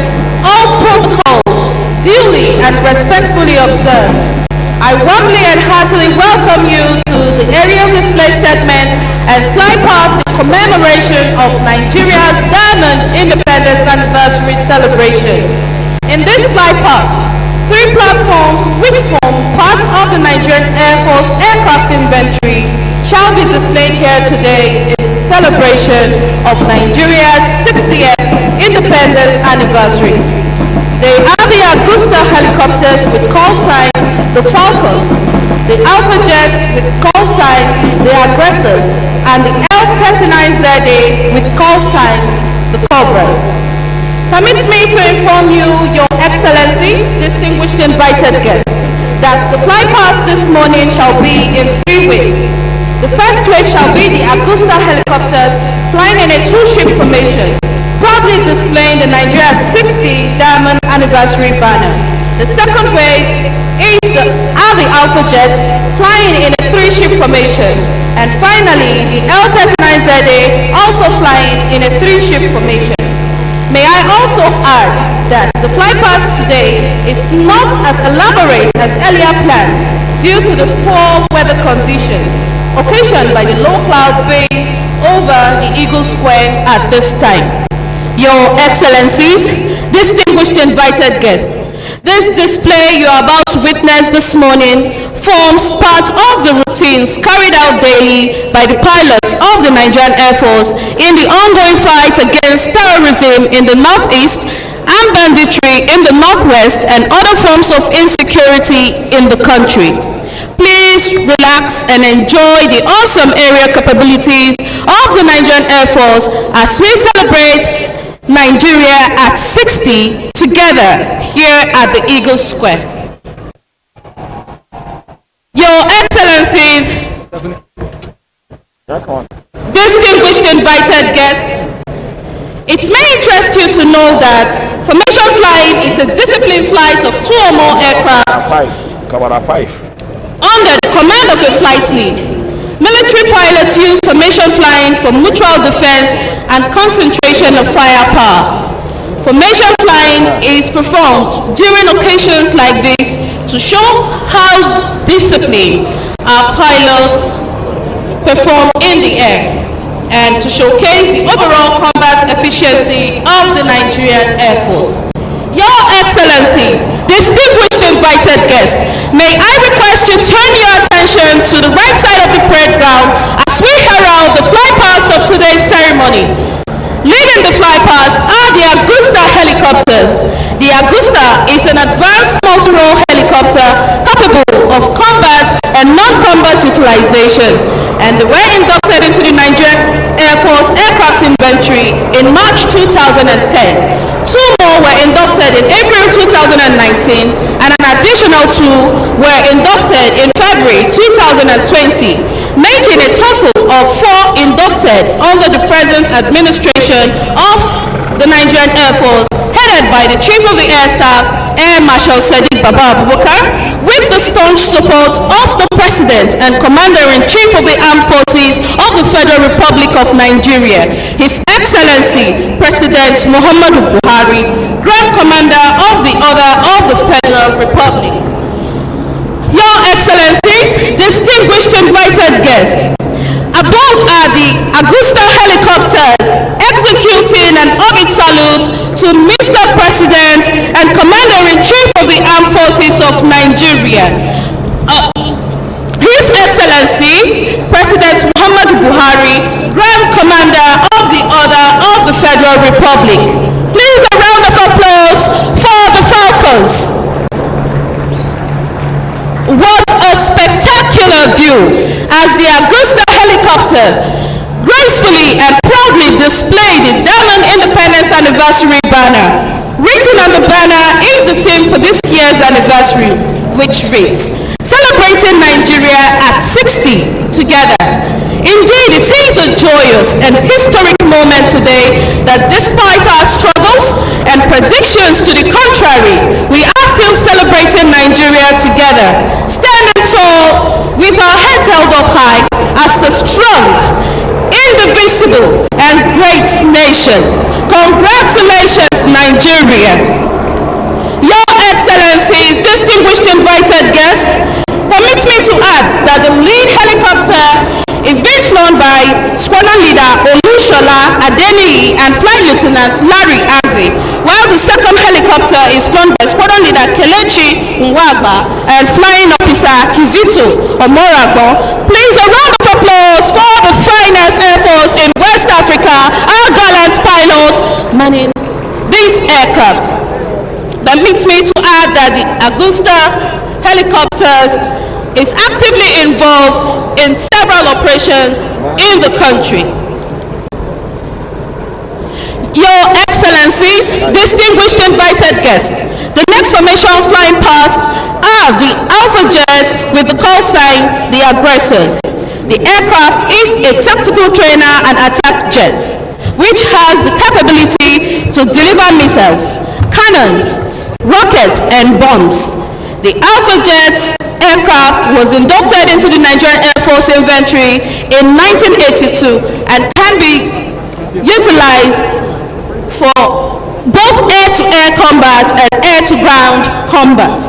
all protocols duly and respectfully observed. I warmly and heartily welcome you to the aerial display segment and fly past in commemoration of Nigeria's Diamond Independence Anniversary celebration. In this fly past, 3 platforms which form part of the Nigerian Air Force aircraft inventory shall be displayed here today in celebration of Nigeria's 60th Independence Anniversary. They are the Augusta helicopters with call sign the Falcons, the Alpha Jets with call sign the Aggressors, and the L-39ZA with call sign the Cobras. Permit me to inform you, Your Excellencies, distinguished invited guests, that the fly past this morning shall be in 3 waves. The first wave shall be the Augusta helicopters flying in a 2-ship formation, proudly displaying the Nigeria 60 Diamond Anniversary banner. The second wave are the Alpha Jets flying in a 3-ship formation. And finally, the L-39ZA also flying in a 3-ship formation. May I also add that the fly past today is not as elaborate as earlier planned due to the poor weather condition occasioned by the low cloud base over the Eagle Square at this time. Your Excellencies, distinguished invited guests, this display you are about to witness this morning forms part of the routines carried out daily by the pilots of the Nigerian Air Force in the ongoing fight against terrorism in the northeast, armed banditry in the northwest, and other forms of insecurity in the country. Please relax and enjoy the awesome aerial capabilities of the Nigerian Air Force as we celebrate Nigeria at 60 together here at the Eagle Square. Your Excellencies, distinguished invited guests, it may interest you to know that formation flying is a disciplined flight of 2 or more aircraft under the command of a flight lead. Military pilots use formation flying for mutual defense and concentration of firepower. Formation flying is performed during occasions like this to show how disciplined our pilots perform in the air and to showcase the overall combat efficiency of the Nigerian Air Force. Your Excellencies, distinguished invited guests, may I request you turn your attention to the right side of the parade ground as we herald the fly past of today's ceremony. Leading the fly past are the Augusta helicopters. The Augusta is an advanced multi-role helicopter capable of combat and non-combat utilization, and they were inducted into the Nigerian Air Force aircraft inventory in March 2010. 2 more were inducted in April 2019, and an additional 2 were inducted in February 2020, making a total of 4 inducted under the present administration of the Nigerian Air Force, headed by the Chief of the Air Staff, Air Marshal Sadiq Baba Abubakar, with the staunch support of the President and Commander-in-Chief of the Armed Forces of the Federal Republic of Nigeria, His Excellency President Muhammadu Buhari, Grand Commander of the Order of the Federal Republic. Your Excellencies, distinguished invited guests, above are the Augusta helicopters executing an orbit salute to Mr. President Nigeria. His Excellency, President Muhammadu Buhari, Grand Commander of the Order of the Federal Republic. Please a round of applause for the Falcons. What a spectacular view as the Augusta helicopter gracefully and proudly displayed the Diamond Independence Anniversary banner. Written on the banner is the theme for this year's anniversary, which reads, "Celebrating Nigeria at 60 together." Indeed, it is a joyous and historic moment today that despite our struggles and predictions to the contrary, we are still celebrating Nigeria together, standing tall with our heads held up high as a strong, indivisible and great nation. Congratulations, Nigeria. Your Excellencies, distinguished invited guests, permit me to add that the lead helicopter is being flown by Squadron Leader Olushola Adeniyi and Flight Lieutenant Larry Azi, while the second helicopter is flown by Squadron Leader Kelechi Nwagba and Flying Officer Kizito Omoragbo. Please a round of applause for the finest Air Force in West Africa, our gallant pilots manning these aircraft. Permit me to add that the Augusta helicopters is actively involved in several operations in the country. Your Excellencies, distinguished invited guests, the next formation flying past are the Alpha Jet with the call sign The Aggressors. The aircraft is a tactical trainer and attack jet, which has the capability to deliver missiles, cannons, rockets, and bombs. The Alpha Jet aircraft was inducted into the Nigerian Air Force inventory in 1982 and can be utilized for both air-to-air combat and air-to-ground combat.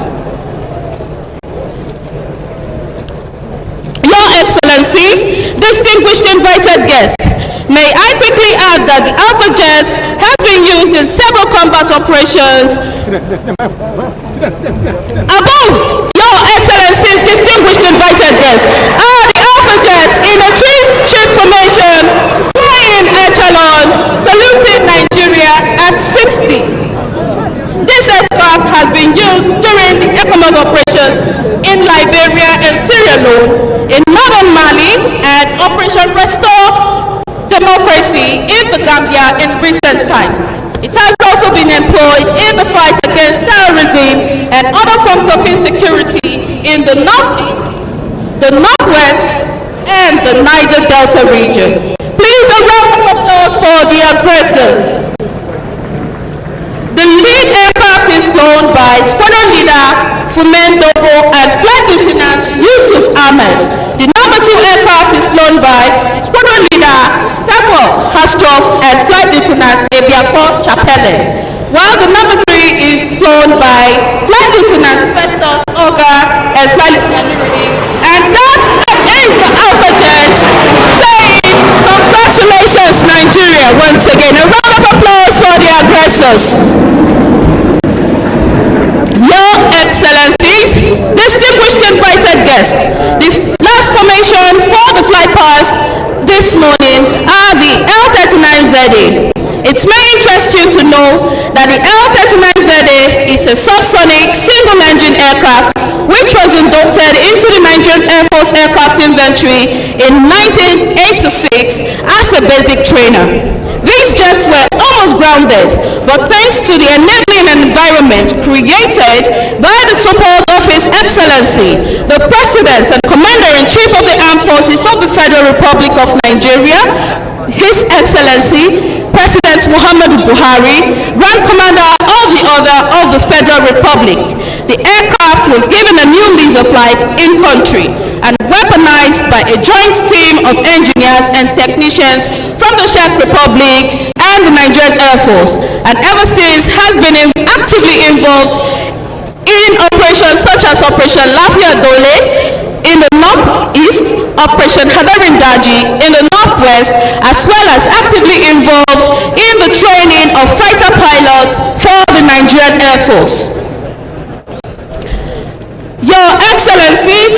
Your Excellencies, distinguished invited guests, may I quickly add that the Alpha Jet has been used in several combat operations. Above, Your Excellencies, distinguished invited guests, are the Alpha Jet in a three-ship formation, flying in echelon, saluting Nigeria at 60. This aircraft has been used during the economic operations in Liberia and Sierra Leone, in northern Mali, and Operation Restore Democracy in the Gambia in recent times. It has also been employed in the fight against terrorism and other forms of insecurity in the Northeast, the Northwest, and the Niger Delta region. Please a round of applause for the aggressors. The lead aircraft is flown by Squadron Leader Fumen Dogo and Flight Lieutenant Yusuf Ahmed. The number 2 aircraft is flown by Squadron Leader Samuel Hastroff and Flight Lieutenant Ebiako Chapele, while the number 3 is flown by Flight Lieutenant Festus Oga and Flight Lieutenant Nurudi. And that is the Alpha Jet saying, congratulations Nigeria once again. A round of applause for the aggressors. Your Excellencies, distinguished invited guests, the last formation for the flight past this morning are the L-39ZA. It may interest you to know that the L-39ZA is a subsonic single-engine aircraft which was inducted into the Nigerian Air Force aircraft inventory in 1986 as a basic trainer. These jets were almost grounded, but thanks to the enabling environment created by the support of His Excellency, the President and Commander-in-Chief of the Armed Forces of the Federal Republic of Nigeria, His Excellency, President Muhammadu Buhari, Grand Commander of the Order of the Federal Republic, the aircraft was given a new lease of life in country and weaponized by a joint team of engineers and technicians from the Czech Republic and the Nigerian Air Force, and ever since has been actively involved in operations such as Operation Lafia Dole in the Northeast, Operation Hadarin Daji in the Northwest, as well as actively involved in the training of fighter pilots for the Nigerian Air Force. Your Excellencies,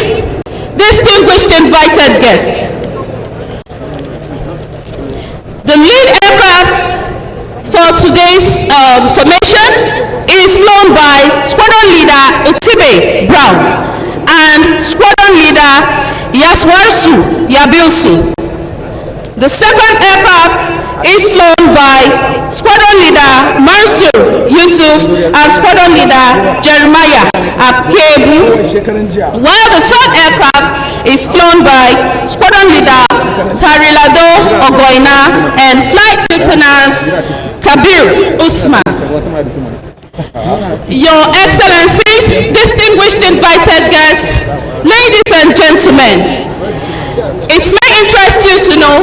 distinguished invited guests, the lead aircraft for today's formation is flown by Squadron Leader Utibe Brown and Squadron Leader Yaswarsu Yabilsu. The second aircraft is flown by Squadron Leader Mansur Yusuf and Squadron Leader Jeremiah Akebu, while the third aircraft is flown by Squadron Leader Tarilado Ogoina and Flight Lieutenant Kabir Usman. Your Excellencies, distinguished invited guests, ladies and gentlemen, it may interest you to know,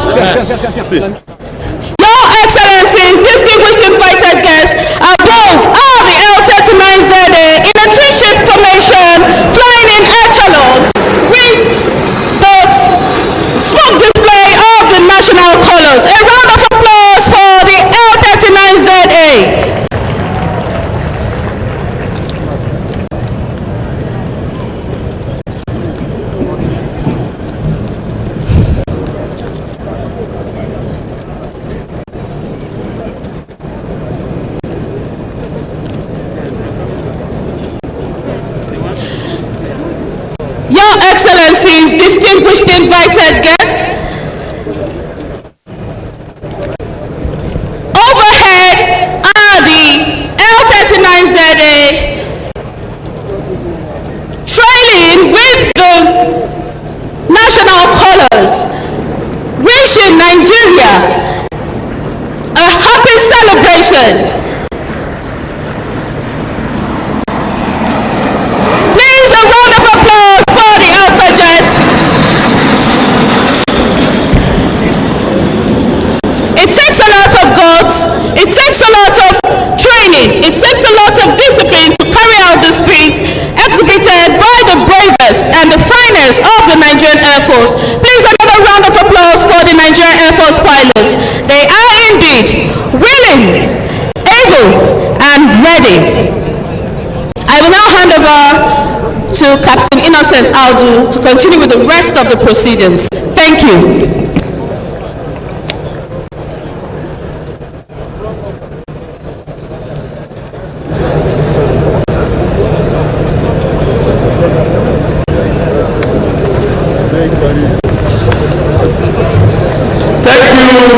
Your Excellencies, distinguished invited guests, above are the L-39ZA in a three-ship formation flying in echelon with the smoke display of the national colors. A round of applause for the L-39ZA. Excellencies, distinguished invited guests, overhead are the L-39ZA trailing with the national colors, wishing Nigeria a happy celebration. Please, a round of applause for the Alpha Jets. It takes a lot of guts, it takes a lot of training, it takes a lot of discipline to carry out this feat exhibited by the bravest and the finest of the Nigerian Air Force. Please, another round of applause for the Nigerian Air Force pilots. They are indeed willing, able, and ready. I will now hand over to Captain Innocent Audu to continue with the rest of the proceedings. Thank you. Thank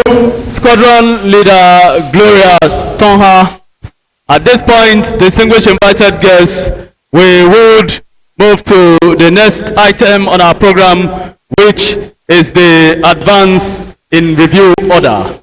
you, Squadron Leader Gloria Tonha. At this point, distinguished invited guests, we would move to the next item on our program, which is the advance in review order.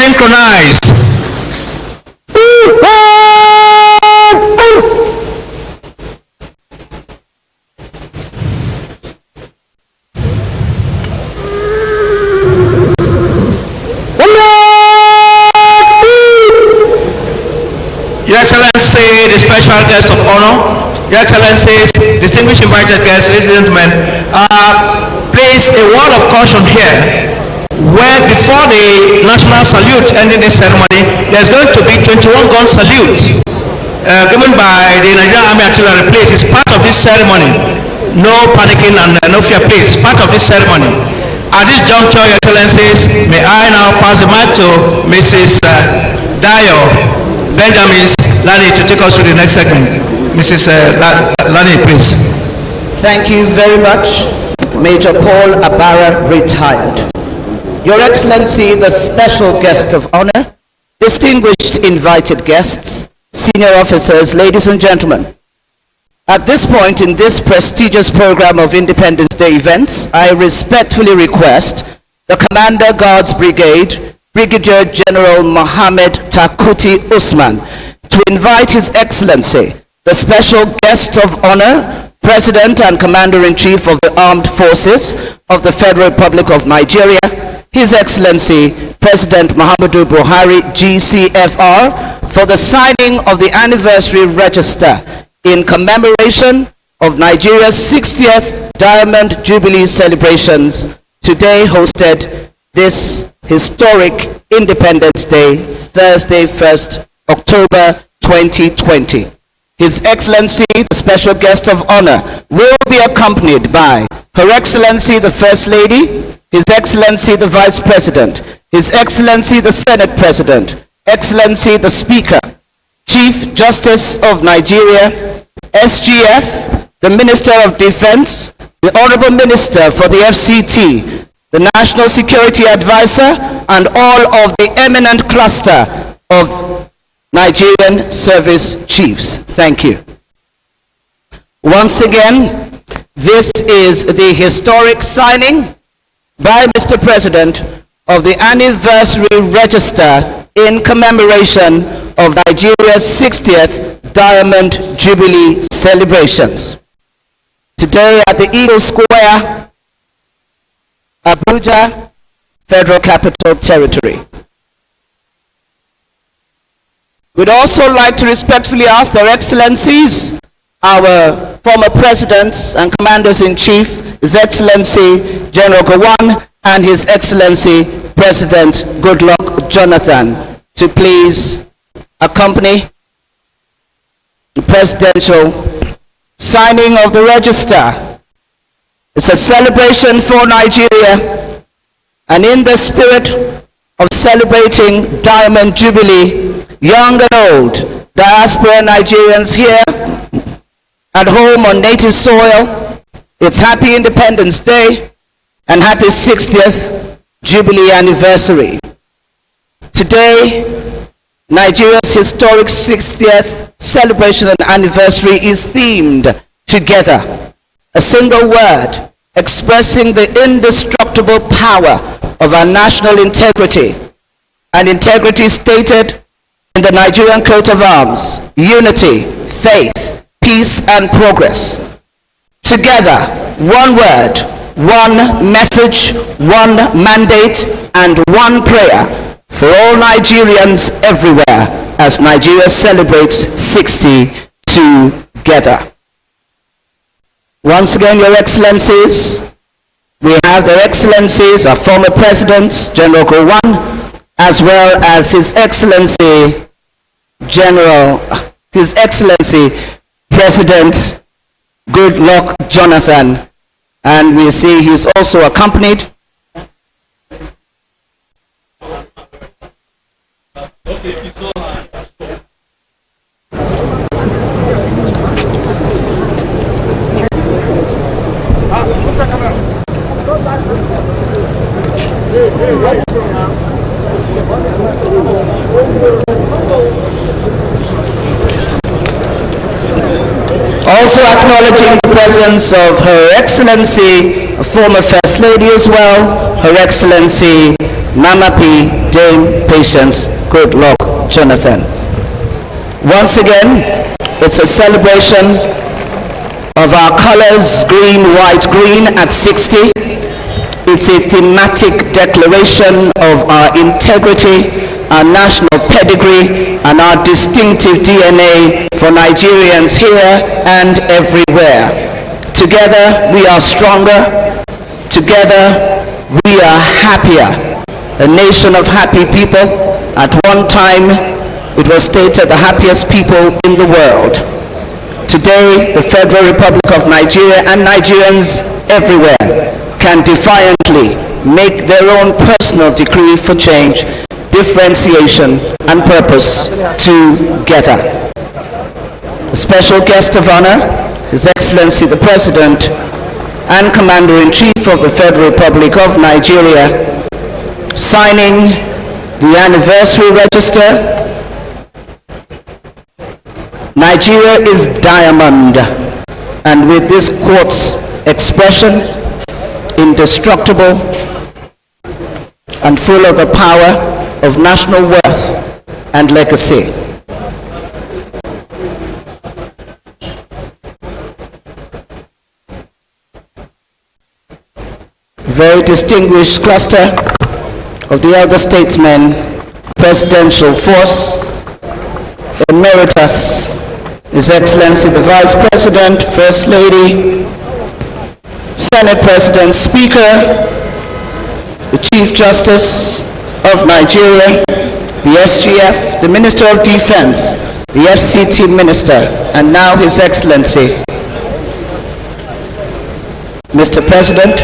synchronized. Your Excellency, the special guest of honor, Your Excellencies, distinguished invited guests, ladies and gentlemen, please a word of caution here. Where before the national salute ending this ceremony, there's going to be 21-gun salute given by the Nigerian Army Artillery. Please, it's part of this ceremony. No panicking and no fear, please. It's part of this ceremony. At this juncture, Your Excellencies, may I now pass the mic to Mrs. Dayo Benjamin Lani to take us through the next segment. Mrs. Lani, please. Thank you very much. Major Paul Abara, retired. Your Excellency, the special guest of honor, distinguished invited guests, senior officers, ladies and gentlemen. At this point in this prestigious program of Independence Day events, I respectfully request the Commander Guards Brigade, Brigadier General Mohammed Takuti Usman, to invite His Excellency, the special guest of honor, President and Commander-in-Chief of the Armed Forces of the Federal Republic of Nigeria, His Excellency President Muhammadu Buhari, GCFR, for the signing of the anniversary register in commemoration of Nigeria's 60th Diamond Jubilee celebrations, today hosted this historic Independence Day, Thursday, 1st October 2020. His Excellency, the special guest of honor, will be accompanied by Her Excellency the First Lady, His Excellency the Vice President, His Excellency the Senate President, Excellency the Speaker, Chief Justice of Nigeria, SGF, the Minister of Defense, the Honorable Minister for the FCT, the National Security Advisor, and all of the eminent cluster of Nigerian service chiefs. Thank you. Once again, this is the historic signing by Mr. President of the anniversary register in commemoration of Nigeria's 60th Diamond Jubilee celebrations. Today at the Eagle Square, Abuja, Federal Capital Territory. We'd also like to respectfully ask their excellencies, our former presidents and commanders-in-chief, His Excellency General Gowon and His Excellency President Goodluck Jonathan, to please accompany the presidential signing of the register. It's a celebration for Nigeria, and in the spirit of celebrating Diamond Jubilee, young and old, diaspora Nigerians here at home on native soil, it's Happy Independence Day and Happy 60th Jubilee Anniversary. Today, Nigeria's historic 60th celebration and anniversary is themed Together, a single word expressing the indestructible power of our national integrity, and integrity stated in the Nigerian coat of arms: unity, faith, peace, and progress. Together, one word, one message, one mandate, and one prayer for all Nigerians everywhere as Nigeria celebrates 60 together. Once again, Your Excellencies, we have their Excellencies, our former presidents, General Gowon, as well as His Excellency President Goodluck Jonathan, and we see he's also accompanied. Also acknowledging the presence of Her Excellency, a former First Lady as well, Her Excellency Mama P. Dame Patience Goodluck Jonathan. Once again, it's a celebration of our colors, green, white, green at 60. It's a thematic declaration of our integrity, our national pedigree, and our distinctive DNA for Nigerians here and everywhere. Together, we are stronger. Together, we are happier. A nation of happy people. At one time, it was stated the happiest people in the world. Today, the Federal Republic of Nigeria and Nigerians everywhere can defiantly make their own personal decree for change, differentiation, and purpose together. A special guest of honor, His Excellency the President and Commander-in-Chief of the Federal Republic of Nigeria, signing the anniversary register. Nigeria is diamond, and with this quartz expression, indestructible and full of the power of national worth and legacy. Very distinguished cluster of the elder statesmen, presidential force, emeritus, His Excellency the Vice President, First Lady, Senate President, Speaker, the Chief Justice of Nigeria, the SGF, the Minister of Defense, the FCT Minister, and now His Excellency, Mr. President,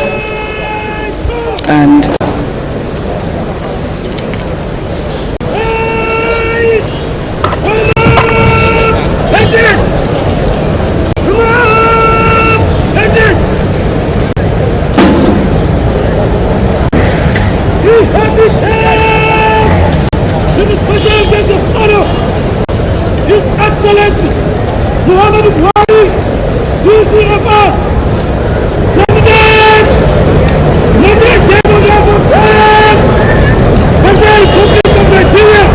and His Excellency Muhammadu Buhari, DCFR, President, Nigerian Chamber of Affairs, Federal Republic of Nigeria.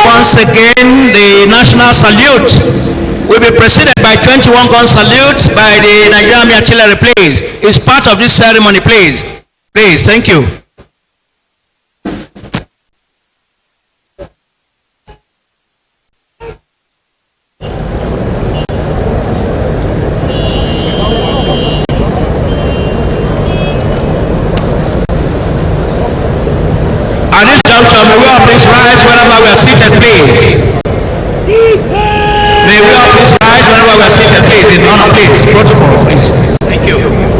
Once again, the national salute will be preceded by 21 gun salutes by the Nigerian artillery. Please, it's part of this ceremony. Please, thank you. At this juncture, may we all please rise whenever we are seated, please. May we all please rise whenever we are seated, please. In honor, please. Protocol, please. Thank you.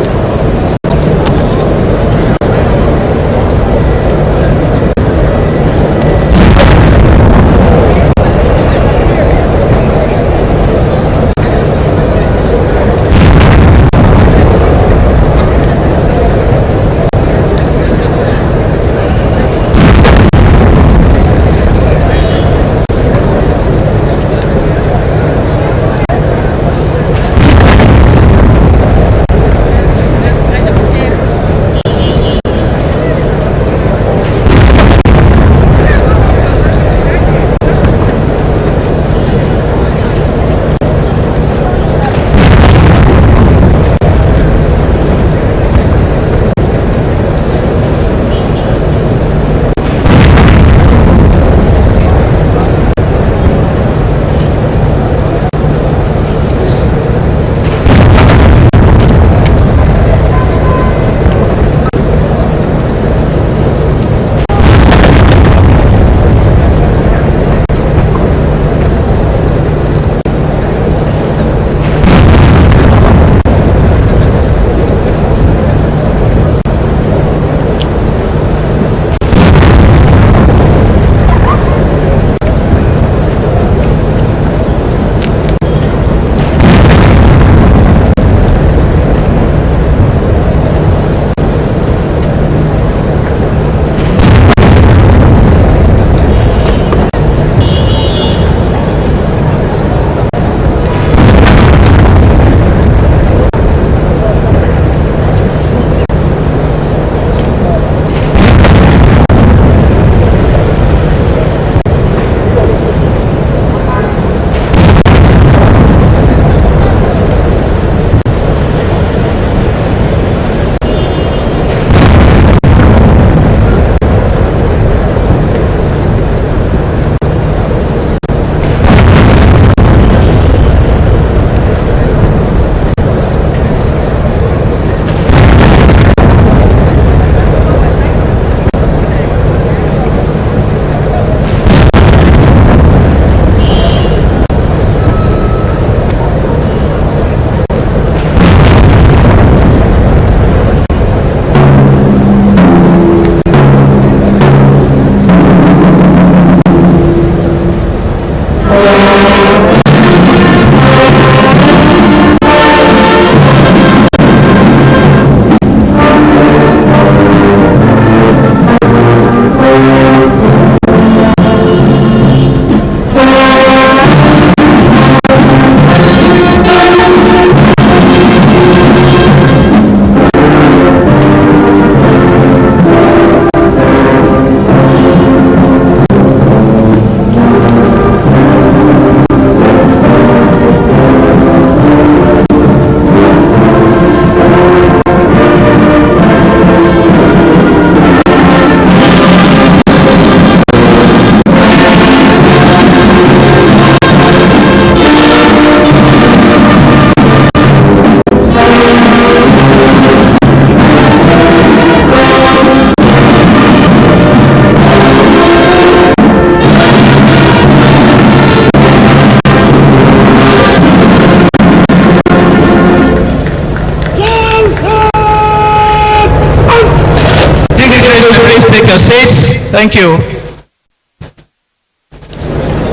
your seats. Thank you.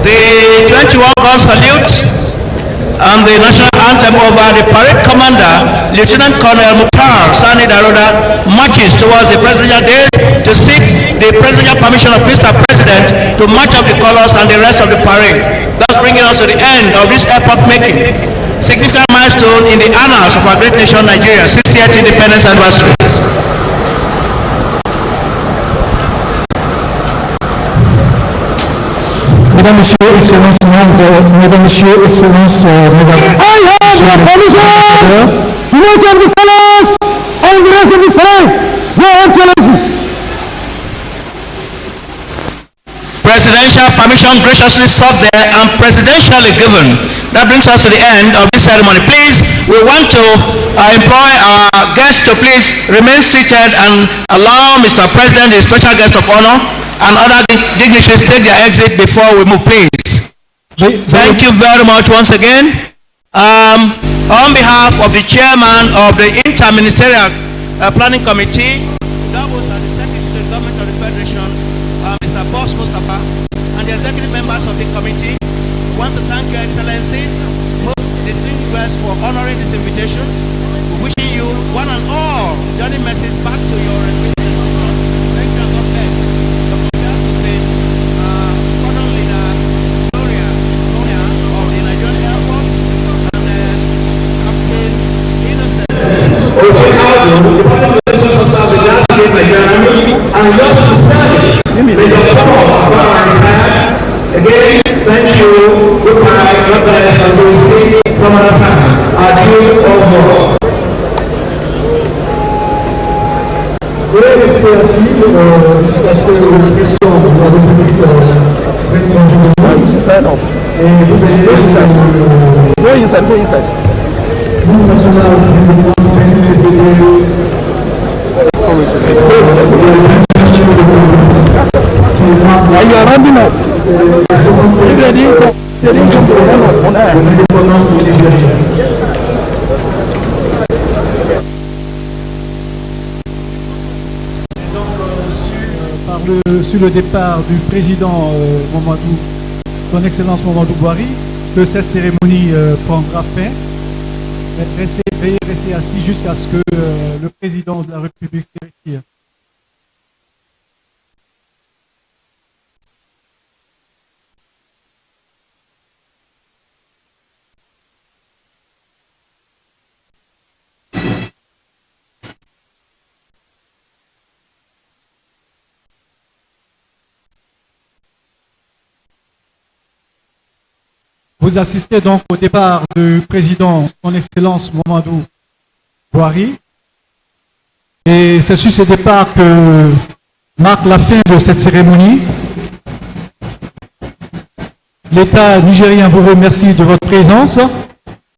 The 21-gun salute and the national anthem over the parade commander, Lieutenant Colonel Mukhtar Sani Daroda, marches towards the presidential dais to seek the presidential permission of Mr. President to march up the colors and the rest of the parade, thus bringing us to the end of this epoch-making, significant milestone in the annals of our great nation, Nigeria, 60th independence anniversary. Mesdames, Messieurs, Excellences, Mesdames, Messieurs, Excellences, Mesdames, I have the permission to march up the colors and the rest of the parade, Your Excellency. Presidential permission graciously sought there and presidentially given. That brings us to the end of this ceremony. Please, we want to employ our guests to please remain seated and allow Mr. President, the special guest of honor, and other dignitaries take their exit before we move, please. Thank you very much once again. On behalf of the chairman of the Interministerial Planning Committee, that was the Secretary to the Government of the Federation, Mr. Boss Mustafa, and the executive members of the committee, we want to thank your excellencies, most distinguished, for honoring this invitation. We wishing you one and all journey message back to your respective institutions. Thank you and God bless. Again, thank you. Goodbye. God bless. And we will see some other time. Adieu all more. Sur le départ du président Mamadou, son Excellence Mamadou Bouhari, que cette cérémonie prendra fin. Veuillez rester assis jusqu'à ce que le président de la République se retire. Vous assistez donc au départ du président, son Excellence Mamadou Bouhari. Et c'est sur ce départ que marque la fin de cette cérémonie. L'État nigérien vous remercie de votre présence.